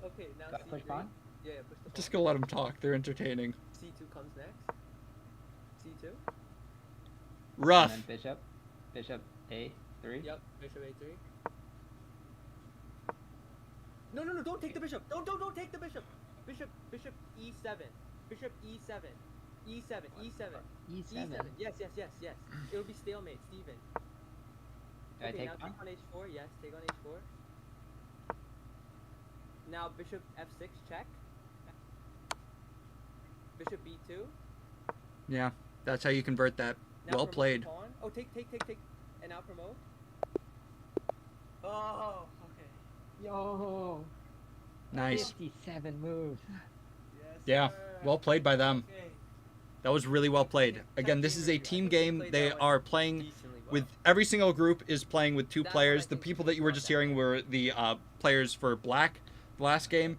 S2: Okay, now
S3: Got
S2: C3.
S3: push pawn?
S2: Yeah, push the
S1: Just
S2: pawn.
S1: go let them talk. They're entertaining.
S2: C2 comes next. C2.
S1: Rough.
S3: And then bishop A3.
S2: Yep, bishop A3. No, don't take the bishop. Don't take the bishop. Bishop E7. Bishop E7. E7.
S3: E7.
S2: Yes. It'll be stalemate, Steven.
S3: Do I
S2: Okay,
S3: take
S2: now
S3: pawn?
S2: take on H4. Yes, take on H4. Now bishop F6 check. Bishop B2.
S1: Yeah, that's how you convert that.
S2: Now
S1: Well
S2: promote the
S1: played.
S2: pawn. Oh, take. And now promote. Oh, okay.
S3: Yo.
S1: Nice.
S3: 57 moves.
S2: Yes.
S1: Yeah,
S2: sir.
S1: well played by them.
S2: Okay.
S1: That was really well played. Again, this is a team game. They are playing with every single group is playing with 2
S2: That's
S1: players.
S2: what I
S1: The
S2: think
S1: people
S2: we
S1: that you were
S2: want
S1: just
S2: that
S1: hearing
S2: way.
S1: were the players for black the last game.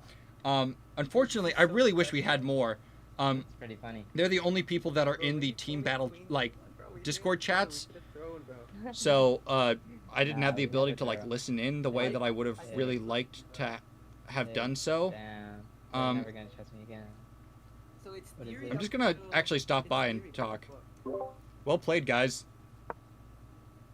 S1: Unfortunately, I really wish we had more.
S3: It's pretty funny.
S1: They're the only people that are in the team battle like Discord chats. So I didn't have the
S3: Nah, we
S1: ability
S3: never
S1: to like
S3: throw.
S1: listen in the way that I would have
S3: Yeah.
S1: really liked to have
S3: Yeah,
S1: done so.
S3: Damn.
S1: Um,
S3: You're never gonna trust me again.
S2: So it's
S3: What is
S2: theory
S3: it?
S1: I'm
S2: of
S1: just gonna
S2: the-
S1: actually stop
S2: it's
S1: by and
S2: theory.
S1: talk. Well played, guys.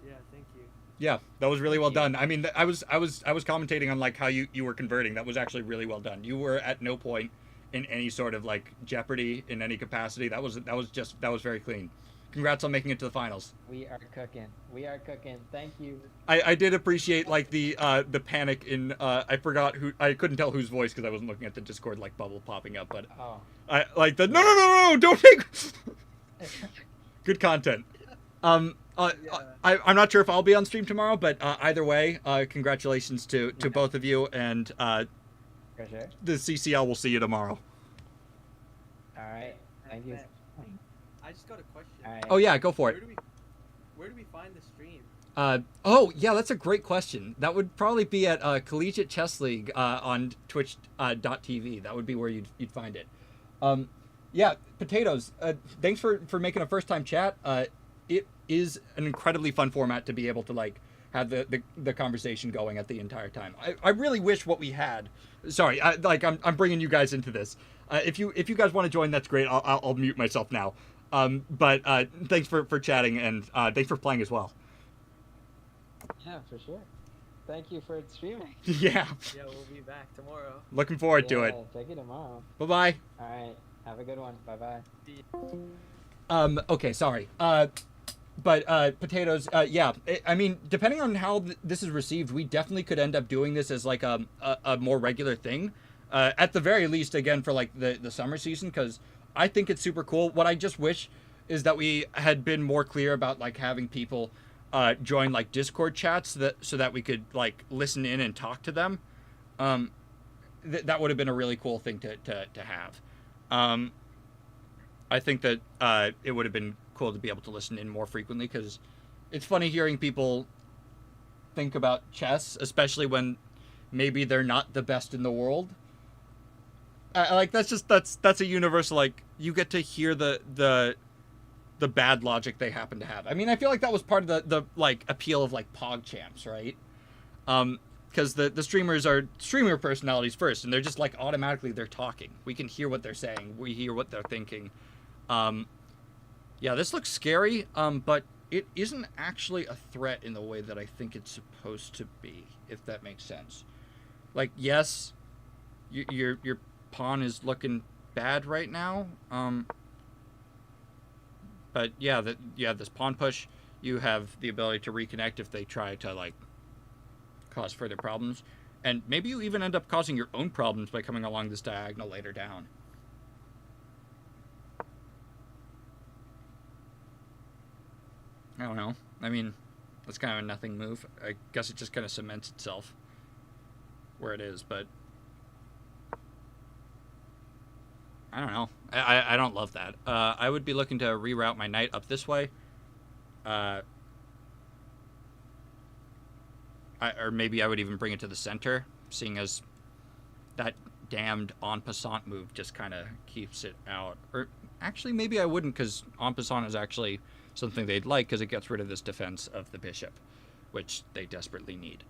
S2: Yeah, thank you.
S1: Yeah, that was really well
S3: Thank
S1: done. I mean, I was commentating on like how you were converting. That was actually really well done. You were at no point in any sort of like jeopardy in any capacity. That was very clean. Congrats on making it to the finals.
S3: We are cooking. Thank you.
S1: I did appreciate like the panic in I forgot who I couldn't tell whose voice because I wasn't looking at the Discord like bubble popping up, but
S3: Oh.
S1: I like the no don't take good content. I'm not sure if I'll be on stream tomorrow, but either way, congratulations to both of you, and
S3: For sure.
S1: the CCL will see you tomorrow.
S3: All right. Thank you.
S2: I just got a question.
S3: All right.
S1: Oh yeah, go for it.
S2: Where do we find the stream?
S1: Oh yeah, that's a great question. That would probably be at Collegiate Chess League on Twitch.tv. That would be where you'd find it. Yeah, Potatoes. Thanks for making a first time chat. It is an incredibly fun format to be able to like have the conversation going at the entire time. I really wish what we had. Sorry, I'm bringing you guys into this. If you guys want to join, that's great. I'll mute myself now. But thanks for chatting, and thanks for playing as well.
S3: Yeah, for sure. Thank you for streaming.
S1: Yeah,
S2: Yeah, we'll be back tomorrow.
S1: looking forward to it.
S3: Check you tomorrow.
S1: Bye bye.
S3: All right. Have a good one. Bye bye.
S1: Okay, sorry. But Potatoes, yeah. I mean, depending on how this is received, we definitely could end up doing this as like a more regular thing. At the very least, again, for like the summer season, because I think it's super cool. What I just wish is that we had been more clear about like having people join like Discord chats so that we could like listen in and talk to them. That would have been a really cool thing to have. I think that it would have been cool to be able to listen in more frequently, because it's funny hearing people think about chess, especially when maybe they're not the best in the world. Like that's a universal, like, you get to hear the bad logic they happen to have. I mean, I feel like that was part of the like appeal of like PogChamps, right? Because the streamers are streamer personalities first, and they're just like automatically they're talking. We can hear what they're saying. We hear what they're thinking. Yeah, this looks scary, but it isn't actually a threat in the way that I think it's supposed to be, if that makes sense. Like, yes, your pawn is looking bad right now. But yeah, this pawn push, you have the ability to reconnect if they try to like cause further problems, and maybe you even end up causing your own problems by coming along this diagonal later down. I don't know. I mean, that's kind of a nothing move. I guess it just kind of cements itself where it is, but I don't know. I don't love that. I would be looking to reroute my knight up this way. Or maybe I would even bring it to the center, seeing as that damned en passant move just kind of keeps it out. Or actually, maybe I wouldn't, because en passant is actually something they'd like, because it gets rid of this defense of the bishop, which they desperately need.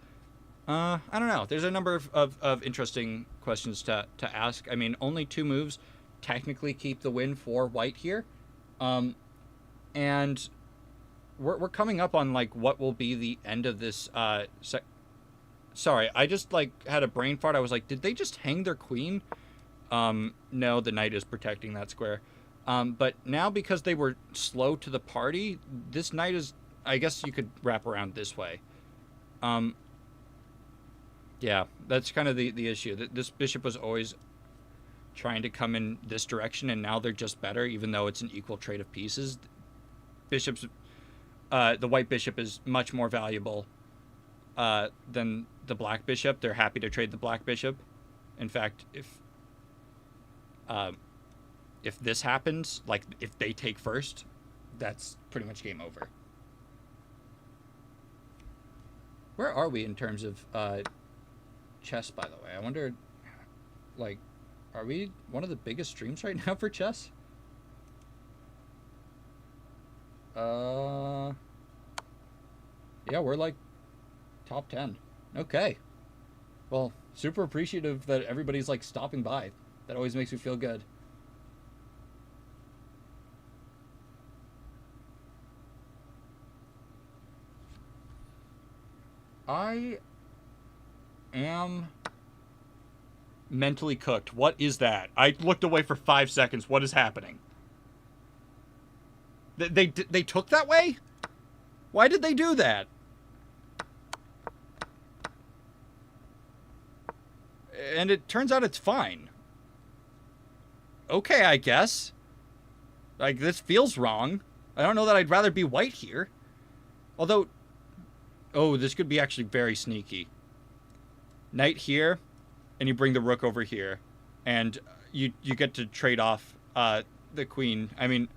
S1: I don't know. There's a number of interesting questions to ask. I mean, only 2 moves technically keep the win for white here. And we're coming up on like what will be the end of this sorry, I just like had a brain fart. I was like, did they just hang their queen? No, the knight is protecting that square. But now, because they were slow to the party, this knight is, I guess you could wrap around this way. Yeah, that's kind of the issue. This bishop was always trying to come in this direction, and now they're just better, even though it's an equal trade of pieces. Bishops, the white bishop is much more valuable than the black bishop. They're happy to trade the black bishop. In fact, if this happens, like if they take first, that's pretty much game over. Where are we in terms of chess, by the way? I wonder, like, are we one of the biggest streams right now for chess? Yeah, we're like top 10. Okay. Well, super appreciative that everybody's like stopping by. That always makes me feel good. I am mentally cooked. What is that? I looked away for 5 seconds. What is happening? They took that way? Why did they do that? And it turns out it's fine. Okay, I guess. Like, this feels wrong. I don't know that I'd rather be white here. Although, oh, this could be actually very sneaky. Knight here, and you bring the rook over here. And you get to trade off the queen. I mean,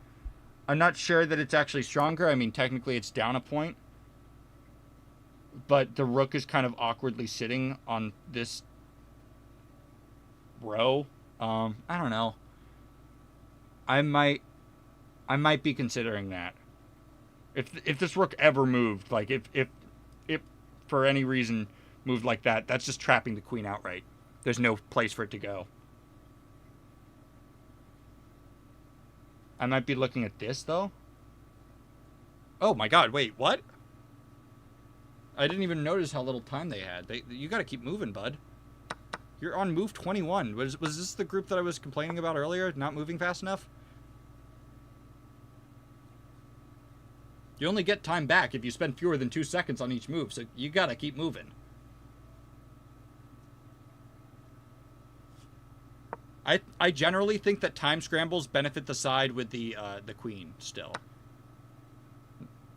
S1: I'm not sure that it's actually stronger. I mean, technically it's down a point. But the rook is kind of awkwardly sitting on this row. I don't know. I might be considering that. If this rook ever moved, like if for any reason moved like that, that's just trapping the queen outright. There's no place for it to go. I might be looking at this though. Oh my god, wait, what? I didn't even notice how little time they had. You gotta keep moving, bud. You're on move 21. Was this the group that I was complaining about earlier? Not moving fast enough? You only get time back if you spend fewer than 2 seconds on each move, so you gotta keep moving. I generally think that time scrambles benefit the side with the queen still.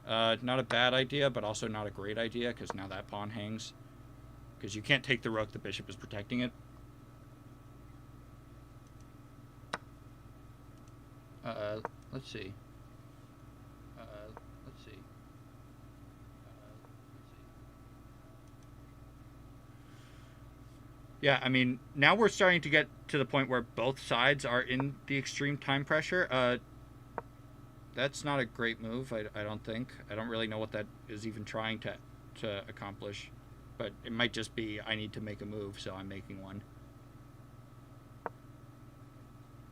S1: Not a bad idea, but also not a great idea, because now that pawn hangs. Because you can't take the rook, the bishop is protecting it. Let's see. Let's see. Yeah, I mean, now we're starting to get to the point where both sides are in the extreme time pressure. That's not a great move, I don't think. I don't really know what that is even trying to accomplish. But it might just be, I need to make a move, so I'm making one.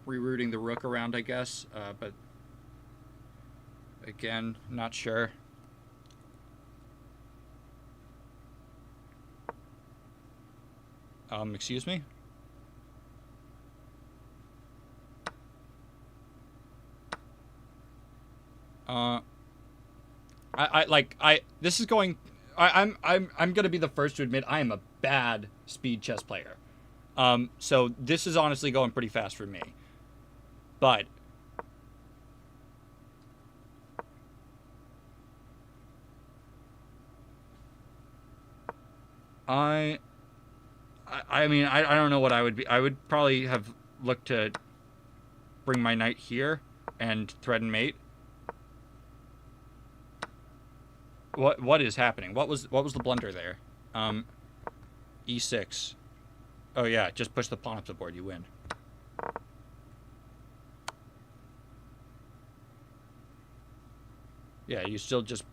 S1: Rerouting the rook around, I guess, but again, not sure. Excuse me? This is going. I'm gonna be the first to admit I am a bad speed chess player. So this is honestly going pretty fast for me. But I mean, I don't know what I would be. I would probably have looked to bring my knight here and threaten mate. What is happening? What was the blunder there? E6. Oh yeah, just push the pawn up the board, you win. Yeah, you still just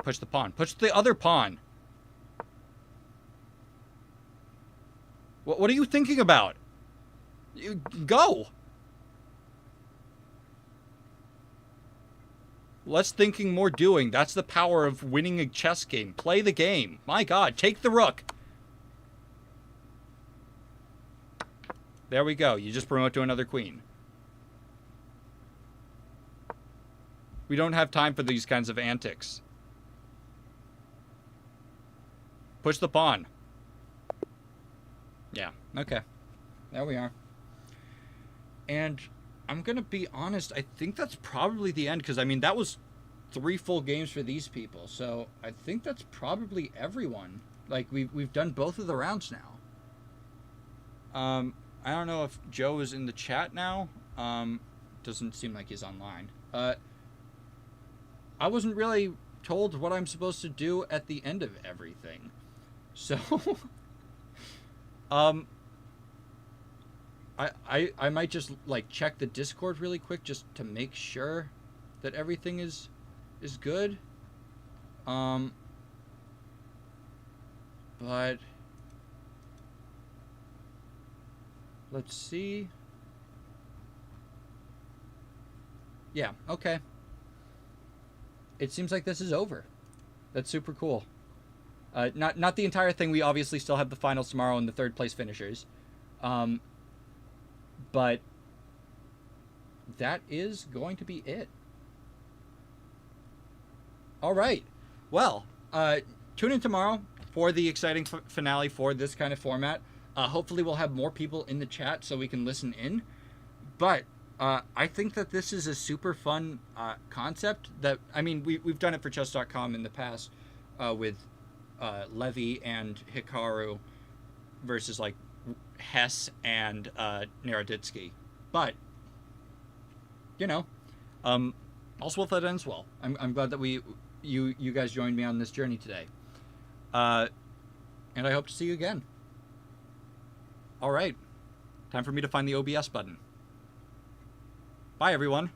S1: push the pawn. Push the other pawn. What are you thinking about? You go. Less thinking, more doing. That's the power of winning a chess game. Play the game. My God, take the rook. There we go. You just promote to another queen. We don't have time for these kinds of antics. Push the pawn. Yeah, okay. There we are. And I'm going to be honest, I think that's probably the end, because, I mean, that was 3 full games for these people, so I think that's probably everyone. Like, we've done both of the rounds now. I don't know if Joe is in the chat now. Doesn't seem like he's online. I wasn't really told what I'm supposed to do at the end of everything. So, I might just, like, check the Discord really quick just to make sure that everything is good. But let's see. Yeah, okay. It seems like this is over. That's super cool. Not the entire thing. We obviously still have the finals tomorrow and the 3rd place finishers. But that is going to be it. All right. Well, tune in tomorrow for the exciting finale for this kind of format. Hopefully we'll have more people in the chat so we can listen in. But I think that this is a super fun concept. That, I mean, we've done it for chess.com in the past with Levy and Hikaru versus, like, Hess and Naroditsky. But, you know, all's well that ends well. I'm glad that you guys joined me on this journey today. And I hope to see you again. All right. Time for me to find the OBS button. Bye, everyone.